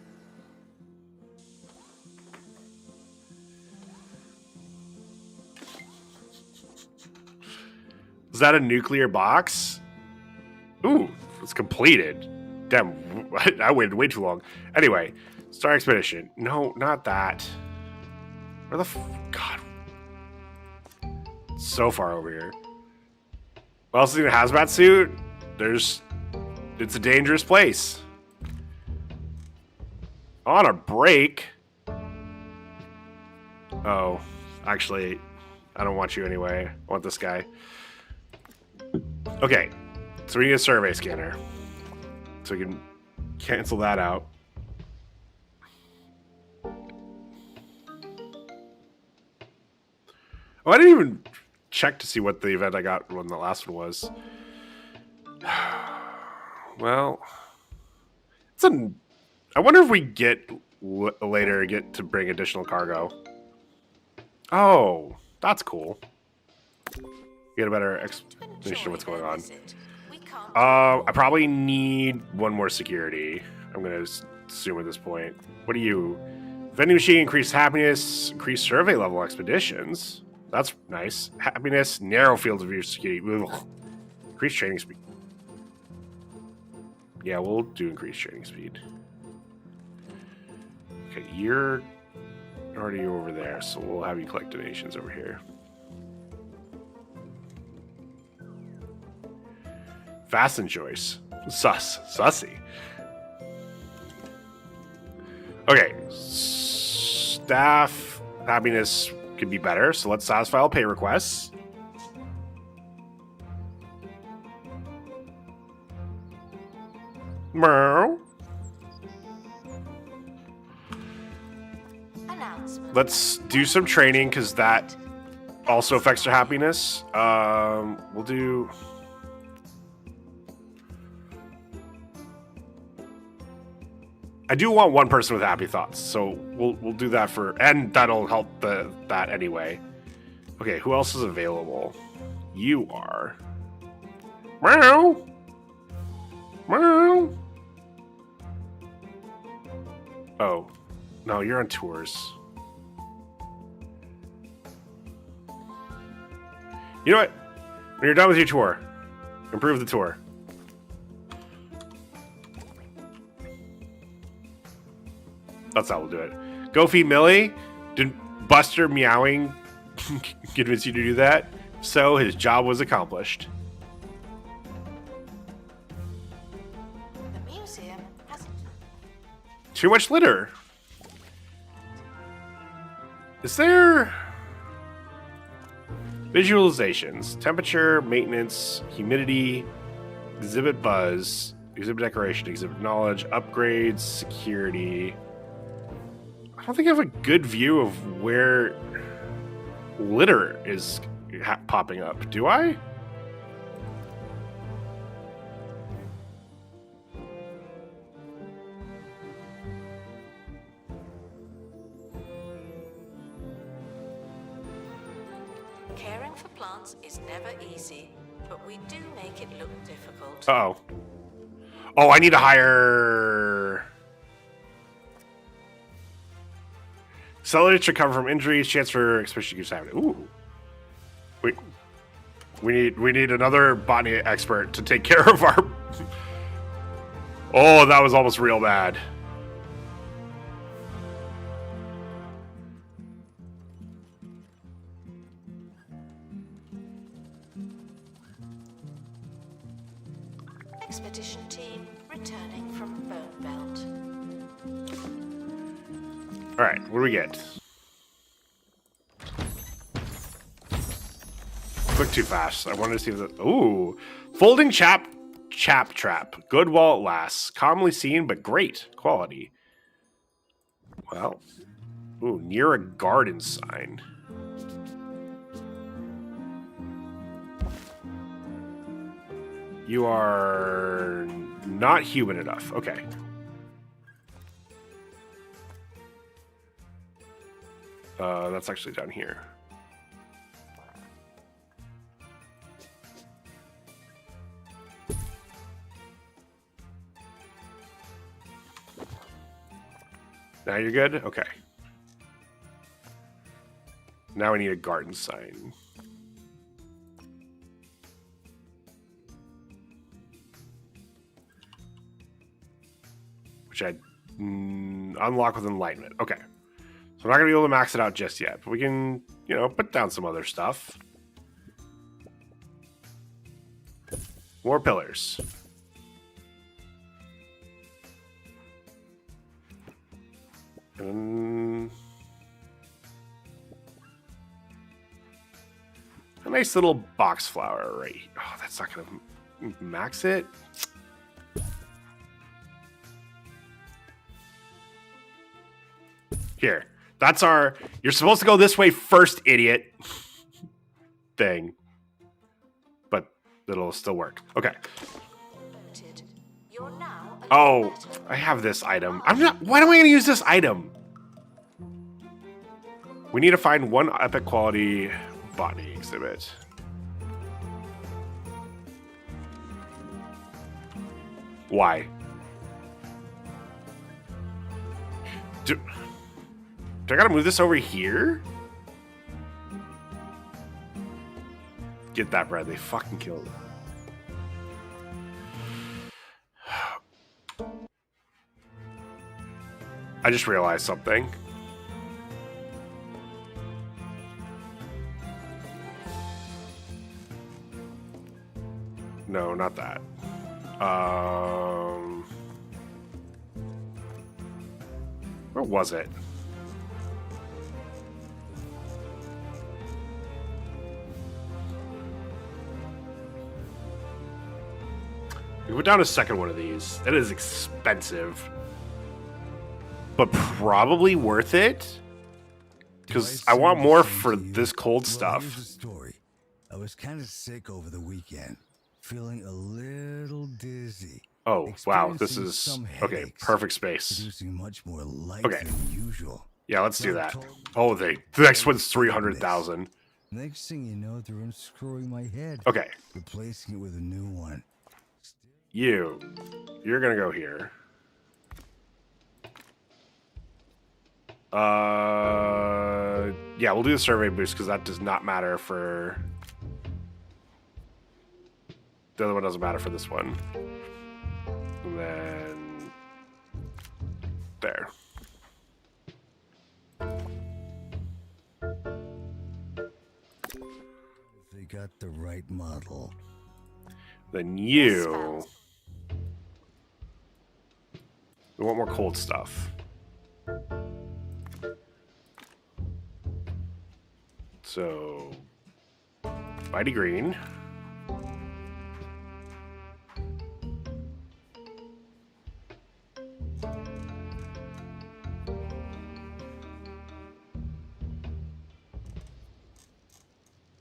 A: Is that a nuclear box? Ooh, it's completed. Damn, I waited way too long. Anyway, Star Expedition. No, not that. Where the God. So far over here. What else is in a hazmat suit? It's a dangerous place. On a break? Oh, actually, I don't want you anyway. I want this guy. Okay, so we need a survey scanner. So we can cancel that out. Oh, I didn't even check to see what the event I got when the last one was. Well, I wonder if we get to bring additional cargo. Oh, that's cool. Get a better explanation of what's going on. I probably need one more security. I'm gonna assume at this point. What are you? Vending machine, increased happiness, increased survey level expeditions. That's nice. Happiness, narrow fields of view security. Ugh. Increased training speed. Yeah, we'll do increased training speed. Okay, you're already over there, so we'll have you collect donations over here. Fasten choice. Sussy. Okay. Staff happiness could be better, so let's satisfy all pay requests. Meow. Let's do some training because that also affects their happiness. We'll do. I do want one person with happy thoughts, so we'll do that and that'll help that anyway. Okay, who else is available? You are. Meow. Meow. Oh, no, you're on tours. You know what? When you're done with your tour, improve the tour. That's how we'll do it. Go feed Millie. Did Buster meowing convince you to do that? So his job was accomplished.
C: The museum has
A: Too much litter. Is there visualizations? Temperature, maintenance, humidity, exhibit buzz, exhibit decoration, exhibit knowledge, upgrades, security. I don't think I have a good view of where litter is popping up. Do I?
C: Caring for plants is never easy, but we do make it look difficult.
A: Uh-oh. Oh, I need to hire... Accelerate to recover from injuries, chance for especially use happening. Ooh. We need another botany expert to take care of our... Oh, that was almost real bad.
C: Expedition team returning from Bone Belt.
A: All right, what do we get? Click too fast. I wanted to see the... Ooh. Folding chap trap. Good while it lasts. Commonly seen, but great quality. Well. Ooh, near a garden sign. You are not human enough. Okay. That's actually down here. Now you're good? Okay. Now we need a garden sign. Which I unlock with enlightenment. Okay. So I'm not going to be able to max it out just yet. But we can, put down some other stuff. More pillars. And a nice little box flower, right? Oh, that's not going to max it. Here. That's our... You're supposed to go this way first, idiot. thing, but it'll still work. Okay.
C: Noted. You're now a
A: Oh,
C: combatant.
A: I have this item. I'm not. Why am I going to use this item? We need to find one epic quality botany exhibit. Why? Do I gotta move this over here? Get that, Bradley. Fucking killed it. I just realized something. No, not that. Where was it? We went down a second one of these. It is expensive, but probably worth it. Because I want more for this cold
F: Well,
A: stuff.
F: here's the story. I was kind of sick over the weekend, feeling a little dizzy.
A: Oh, wow. This
F: experiencing
A: is
F: some
A: okay.
F: headaches,
A: Perfect space.
F: producing much more light
A: Okay.
F: than usual.
A: Yeah, let's do
F: So I
A: that.
F: told-
A: Oh, the next one's 300,000.
F: Next thing you know, they're unscrewing my head,
A: Okay,
F: replacing it with a new one.
A: you're gonna go here. Yeah, we'll do the survey boost because that does not matter for. The other one doesn't matter for this one. And then there.
F: They got the right model.
A: Then you. We want more cold stuff. So, Mighty Green.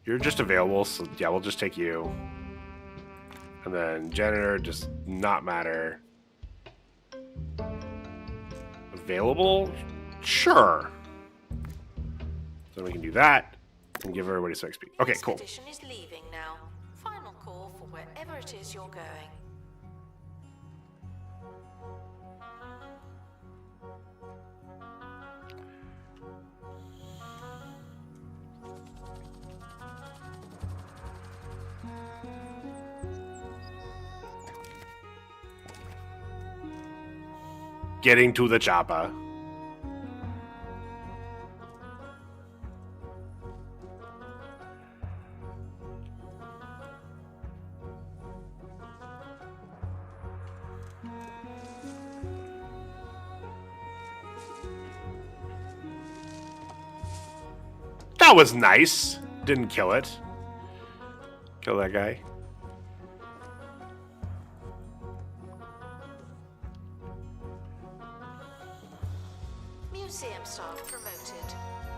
A: You're just available, so yeah, we'll just take you. And then janitor, just not matter. Available? Sure. So we can do that and give everybody some XP. Okay, cool.
C: Expedition is leaving now. Final call for wherever it is you're going.
A: Getting to the chopper. That was nice. Didn't kill it. Kill that guy.
C: Museum staff promoted.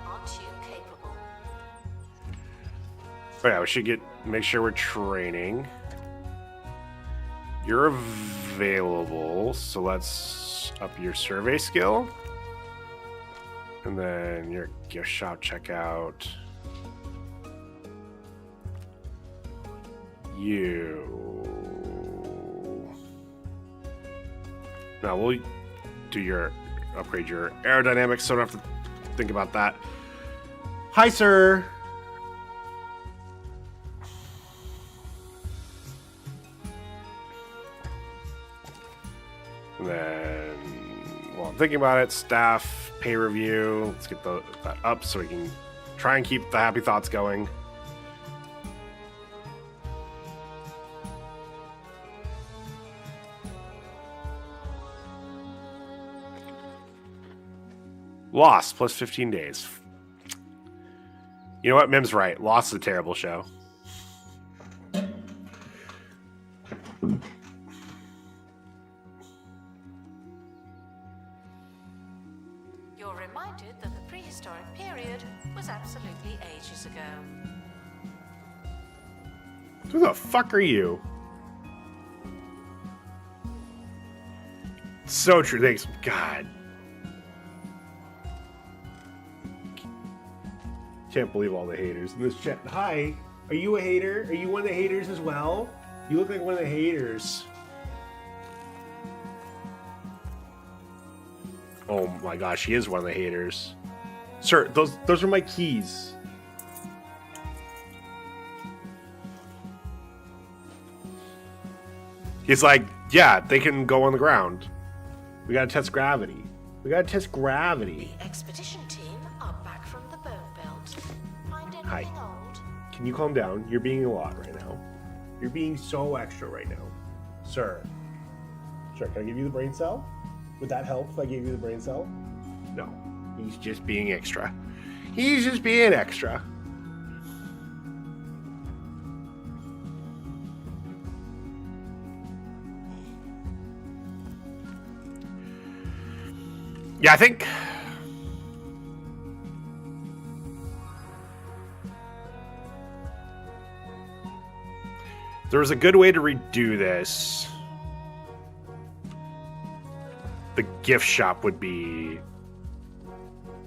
C: Aren't you capable?
A: Oh yeah, we should make sure we're training. You're available, so let's up your survey skill. And then your gift shop checkout. You. Now we'll do your upgrade your aerodynamics, so I don't have to think about that. Hi, sir. And then, while I'm thinking about it, staff pay review. Let's get that up so we can try and keep the happy thoughts going. Lost plus 15 days. You know what? Mim's right. Lost is a terrible show.
C: You're reminded that the prehistoric period was absolutely ages ago.
A: Who the fuck are you? So true. Thanks. God. Can't believe all the haters in this chat. Hi. Are you a hater? Are you one of the haters as well? You look like one of the haters. Oh my gosh, he is one of the haters. Sir, those are my keys. He's like, yeah, they can go on the ground. We gotta test gravity. We gotta test gravity.
C: The expedition team are back from the Bone Belt. Find anything
A: Hi.
C: old?
A: Can you calm down? You're being a lot right now. You're being so extra right now. Sir. Sir, can I give you the brain cell? Would that help if I gave you the brain cell? No. He's just being extra. He's just being extra. Yeah, I think... there was a good way to redo this. The gift shop would be...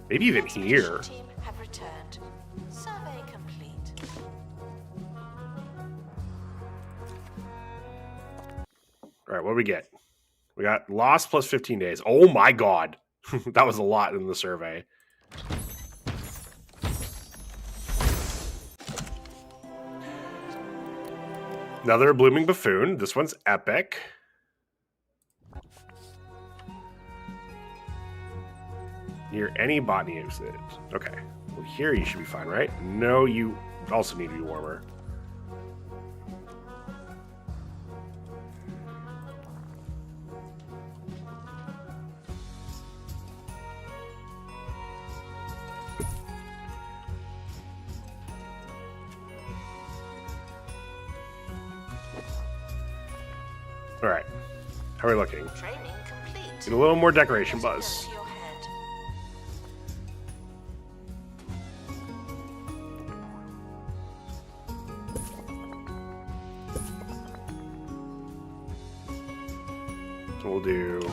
A: maybe even here.
C: Expedition team have returned. Survey complete.
A: Alright, what do we get? We got lost plus 15 days. Oh my god. That was a lot in the survey. Another blooming buffoon. This one's epic. Near any botany exit. Okay. Well, here you should be fine, right? No, you also need to be warmer. All right. How are we looking?
C: Training complete.
A: Get a little more decoration
C: Let it go
A: buzz.
C: to your head.
A: So we'll do...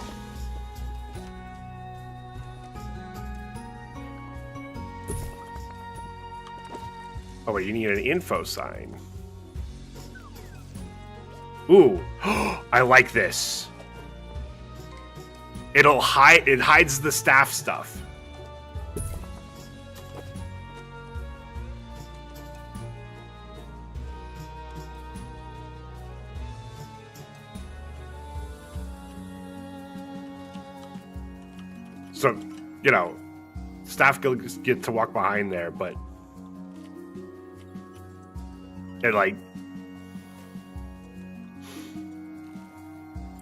A: oh, wait, you need an info sign. Ooh, I like this. It hides the staff stuff. So, you know, staff get to walk behind there, but it like,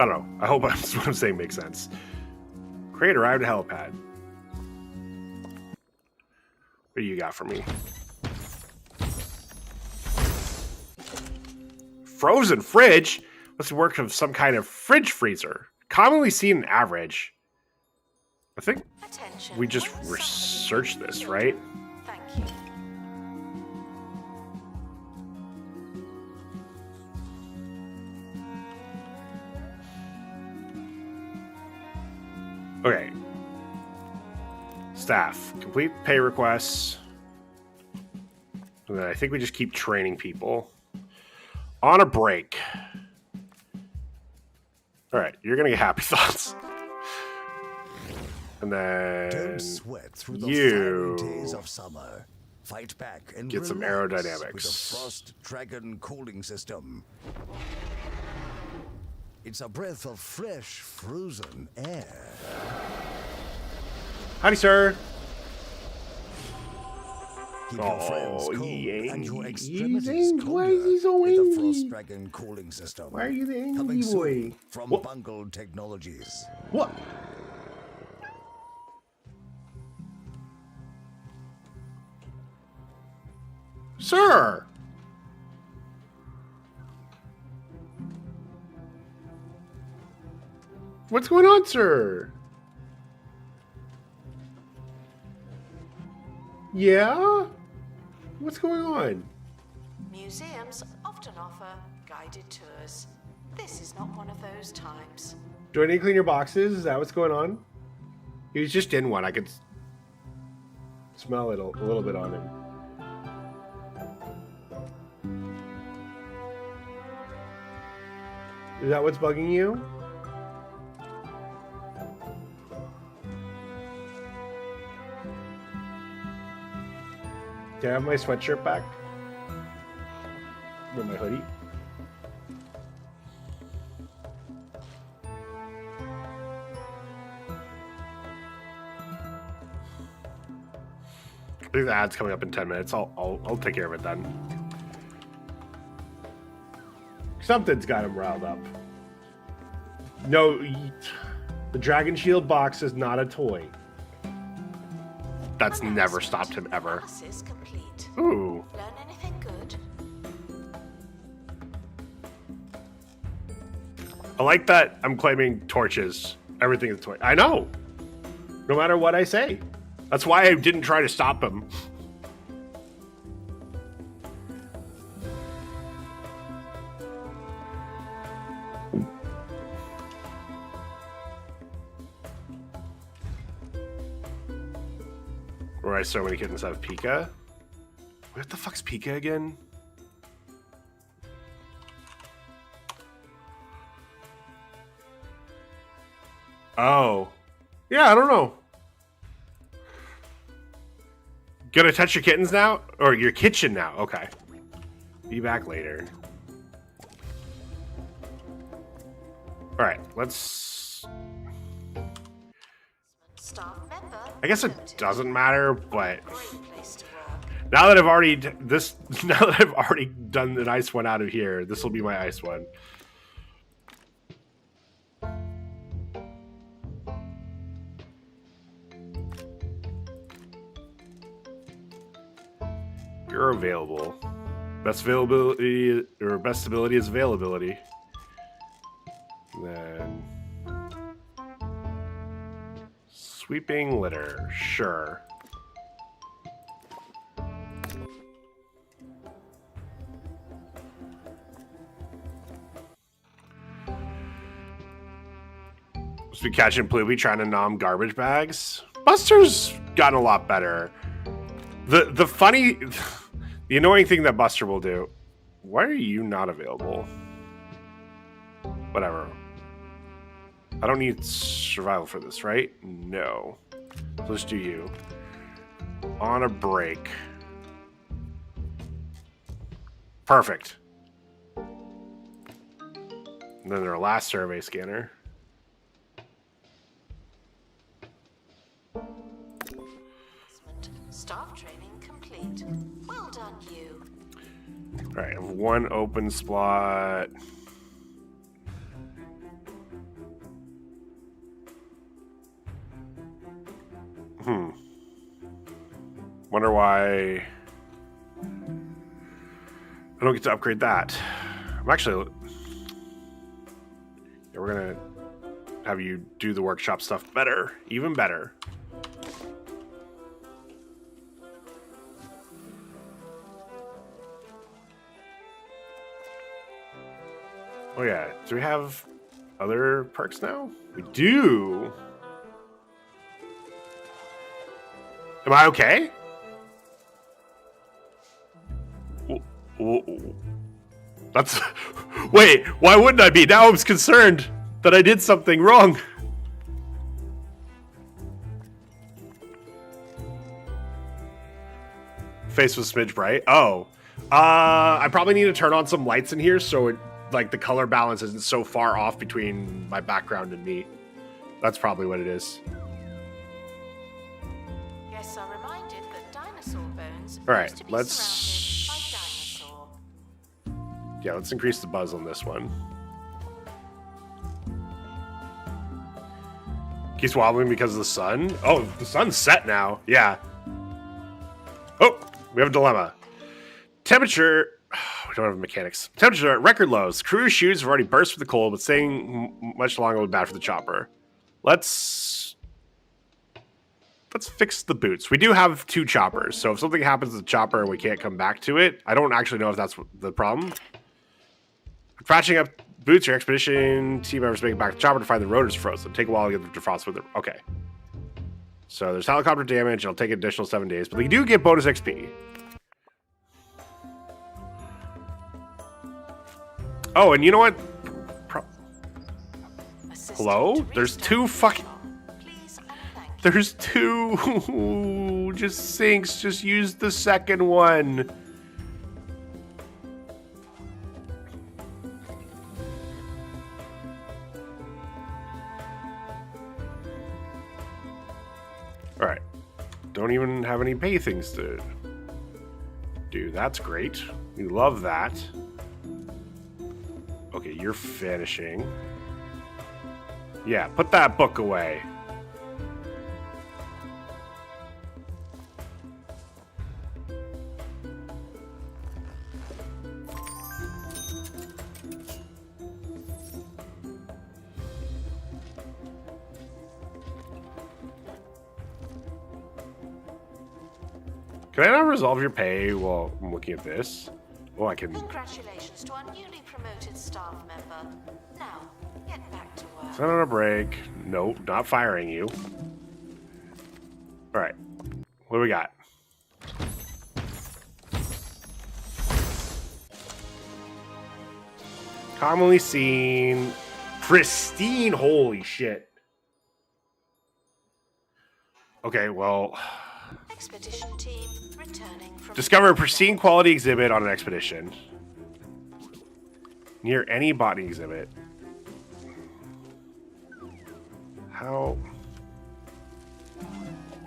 A: I don't know. I hope what I'm saying makes sense. Crate arrived at helipad. What do you got for me? Frozen fridge? What's the work of some kind of fridge freezer? Commonly seen in average. I think
C: Attention.
A: we just
C: all subjects
A: researched
C: in
A: this,
C: the
A: right?
C: Thank you.
A: Okay. Staff. Complete pay requests. And then I think we just keep training people. On a break. Alright, you're gonna get happy thoughts. And then
F: Don't sweat through the
A: you
F: fiery days of summer. Fight back and
A: get some
F: relax
A: aerodynamics.
F: with the Frost Dragon cooling system. It's a breath of fresh, frozen air.
A: howdy, sir.
F: Keep your friends cold
A: he ain't-
F: and your
A: he's
F: extremities
A: angry. Why is
F: colder
A: he so
F: with the
A: angry?
F: Frost Dragon cooling system.
A: Why are you the angry
F: Coming soon
A: boy?
F: from
A: What?
F: Bungled Technologies.
A: What? Sir! What's going on, sir? Yeah? What's going on?
C: Museums of often offer guided tours. This is not one of those times.
A: Do I need to clean your boxes? Is that what's going on? He was just in one. I could smell it a little bit on him. Is that what's bugging you? Can I have my sweatshirt back? Or my hoodie? I think the ad's coming up in 10 minutes. I'll take care of it then. Something's got him riled up. No, the Dragon Shield box is not a toy. That's never stopped him ever.
C: Analysis complete.
A: Ooh.
C: Learn anything good?
A: I like that I'm claiming torches. Everything is a toy. I know. No matter what I say. That's why I didn't try to stop him. Where I so many kittens have Pika. What the fuck's Pika again? Oh. Yeah, I don't know. Gonna touch your kittens now? Or your kitchen now? Okay. Be back later. Alright, let's...
C: Staff member.
A: I guess it
C: noted.
A: doesn't matter, but...
C: Great place to work.
A: Now that I've already... Now that I've already done the ice one out of here, this will be my ice one. You're available. Best availability or best ability is availability. Then sweeping litter, sure. Must be catching Pluby trying to nom garbage bags. Buster's gotten a lot better. The funny, the annoying thing that Buster will do. Why are you not available? Whatever. I don't need survival for this, right? No. So let's do you. On a break. Perfect. And then their last survey scanner.
C: Staff training complete. Well done, you.
A: All right, I have one open slot. Wonder why I don't get to upgrade that. I'm actually... Yeah, we're gonna have you do the workshop stuff better. Even better. Oh yeah, do we have other perks now? We do. Am I okay? That's... Wait, why wouldn't I be? Now I'm concerned that I did something wrong. Face was smidge bright. Oh. I probably need to turn on some lights in here so it, like, the color balance isn't so far off between my background and me. That's probably what it is.
C: Guests are reminded that dinosaur bones
A: All right,
C: used to be
A: let's...
C: surrounded by dinosaur.
A: Yeah, let's increase the buzz on this one. Keeps wobbling because of the sun. Oh, the sun's set now. Yeah. Oh, we have a dilemma. Temperature... We don't have mechanics. Temperature at record lows. Crew's shoes have already burst with the cold, but staying much longer would be bad for the chopper. Let's fix the boots. We do have 2 choppers, so if something happens to the chopper and we can't come back to it, I don't actually know if that's the problem. Patching up boots, your expedition team members make it back to the chopper to find the rotors frozen. Take a while to get them defrost with it. Okay. So there's helicopter damage. It'll take an additional 7 days, but they do get bonus XP. Oh, and you know what? Hello? There's two fucking... There's two. Just sinks. Just use the second one. All right. Don't even have any pay things to do. That's great. We love that. Okay, you're finishing. Yeah, put that book away. Can I not resolve your pay while I'm looking at this? Oh, I can.
C: Congratulations to our newly promoted staff member. Now, get back to work.
A: Send on a break. Nope, not firing you. All right. What do we got? Commonly seen. Pristine. Holy shit. Okay, well.
C: Expedition team returning from...
A: Discover a pristine quality exhibit on an expedition. Near any botany exhibit. How?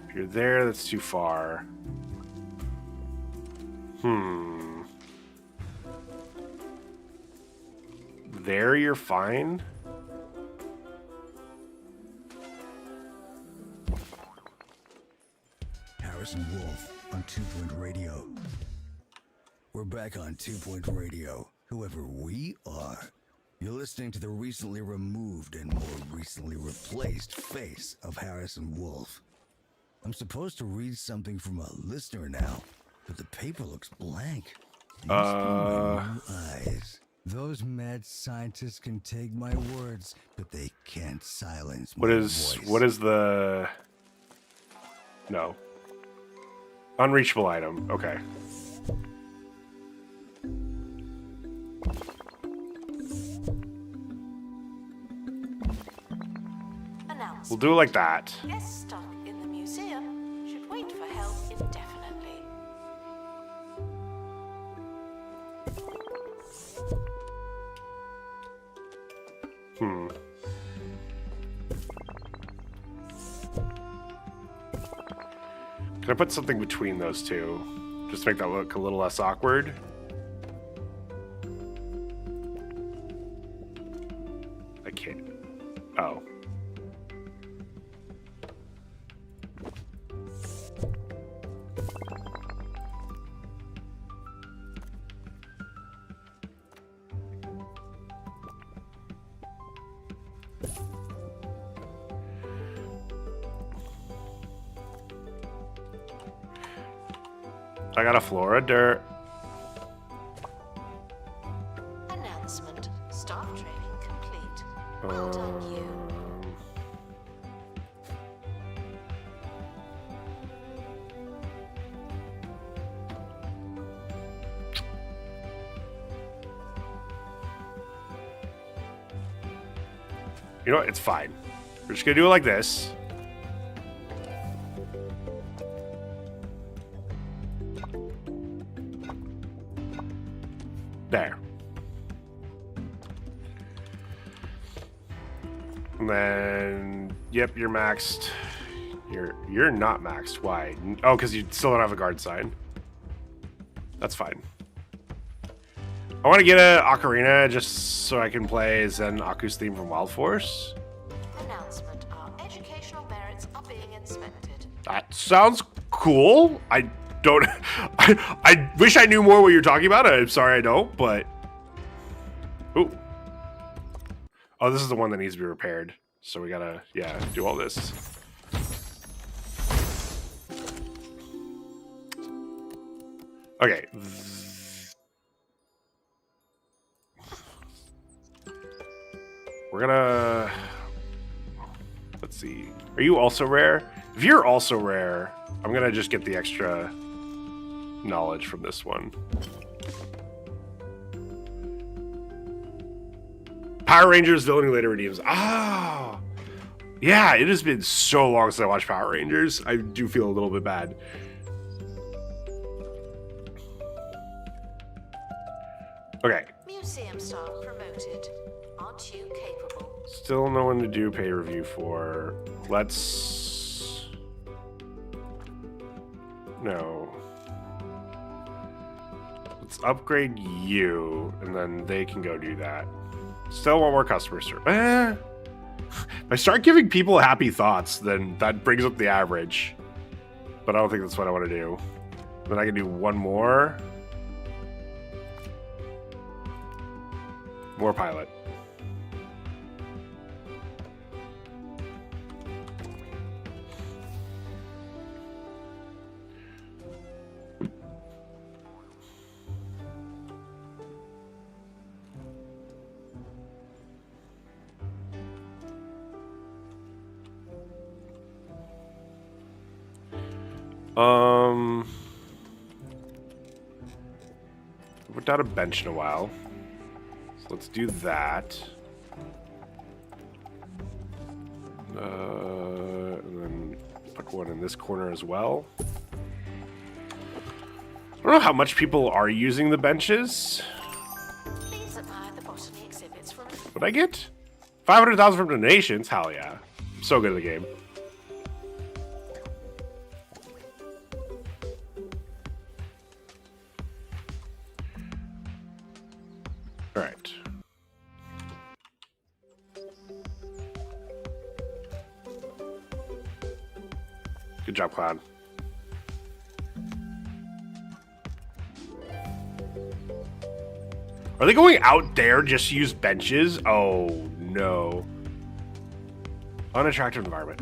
A: If you're there, that's too far. There, you're fine.
F: Harrison Wolf on 2 Point Radio. We're back on 2 Point Radio, whoever we are. You're listening to the recently removed and more recently replaced face of Harrison Wolf. I'm supposed to read something from a listener now, but the paper looks blank. These be my new eyes. Those mad scientists can take my words, but they can't silence my voice.
A: What is the... No. Unreachable item. Okay. We'll do it like that.
C: Guests stuck in the museum should wait for help indefinitely.
A: Can I put something between those two? Just to make that look a little less awkward. I can't. Oh. I got a Flora dirt.
C: Announcement. Staff training complete. Well done, you.
A: You know what? It's fine. We're just gonna do it like this. There. And then, yep, you're maxed. You're not maxed. Why? Oh, because you still don't have a guard sign. That's fine. I want to get a ocarina just so I can play Zen Aku's theme from Wild Force.
C: Announcement. Our educational merits are being inspected.
A: That sounds cool. I don't... I wish I knew more what you're talking about. I'm sorry I don't, but... Ooh. Oh, this is the one that needs to be repaired. So we gotta, yeah, do all this. Okay. We're gonna... Let's see. Are you also rare? If you're also rare, I'm gonna just get the extra knowledge from this one. Power Rangers, Villainy Later Redeems. Ah! Yeah, it has been so long since I watched Power Rangers. I do feel a little bit bad. Okay.
C: Museum staff promoted. Aren't you capable?
A: Still no one to do pay review for. Let's... No. Let's upgrade you, and then they can go do that. Still want more customer service. If I start giving people happy thoughts, then that brings up the average. But I don't think that's what I want to do. Then I can do one more. More pilot. Without a bench in a while. So let's do that. And then put one in this corner as well. I don't know how much people are using the benches.
C: Please admire the botany exhibits from...
A: What'd I get? 500,000 from donations? Hell yeah. I'm so good at the game. Alright. Good job, Cloud. Are they going out there just to use benches? Oh, no. Unattractive environment.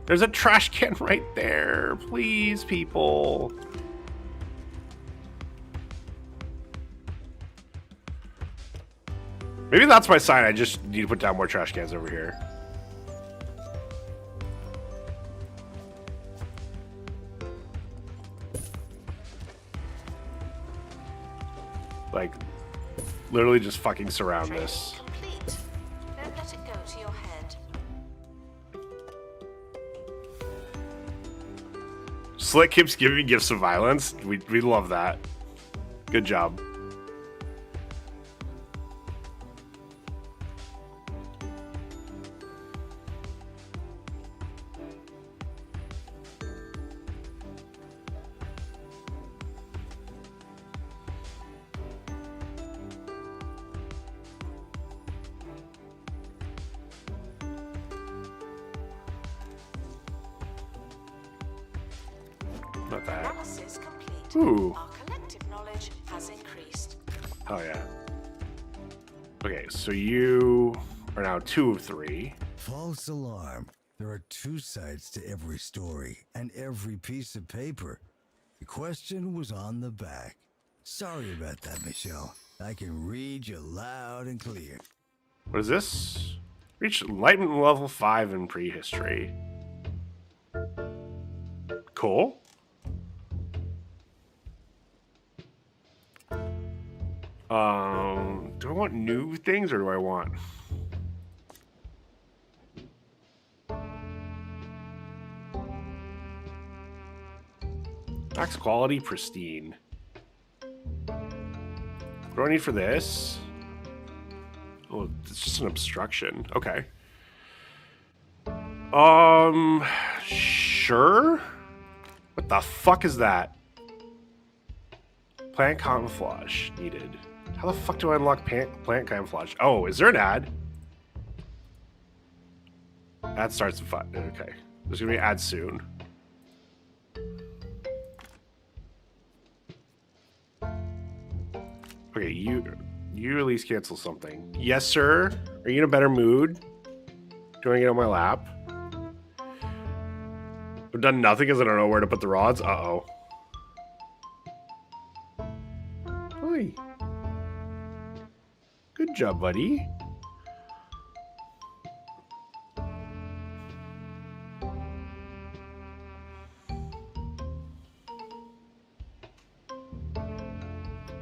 A: There's a trash can right there. Please, people. Maybe that's my sign. I just need to put down more trash cans over here. Like, literally just fucking surround
C: Training
A: this.
C: complete. Don't let it go to your head.
A: Slick keeps giving me gifts of violence. We love that. Good job. Not that.
C: Analysis complete.
A: Ooh.
C: Our collective knowledge has increased.
A: Oh, yeah. Okay, so you are now 2 of 3.
F: False alarm. There are two sides to every story and every piece of paper. The question was on the back. Sorry about that, Michelle. I can read you loud and clear.
A: What is this? Reach enlightenment level 5 in prehistory. Cool. Do I want new things or do I want... Max quality, pristine. What do I need for this? Oh, it's just an obstruction. Okay. Sure? What the fuck is that? Plant camouflage needed. How the fuck do I unlock plant camouflage? Oh, is there an ad? Ad starts at 5. Okay. There's gonna be an ad soon. Okay, you at least cancel something. Yes, sir. Are you in a better mood? Do you want to get on my lap? I've done nothing because I don't know where to put the rods. Uh-oh. Hi. Good job, buddy.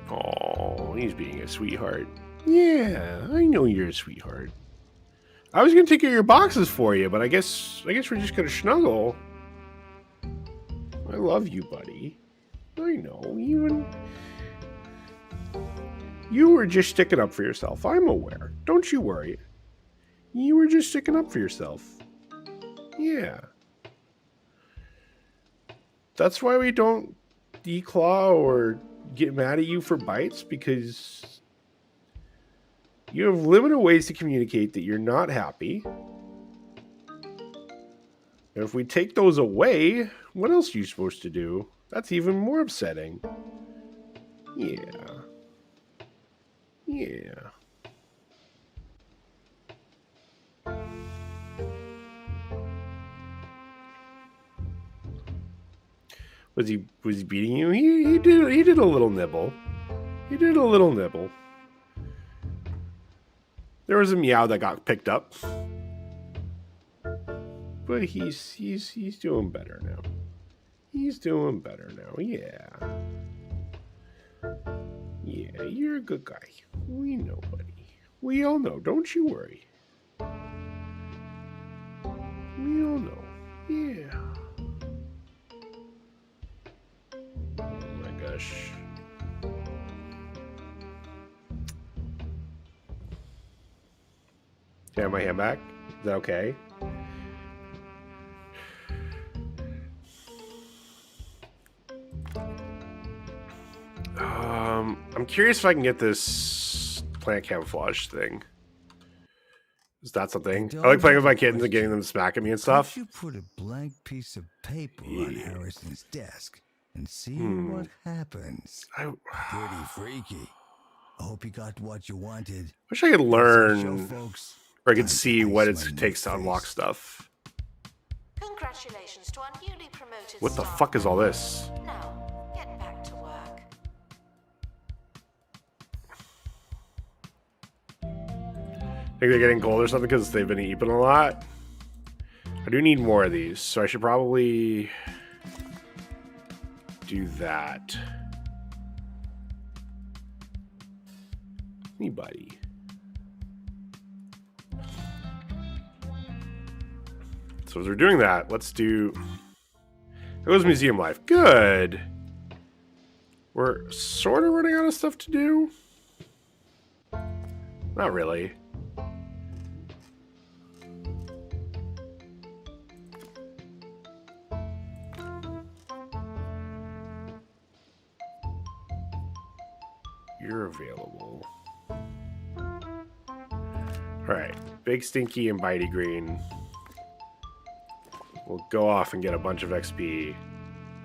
A: Oh, he's being a sweetheart. Yeah, I know you're a sweetheart. I was gonna take care of your boxes for you, but I guess we're just gonna snuggle. I love you, buddy. I know, even you were just sticking up for yourself. I'm aware. Don't you worry. You were just sticking up for yourself. Yeah. That's why we don't declaw or get mad at you for bites, because you have limited ways to communicate that you're not happy. And if we take those away, what else are you supposed to do? That's even more upsetting. Yeah. Yeah. Was he beating you? He did a little nibble. He did a little nibble. There was a meow that got picked up. But he's doing better now. He's doing better now. Yeah. Yeah, you're a good guy. We know, buddy. We all know. Don't you worry. We all know. Yeah. Oh my gosh. Can I have my hand back? Is that okay? I'm curious if I can get this plant camouflage thing. Is that something? I like playing with my kids and getting them to smack at me and stuff.
F: You put a blank piece of paper on Harrison's desk and see what happens. Pretty freaky. I hope you got what you wanted.
A: Wish I could learn,
F: Show folks.
A: or I could see what it takes to unlock stuff.
C: Congratulations to our newly promoted
A: What the
C: staff
A: fuck is all
C: member.
A: this?
C: Now, get back to work.
A: Think they're getting cold or something because they've been eating a lot? I do need more of these, so I should probably do that. Anybody? So as we're doing that, let's do... It was museum life. Good. We're sort of running out of stuff to do. Not really. You're available. Alright. Big Stinky and Bitey Green. We'll go off and get a bunch of XP.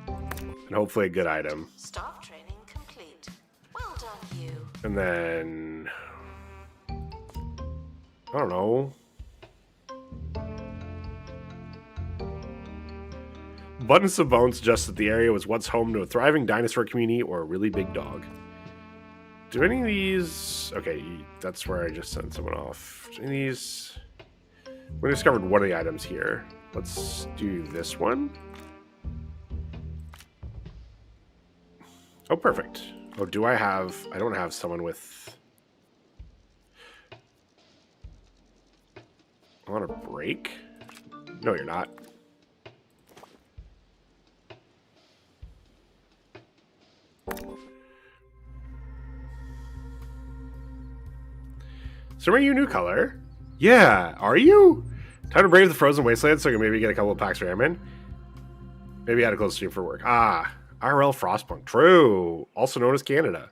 A: And hopefully a good item.
C: Staff training complete. Well done, you.
A: And then... I don't know. Abundance of Bones suggests that the area was once home to a thriving dinosaur community or a really big dog. Do any of these... Okay, that's where I just sent someone off. Do any of these... We discovered one of the items here. Let's do this one. Oh, perfect. Oh, do I have... I don't have someone with... On a break? No, you're not. So are you a new color? Yeah, are you? Time to brave the frozen wasteland so I can maybe get a couple of packs for airmen. Maybe add a close stream for work. Ah, IRL Frostpunk. True. Also known as Canada.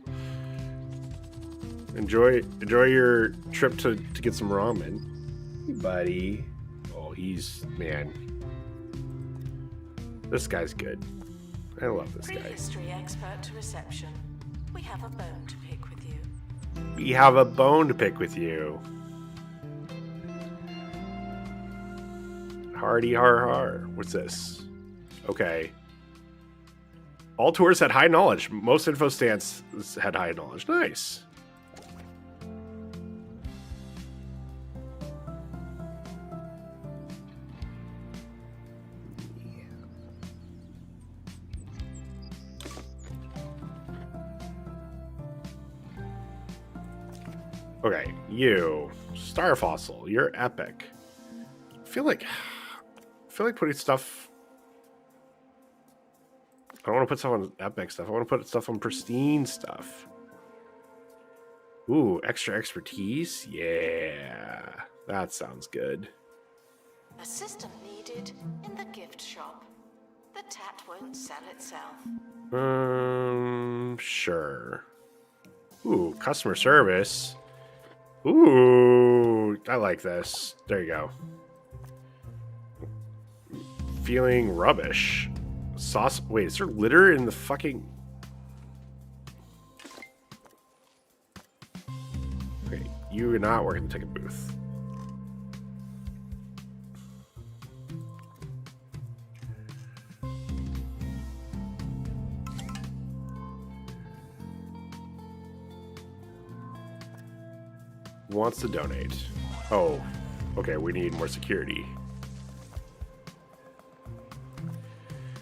A: Enjoy your trip to get some ramen. Hey, buddy. Oh, he's... Man. This guy's good. I love this guy.
C: Prehistory expert to reception. We have a bone to pick with you.
A: We have a bone to pick with you. Hardy har har. What's this? Okay. All tours had high knowledge. Most info stands had high knowledge. Nice. Okay, you. Star Fossil, you're epic. I feel like putting stuff... I don't want to put stuff on epic stuff. I want to put stuff on pristine stuff. Ooh, extra expertise? Yeah, that sounds good.
C: A system needed in the gift shop. The tat won't sell itself.
A: Sure. Ooh, customer service. Ooh, I like this. There you go. Feeling rubbish. Sauce. Wait, is there litter in the fucking... Okay, you are not working the ticket booth. Wants to donate. Oh, okay, we need more security.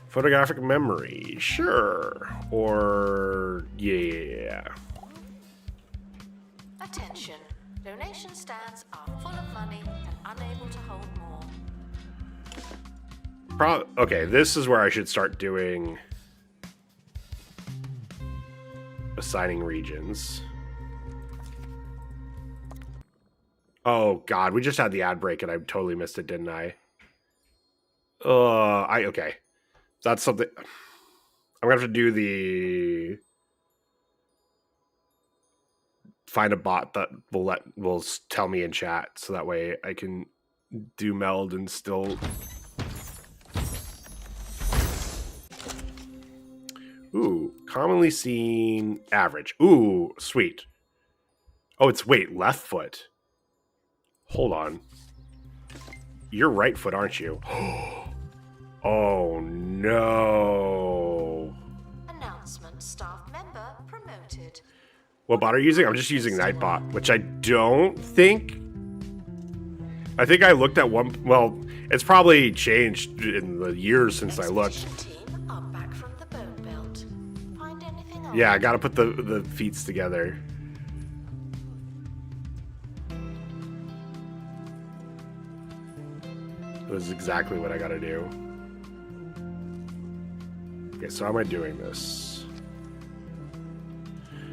A: Photographic memory, sure. Or, yeah.
C: Attention. Donation stands are full of money and unable to hold more.
A: Okay, this is where I should start doing assigning regions. Oh god, we just had the ad break and I totally missed it, didn't I? Okay. That's something I'm gonna have to do. The find a bot that will tell me in chat, so that way I can do meld and still. Ooh, commonly seen average. Ooh, sweet. Oh, it's wait, left foot. Hold on. You're right foot, aren't you? Oh no.
C: Announcement: staff member promoted.
A: What bot are you using? I'm just using Nightbot, which I don't think... I think I looked at one... Well, it's probably changed in the years since I looked.
C: Team are back from the bone belt. Find anything else?
A: Yeah, I gotta put the feats together. This is exactly what I gotta do. Okay, so how am I doing this?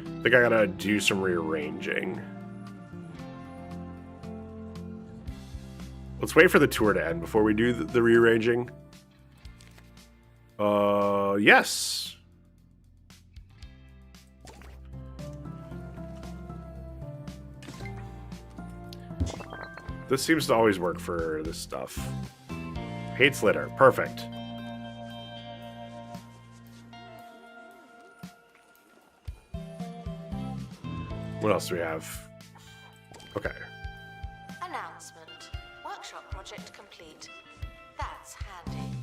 A: I think I gotta do some rearranging. Let's wait for the tour to end before we do the rearranging. Yes. This seems to always work for this stuff. Hates litter. Perfect. What else do we have? Okay.
C: Announcement: workshop project complete. That's handy.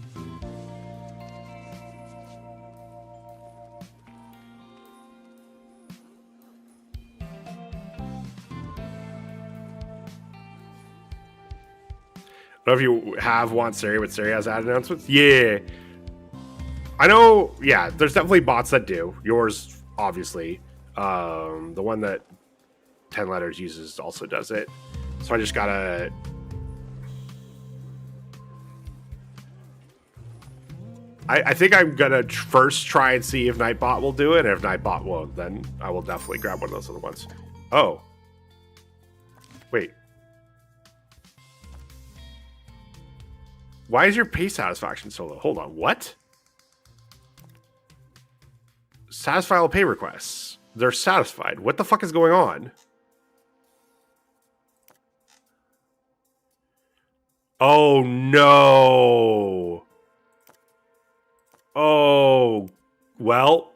A: I don't know if you want Siri, but Siri has ad announcements. Yeah. I know, yeah, there's definitely bots that do. Yours, obviously. The one that 10 letters uses also does it. So I just gotta... I think I'm gonna first try and see if Nightbot will do it, and if Nightbot won't, then I will definitely grab one of those other ones. Oh. Wait. Why is your pay satisfaction so low? Hold on, what? Satisfy all pay requests. They're satisfied. What the fuck is going on? Oh, no. Oh, well.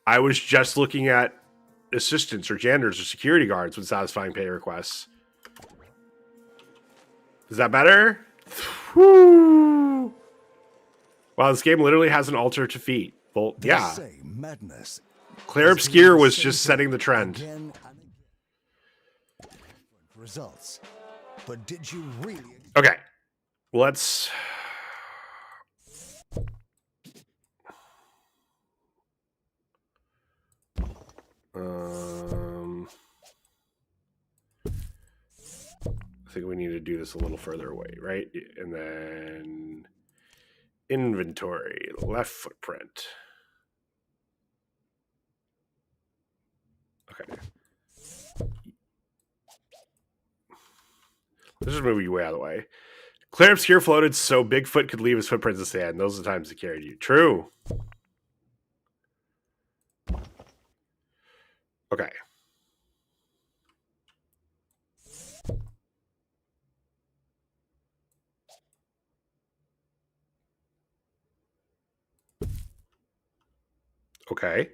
A: I was just looking at assistants or janitors or security guards with satisfying pay requests. Is that better? Whew. Wow, this game literally has an altar to feet. Well, yeah.
F: Madness.
A: Claire Obscure was just setting the trend.
F: Results. But did you really?
A: Okay. Let's... think we need to do this a little further away, right? And then inventory, left footprint. Okay. Let's just move you way out of the way. Clear obscure floated so Bigfoot could leave his footprints in sand. Those are the times he carried you. True. Okay. Okay.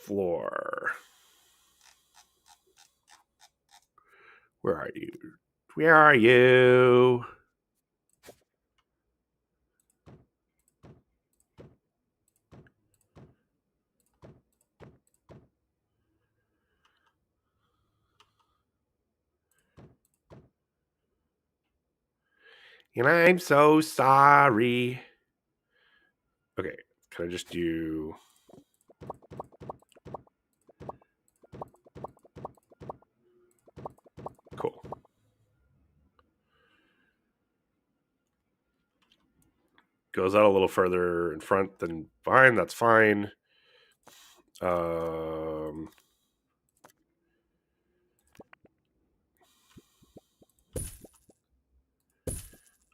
A: Floor. Where are you? Where are you? And I'm so sorry. Okay, can I just do... Cool. Goes out a little further in front than behind. That's fine.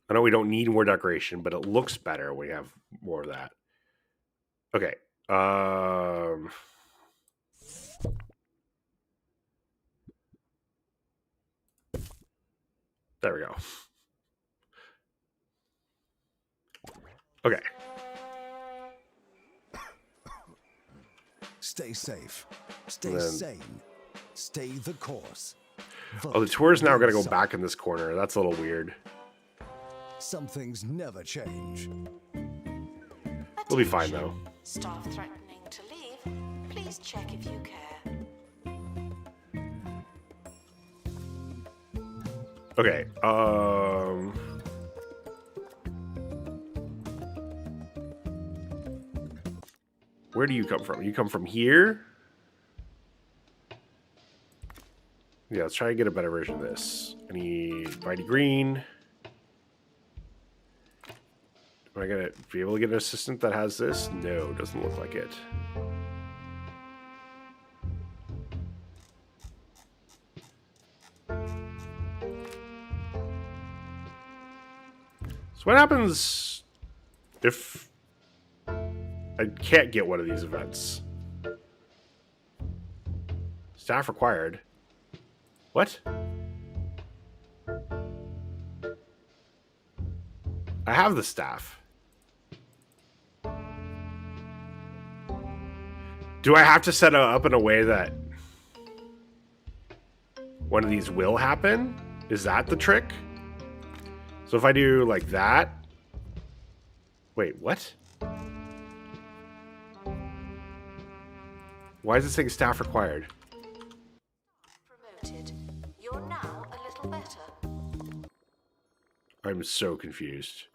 A: I know we don't need more decoration, but it looks better when we have more of that. Okay. There we go. Okay.
F: Stay safe. Stay
A: Then-
F: sane. Stay the course.
A: Oh, the tour is now going to go back in this corner. That's a little weird.
F: Some things never change.
A: We'll be fine, though.
C: Staff threatening to leave. Please check if you care.
A: Okay. Where do you come from? You come from here? Yeah, let's try to get a better version of this. I need Mighty Green. Am I gonna be able to get an assistant that has this? No, doesn't look like it. So what happens if I can't get one of these events? Staff required. What? I have the staff. Do I have to set it up in a way that one of these will happen? Is that the trick? So if I do like that... Wait, what? Why is it saying staff required?
C: Promoted. You're now a little better.
A: I'm so confused.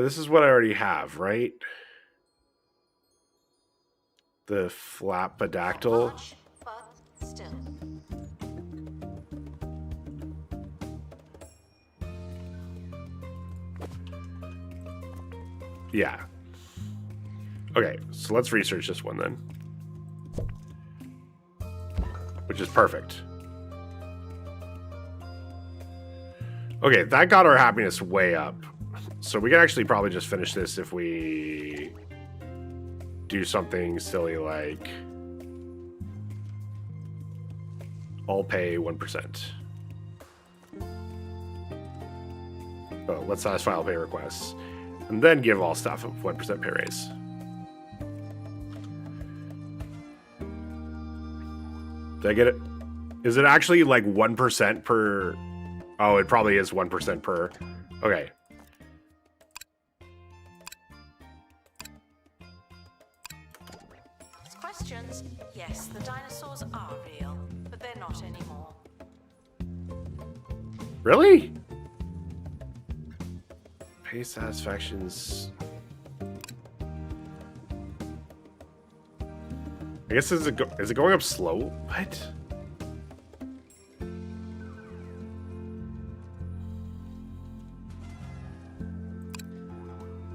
A: This is what I already have, right? The flapodactyl.
C: Much, but still.
A: Yeah. Okay, so let's research this one then. Which is perfect. Okay, that got our happiness way up. So we can actually probably just finish this if we do something silly like I'll pay 1%. Oh, let's satisfy all pay requests. And then give all staff a 1% pay raise. Did I get it? Is it actually like 1% per... Oh, it probably is 1% per... Okay.
C: Questions? Yes, the dinosaurs are real, but they're not anymore.
A: Pay satisfactions. I guess is it going up slow? What?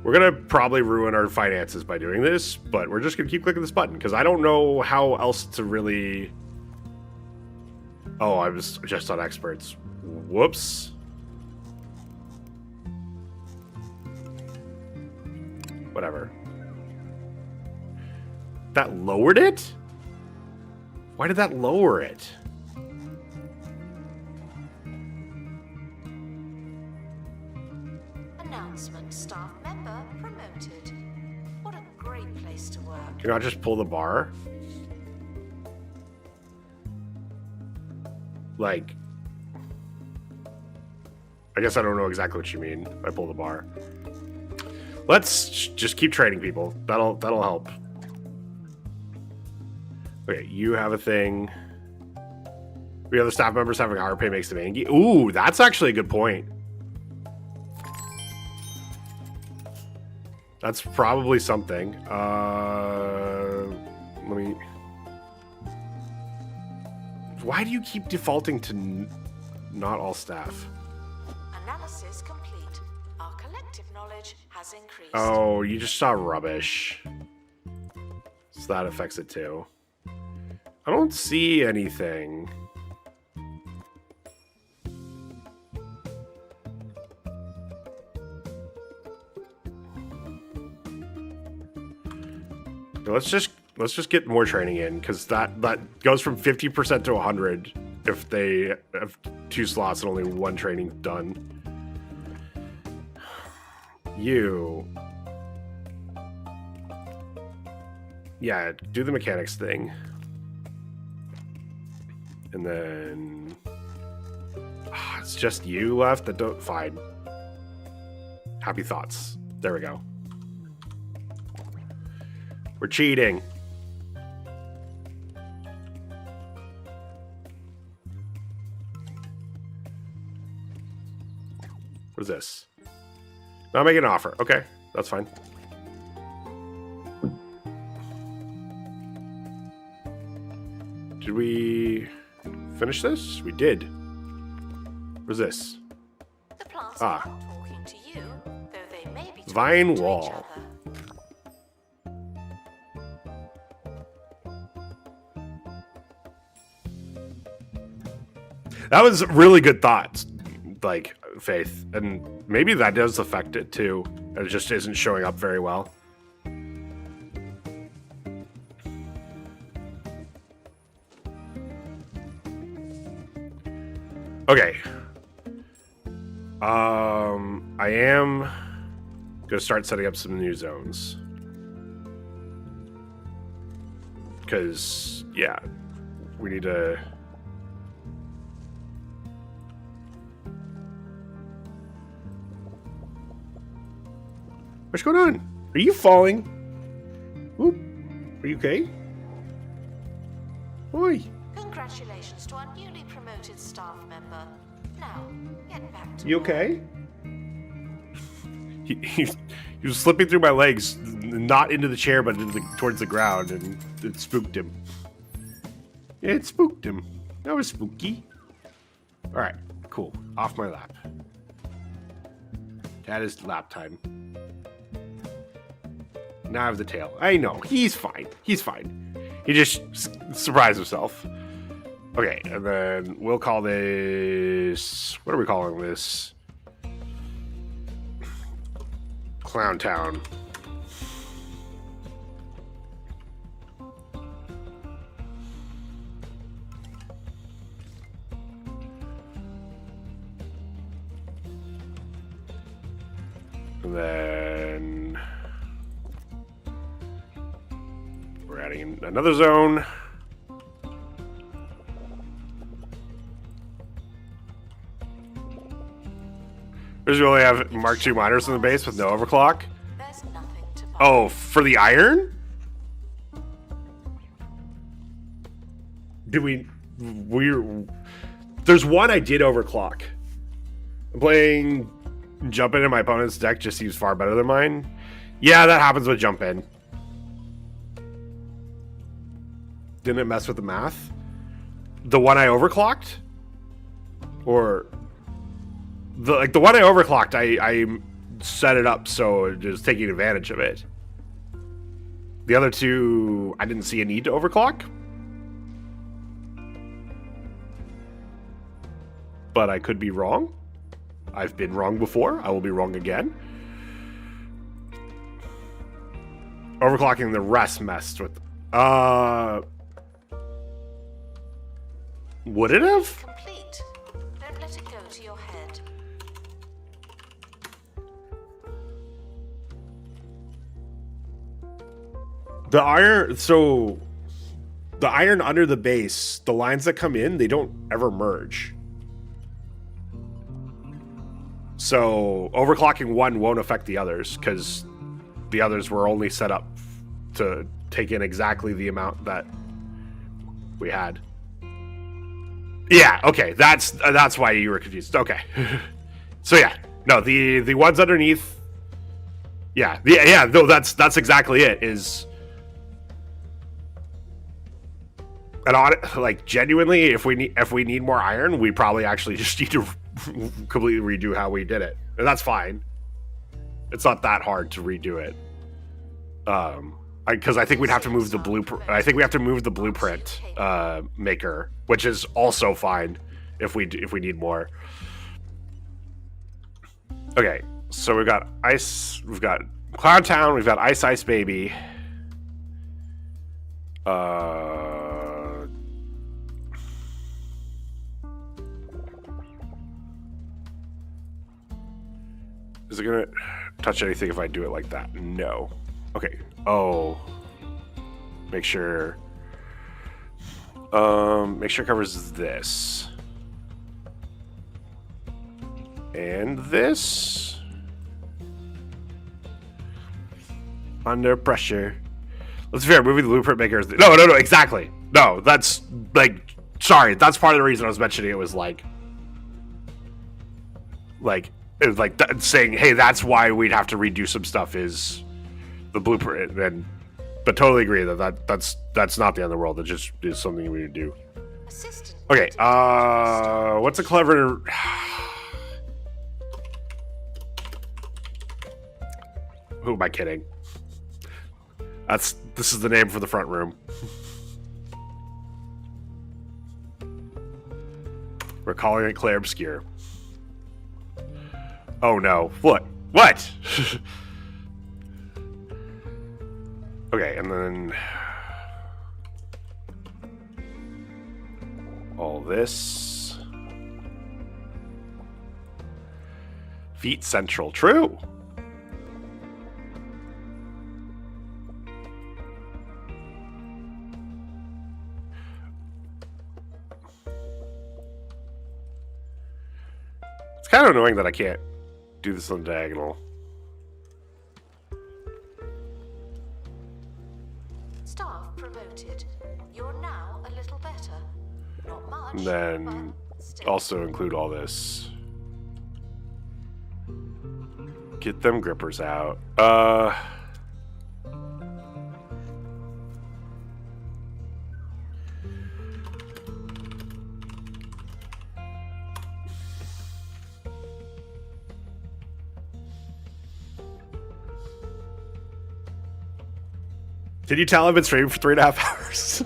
A: We're gonna probably ruin our finances by doing this, but we're just gonna keep clicking this button because I don't know how else to really. Oh, I was just on experts. Whoops. Whatever. That lowered it? Why did that lower it?
C: Announcement: staff member promoted. What a great place to work.
A: Can you not just pull the bar? Like, I guess I don't know exactly what you mean by pull the bar. Let's just keep trading people. That'll help. Okay, you have a thing. We have the staff members having higher pay makes the main game. Ooh, that's actually a good point. That's probably something. Let me. Why do you keep defaulting to not all staff?
C: Analysis complete. Our collective knowledge has increased.
A: Oh, you just saw rubbish. So that affects it too. I don't see anything. Let's just get more training in, because that goes from 50% to 100 if they have 2 slots and only 1 training done. You. Yeah, do the mechanics thing. And then it's just you left that don't. Fine. Happy thoughts. There we go. We're cheating. What is this? Not making an offer. Okay, that's fine. Did we finish this? We did. What is this?
C: The plants
A: Ah.
C: aren't talking to you, though they may be talking
A: Vine
C: to
A: wall.
C: each other.
A: That was really good thoughts, like, Faith. And maybe that does affect it too. It just isn't showing up very well. Okay. I am gonna start setting up some new zones. Because, yeah, we need to... What's going on? Are you falling? Whoop. Are you okay? Oi.
C: Congratulations to our newly promoted staff member. Now, get back to
A: You
C: work.
A: okay? He was slipping through my legs, not into the chair, but towards the ground, and it spooked him. Yeah, it spooked him. That was spooky. All right, cool. Off my lap. That is lap time. Now I have the tail. I know. He's fine. He's fine. He just surprised himself. Okay, and then we'll call this... What are we calling this? Clown Town. And then we're adding another zone. There's we only have Mark II miners in the base with no overclock.
C: There's nothing to buy.
A: Oh, for the iron? There's one I did overclock. I'm playing Jump in my opponent's deck just seems far better than mine. Yeah, that happens with jump in. Didn't it mess with the math? The one I overclocked? Or the one I overclocked, I set it up so it was taking advantage of it. The other two, I didn't see a need to overclock. But I could be wrong. I've been wrong before. I will be wrong again. Overclocking the rest messed with... Would it have?
C: Complete. Don't let it go to your head.
A: The iron... So... The iron under the base, the lines that come in, they don't ever merge. So overclocking one won't affect the others because the others were only set up to take in exactly the amount that we had. Yeah, okay, that's why you were confused. Okay, so yeah, no, the ones underneath. Yeah, no, that's exactly it. Is an audit like genuinely, if we need more iron, we probably actually just need to completely redo how we did it, and that's fine. It's not that hard to redo it. Because I think we'd have to move the blueprint. I think we have to move the blueprint maker, which is also fine if we need more. Okay, so we've got ice. We've got Cloud Town. We've got Ice Baby. Is it gonna touch anything if I do it like that? No. Okay. Oh. Make sure it covers this. And this. Under pressure. Let's be fair, moving the blueprint maker is no, exactly. No, that's like sorry, that's part of the reason I was mentioning it was like it was like saying, hey, that's why we'd have to redo some stuff is the blueprint, but totally agree that's not the end of the world. It just is something we need to do.
C: Assistant.
A: Okay, what's a clever... Who am I kidding? This is the name for the front room. We're calling it Clair Obscure. Oh no. What? Okay, and then all this. Feet Central. True. It's kind of annoying that I can't do this on the diagonal.
C: Staff promoted. You're now a little better. Not much.
A: And then
C: but still.
A: also include all this. Get them grippers out. Did you tell I've been streaming for 3.5 hours?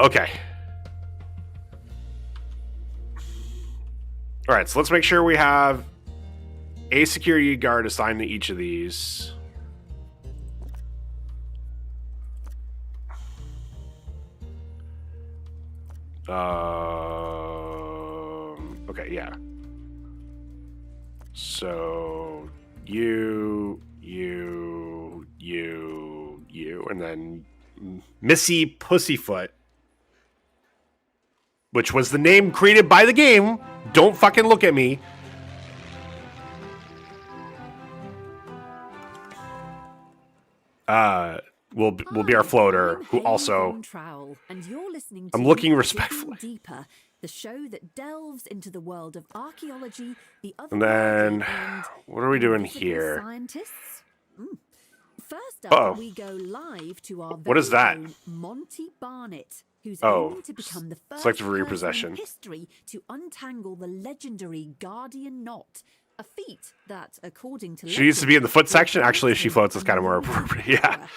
A: Okay. All right, so let's make sure we have a security guard assigned to each of these. Okay, yeah. So you, and then Missy Pussyfoot, which was the name created by the game. Don't fucking look at me. will be our floater,
D: I'm
A: who
D: Hayley
A: also...
D: Von Trowell, and you're listening
A: I'm
D: to
A: looking
D: Digging
A: respectfully.
D: Deeper, the show that delves into the world of archaeology, the
A: And then,
D: otherworldly, and
A: what are we doing
D: invisible
A: here?
D: Scientists. First up,
A: Uh-oh.
D: we go live to our
A: What is that?
D: own Monty Barnett, who's
A: Oh,
D: aiming to become the first
A: selective
D: person
A: repossession.
D: in history to untangle the legendary Guardian Knot. A feat that, according to
A: She needs to be in the foot
D: legend,
A: section.
D: will
A: Actually, if she
D: grant
A: floats,
D: him
A: it's kind of more
D: unusual
A: appropriate. Yeah.
D: power.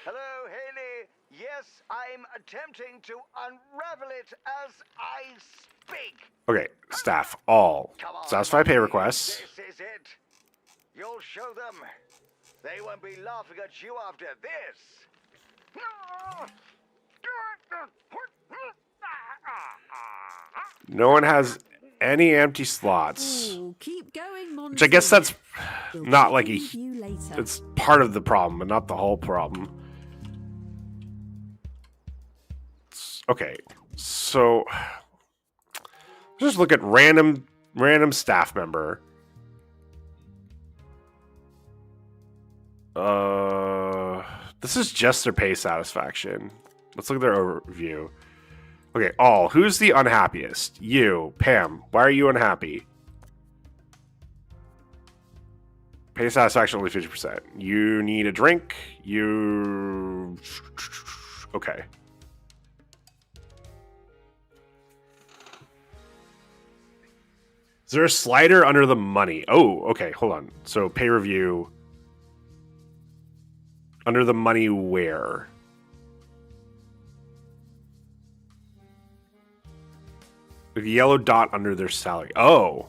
E: Hello, Haley. Yes, I'm attempting to unravel it as I speak.
A: Okay, staff, all.
E: Come on,
A: Satisfy pay
E: Monty.
A: requests.
E: This is it. You'll show them. They won't be laughing at you after this.
A: No one has any empty slots.
D: Ooh, keep going, Monty.
A: Which I guess that's
D: We'll
A: not
D: check
A: like
D: in
A: a...
D: with you later.
A: It's part of the problem, but not the whole problem. Okay, so... Just look at random staff member. This is just their pay satisfaction. Let's look at their overview. Okay, all. Who's the unhappiest? You, Pam. Why are you unhappy? Pay satisfaction only 50%. You need a drink. You... Okay. Is there a slider under the money? Oh, okay. Hold on. So pay review. Under the money where? The yellow dot under their salary. Oh.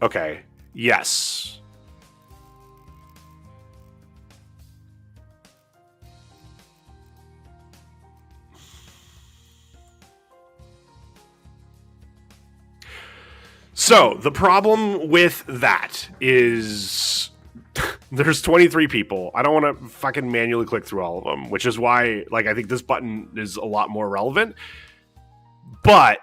A: Okay. Yes. So, the problem with that is there's 23 people. I don't want to fucking manually click through all of them, which is why, like, I think this button is a lot more relevant. But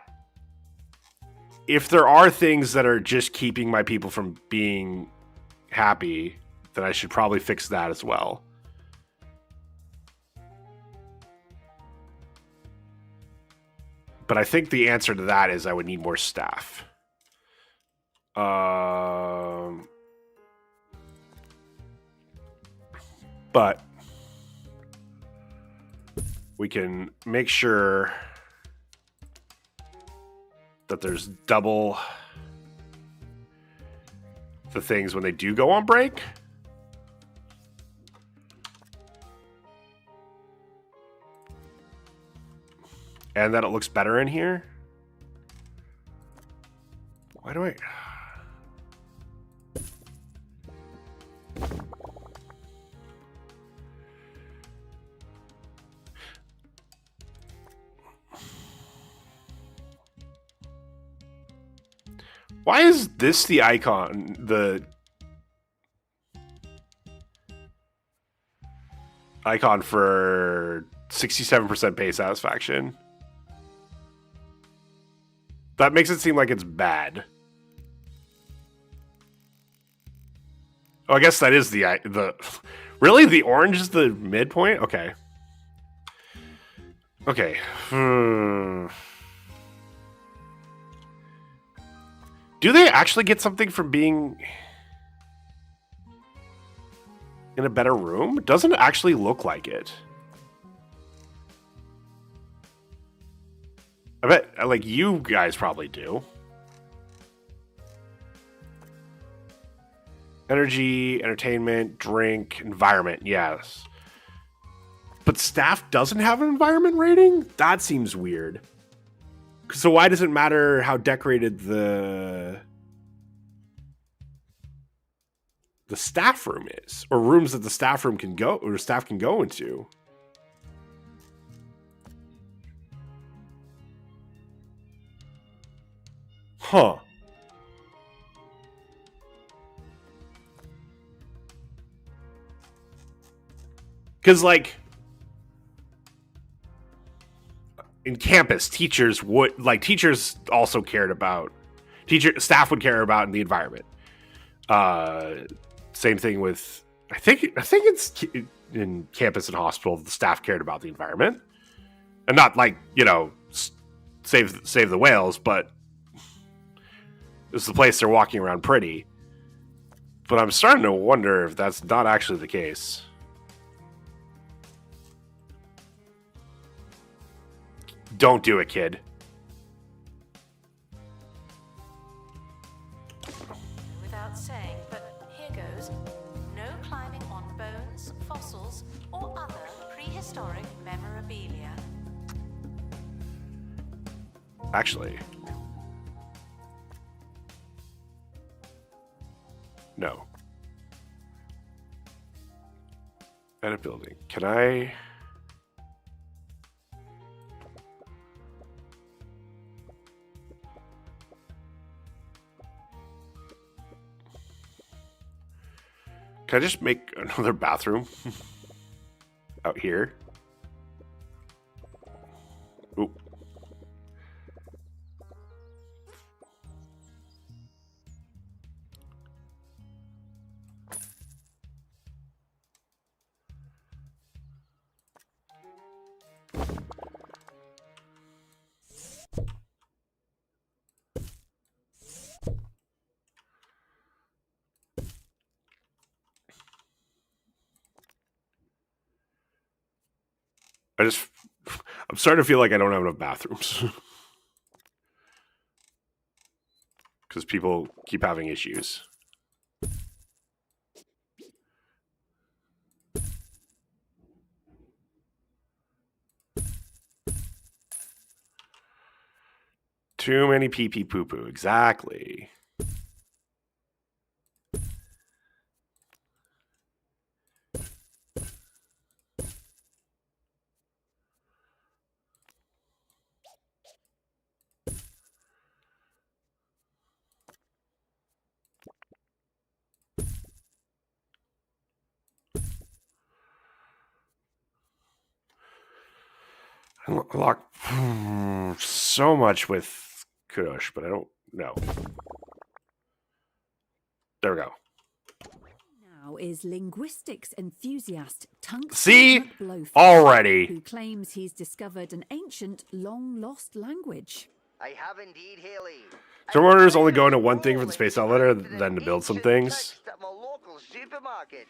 A: if there are things that are just keeping my people from being happy, then I should probably fix that as well. But I think the answer to that is I would need more staff. But we can make sure that there's double the things when they do go on break. And that it looks better in here. Why do I... Why is this the icon? The icon for 67% pay satisfaction. That makes it seem like it's bad. Oh, I guess that is the really the orange is the midpoint. Okay. Okay. Do they actually get something from being in a better room? It doesn't actually look like it. I bet, like, you guys probably do. Energy, entertainment, drink, environment, yes. But staff doesn't have an environment rating? That seems weird. So why does it matter how decorated the staff room is, or rooms that the staff room can go, or staff can go into? Huh. Because, like, in campus, teachers also cared about staff would care about in the environment. Same thing with, I think it's in campus and hospital, the staff cared about the environment. And not like, save the whales, but it's the place they're walking around pretty. But I'm starting to wonder if that's not actually the case. Don't do it, kid.
C: Without saying, but here goes. No climbing on bones, fossils, or other prehistoric memorabilia.
A: Actually. No. Edit building. Can I... Can I just make another bathroom out here? Oop. I'm starting to feel like I don't have enough bathrooms. Because people keep having issues. Too many pee-pee poo-poo, exactly. Unlock so much with Kudosh, but I don't know. There we go.
D: Now is linguistics enthusiast Tungsten
A: See?
D: McBlowfish,
A: Already.
D: who claims he's discovered an ancient, long-lost language.
E: I have indeed, Haley.
A: Some orders only go into one thing for the space elevator than to build some things.
E: At my local supermarket.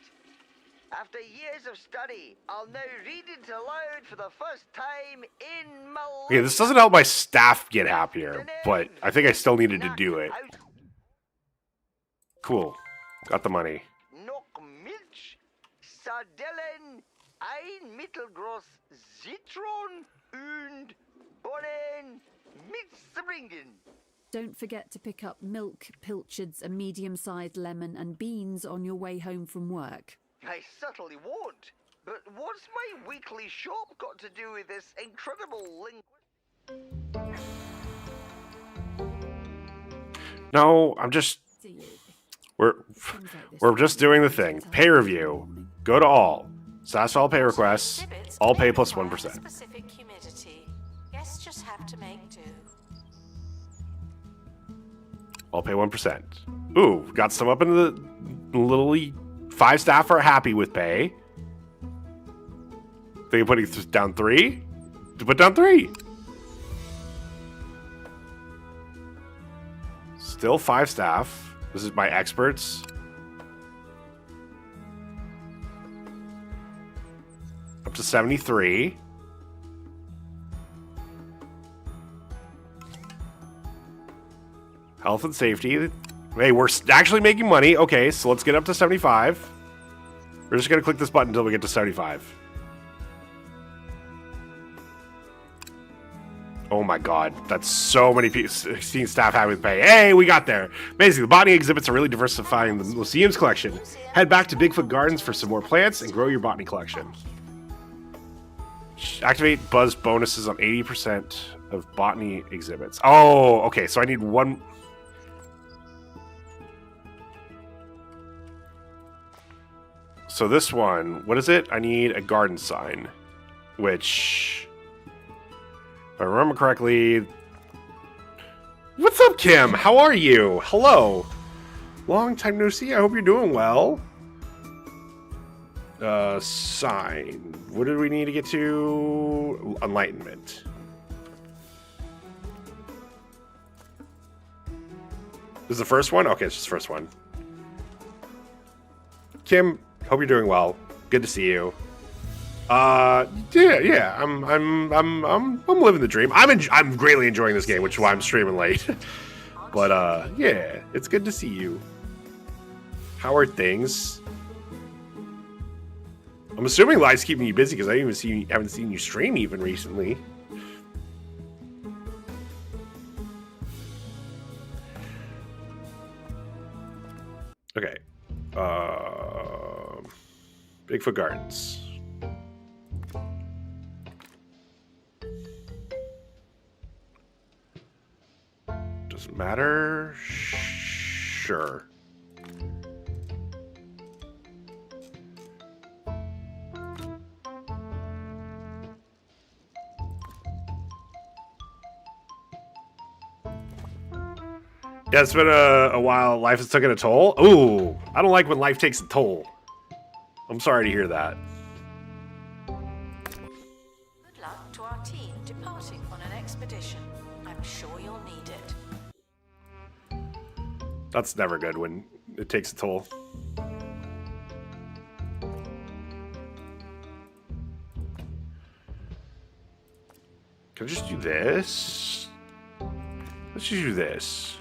E: After years of study, I'll now read it aloud for the first time in my life.
A: Okay, this doesn't help my staff get happier, but I think I still needed to do it. Cool. Got the money.
E: Noch Milch, Sardellen, ein mittelgroß Zitron und Bohnen mitbringen.
D: Don't forget to pick up milk, pilchards, a medium-sized lemon, and beans on your way home from work.
E: I certainly won't. But what's my weekly shop got to do with this incredible linguist?
A: No, I'm just...
D: See you.
A: We're just doing the thing. Pay review. Go to all. Satisfy all pay requests. All pay plus 1%.
C: Specific humidity. Guests just have to make do.
A: All pay 1%. Ooh, got some up into the literally 5 staff are happy with pay. Think of putting down 3? To put down 3. Still 5 staff. This is my experts. Up to 73. Health and safety. Hey, we're actually making money. Okay, so let's get up to 75. We're just going to click this button until we get to 75. Oh my god, that's so many people. 16 staff happy with pay. Hey, we got there. Amazing. The botany exhibits are really diversifying the museum's collection. Head back to Bigfoot Gardens for some more plants and grow your botany collection. Activate buzz bonuses on 80% of botany exhibits. Oh, okay, so I need one... So this one, what is it? I need a garden sign, which... If I remember correctly... What's up, Kim? How are you? Hello. Long time no see. I hope you're doing well. Sign. What did we need to get to? Enlightenment. This is the first one? Okay, it's just the first one. Kim, hope you're doing well. Good to see you. Yeah. I'm living the dream. I'm greatly enjoying this game, which is why I'm streaming late. But yeah, it's good to see you. How are things? I'm assuming life's keeping you busy because I haven't seen you stream even recently. Okay. Bigfoot Gardens. Doesn't matter. Sure. Yeah, it's been a while. Life has taken a toll. Ooh, I don't like when life takes a toll. I'm sorry to hear that.
C: Good luck to our team departing on an expedition. I'm sure you'll need it.
A: That's never good when it takes a toll. Can I just do this? Let's just do this.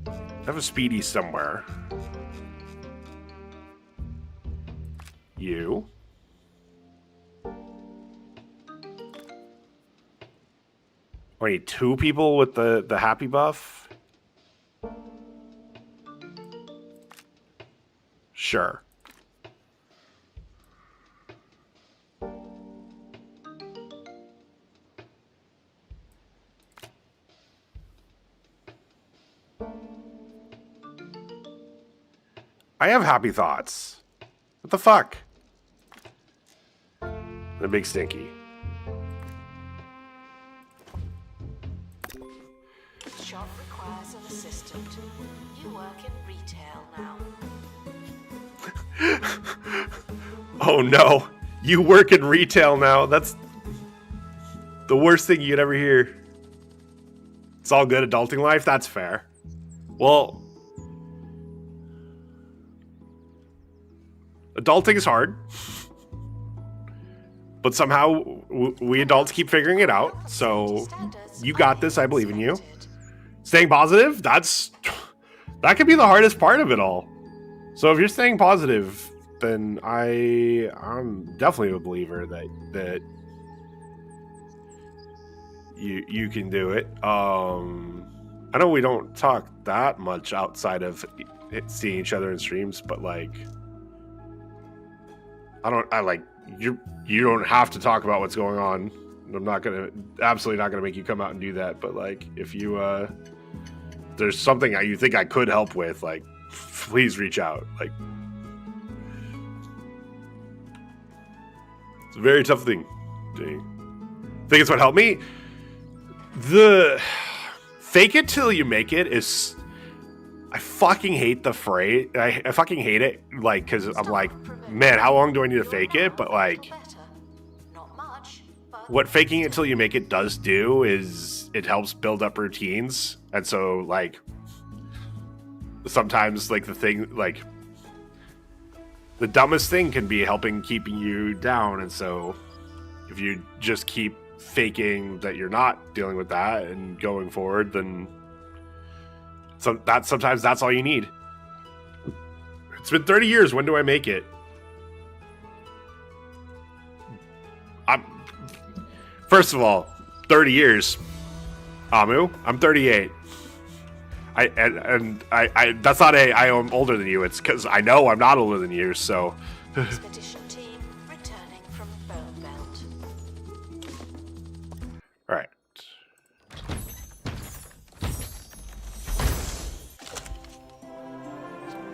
A: I have a speedy somewhere. You. I need 2 people with the happy buff. Sure. I have happy thoughts. What the fuck? The big stinky.
C: This shop requires an assistant. You work in retail now.
A: Oh no. You work in retail now. That's the worst thing you'd ever hear. It's all good adulting life? That's fair. Well, adulting is hard. But somehow we adults keep figuring it out. So you got this. I believe in you. Staying positive, that could be the hardest part of it all. So if you're staying positive, then I'm definitely a believer that you can do it. I know we don't talk that much outside of seeing each other in streams, but like you don't have to talk about what's going on. I'm absolutely not gonna make you come out and do that. But like, if you there's something you think I could help with, like, please reach out. Like, it's a very tough thing. I think it's what helped me. The fake it till you make it is. I fucking hate the phrase. I fucking hate it. Like, because I'm like, man, how long do I need to fake it? But like, what faking it till you make it does do is it helps build up routines. And so like, sometimes like the dumbest thing can be helping keeping you down. And so if you just keep faking that you're not dealing with that and going forward, then sometimes that's all you need. It's been 30 years. When do I make it? First of all, 30 years. Amu, I'm 38. I that's not I am older than you. It's because I know I'm not older than you. So.
C: Expedition team returning from Bone Belt.
A: All right.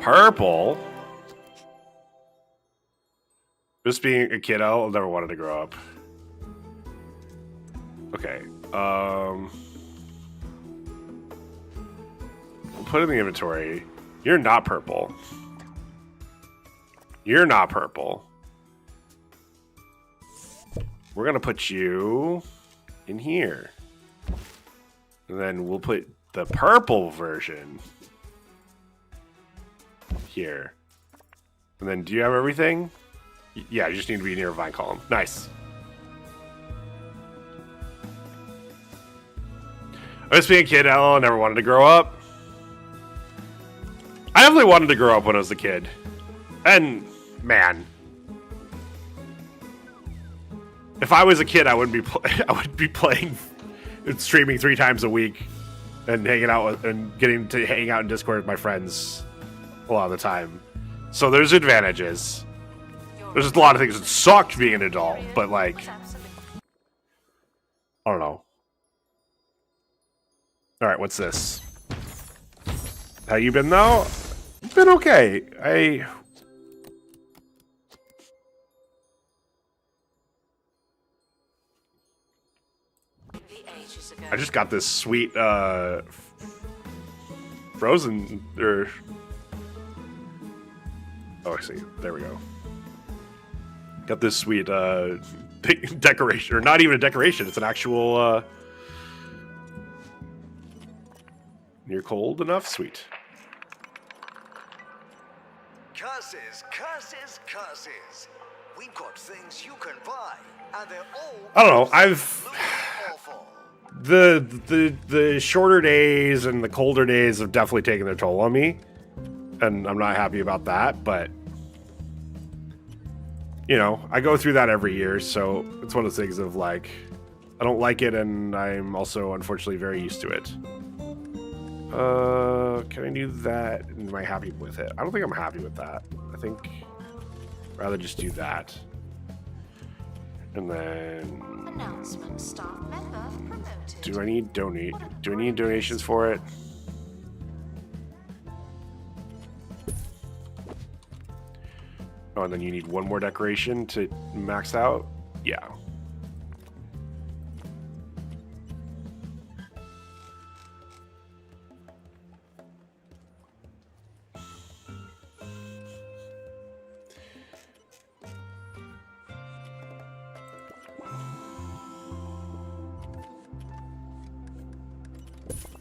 A: Purple. Just being a kiddo, I'll never wanted to grow up. Okay. We'll put it in the inventory. You're not purple. You're not purple. We're gonna put you in here. And then we'll put the purple version here. And then do you have everything? Yeah, you just need to be near a vine column. Nice. I was being a kid, I never wanted to grow up. I definitely wanted to grow up when I was a kid. And, man. If I was a kid, I would be playing and streaming 3 times a week and hanging out with, and getting to hang out in Discord with my friends a lot of the time. So there's advantages. There's just a lot of things that sucked being an adult, but like, I don't know. All right, what's this? How you been though? Been okay. I just got this sweet frozen or oh, I see. There we go. Got this sweet decoration, or not even a decoration. It's an actual. You're cold enough? Sweet.
F: Curses, curses, curses. We've got things you can buy, and they're all.
A: I don't know. I've
F: awful.
A: the shorter days and the colder days have definitely taken their toll on me, and I'm not happy about that. But you know, I go through that every year, so it's one of those things of like, I don't like it, and I'm also unfortunately very used to it. Can I do that? Am I happy with it? I don't think I'm happy with that. I think I'd rather just do that. And then
C: Announcement, staff member promoted.
A: do I need donations for it? Oh, and then you need one more decoration to max out? Yeah.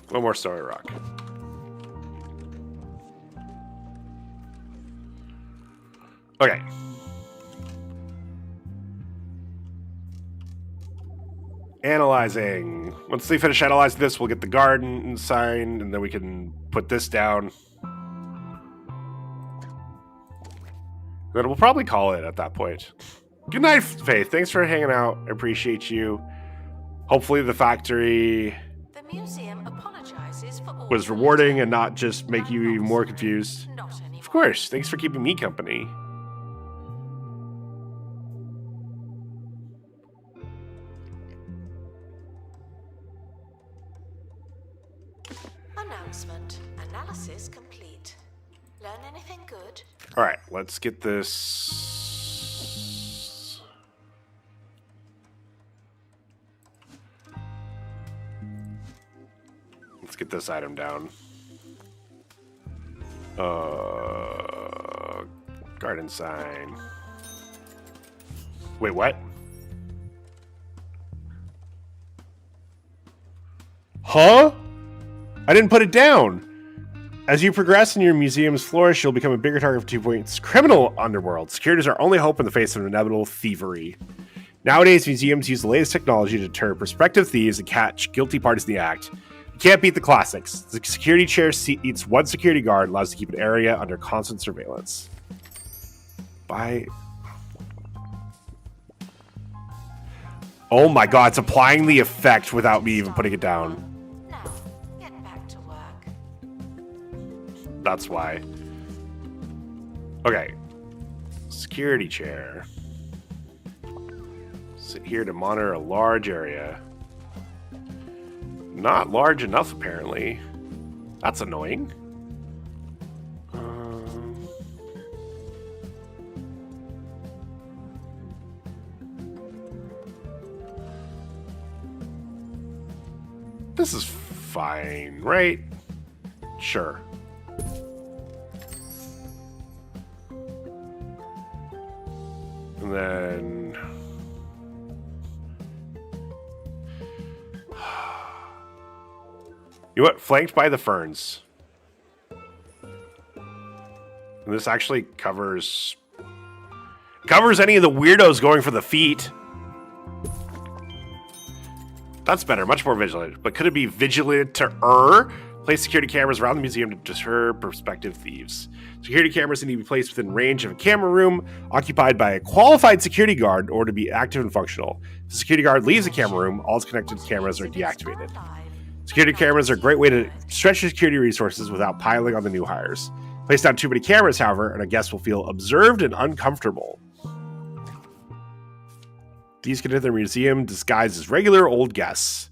A: One more Story Rock. Okay. Analyzing. Once they finish analyzing this, we'll get the garden signed, and then we can put this down. Then we'll probably call it at that point. Good night, Faith. Thanks for hanging out. I appreciate you. Hopefully the factory
C: The museum apologizes for all
A: was rewarding and not just make you even more confused.
C: Not anymore.
A: Of course. Thanks for keeping me company.
C: Announcement. Analysis complete. Learn anything good?
A: All right, let's get this. Let's get this item down. Garden sign. Wait, what? Huh? I didn't put it down. As you progress in your museum's flourish, you'll become a bigger target for 2 points. Criminal underworld. Security is our only hope in the face of inevitable thievery. Nowadays, museums use the latest technology to deter prospective thieves and catch guilty parties in the act. You can't beat the classics. The security chair seats one security guard, allows to keep an area under constant surveillance. Oh my god, it's applying the effect without me even putting it down.
C: Now, get back to work.
A: That's why. Okay. Security chair. Sit here to monitor a large area. Not large enough, apparently. That's annoying. This is fine, right? Sure. And then... You know what? Flanked by the ferns. And this actually covers any of the weirdos going for the feet. That's better, much more vigilant. But could it be vigilant-er? Place security cameras around the museum to deter prospective thieves. Security cameras need to be placed within range of a camera room occupied by a qualified security guard or to be active and functional. If the security guard leaves the camera room, all connected cameras are deactivated. Security cameras are a great way to stretch your security resources without piling on the new hires. Place down too many cameras, however, and a guest will feel observed and uncomfortable. These can enter the museum disguised as regular old guests.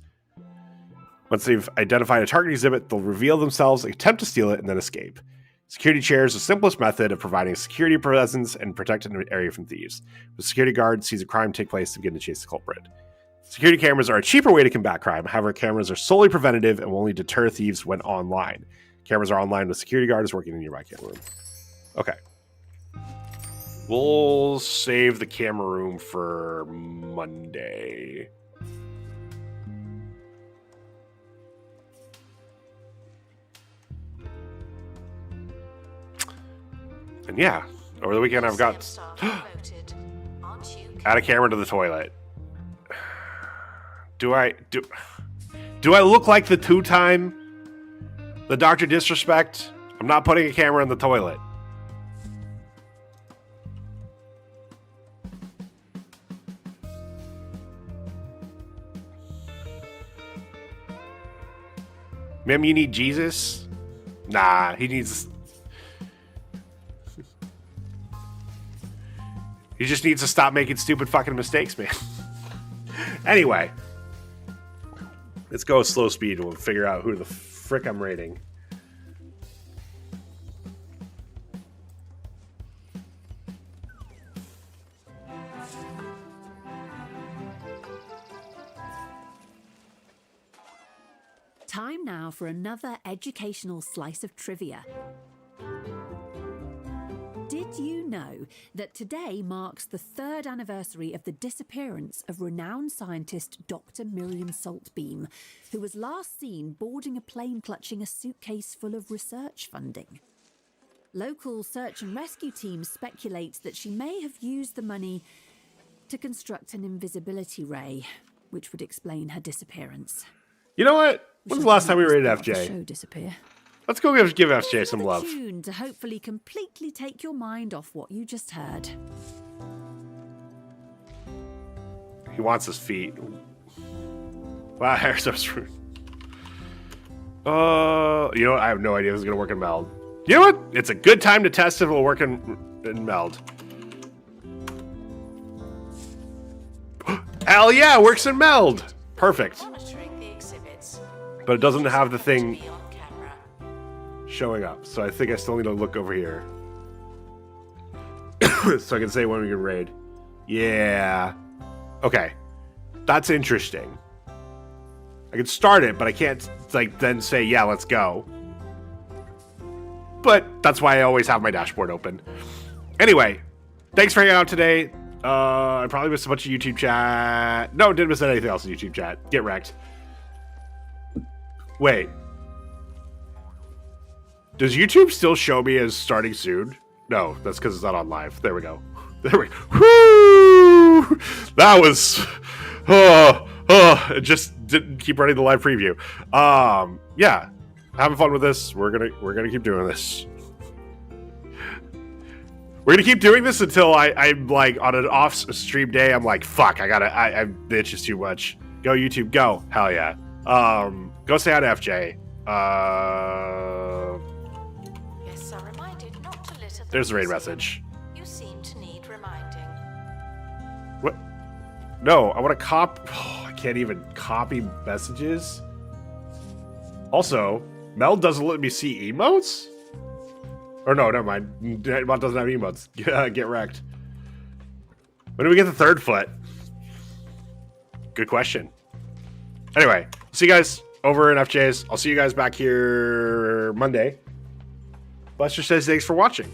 A: Once they've identified a target exhibit, they'll reveal themselves, attempt to steal it, and then escape. Security chair is the simplest method of providing security presence and protecting an area from thieves. The security guard sees a crime take place to begin to chase the culprit. Security cameras are a cheaper way to combat crime. However, cameras are solely preventative and will only deter thieves when online. Cameras are online with security guards working in a nearby camera room. Okay. We'll save the camera room for Monday. And yeah, over the weekend I've got add a camera to the toilet. Do I look like the two-time the Dr. Disrespect? I'm not putting a camera in the toilet. Ma'am, you need Jesus? Nah, he needs... He just needs to stop making stupid fucking mistakes, man. Anyway. Let's go slow speed and we'll figure out who the frick I'm rating.
D: Time now for another educational slice of trivia. Did you know that today marks the 3rd anniversary of the disappearance of renowned scientist Dr. Miriam Saltbeam, who was last seen boarding a plane clutching a suitcase full of research funding? Local search and rescue teams speculate that she may have used the money to construct an invisibility ray, which would explain her disappearance.
A: You know what? When's the last time we rated FJ?
D: Show disappear.
A: Let's go give FJ some love.
D: Tune to hopefully completely take your mind off what you just heard.
A: He wants his feet. Wow, hair's rude. You know what? I have no idea if it's gonna work in Meld. You know what? It's a good time to test if it'll work in Meld. Hell yeah, it works in Meld. Perfect. But it doesn't have the thing showing up, so I think I still need to look over here. So I can say when we can raid. Yeah. Okay. That's interesting. I can start it, but I can't like then say, yeah, let's go. But that's why I always have my dashboard open. Anyway, thanks for hanging out today. I probably missed a bunch of YouTube chat. No, didn't miss anything else in YouTube chat. Get wrecked. Wait. Does YouTube still show me as starting soon? No, that's because it's not on live. There we go. There we go. Woo! That was... it just didn't keep running the live preview. Yeah. Having fun with this. We're gonna keep doing this. We're gonna keep doing this until I'm like on an off stream day. I'm like, fuck, the itch is too much. Go YouTube, go. Hell yeah. Go say hi to FJ.
C: Yes, I'm reminded not to litter the
A: There's the raid
C: museum.
A: message.
C: You seem to need reminding.
A: What? No, I want to I can't even copy messages. Also, Mel doesn't let me see emotes? Or no, never mind. Mel doesn't have emotes. Get wrecked. When do we get the 3rd foot? Good question. Anyway, see you guys over in FJ's. I'll see you guys back here Monday. Buster says thanks for watching.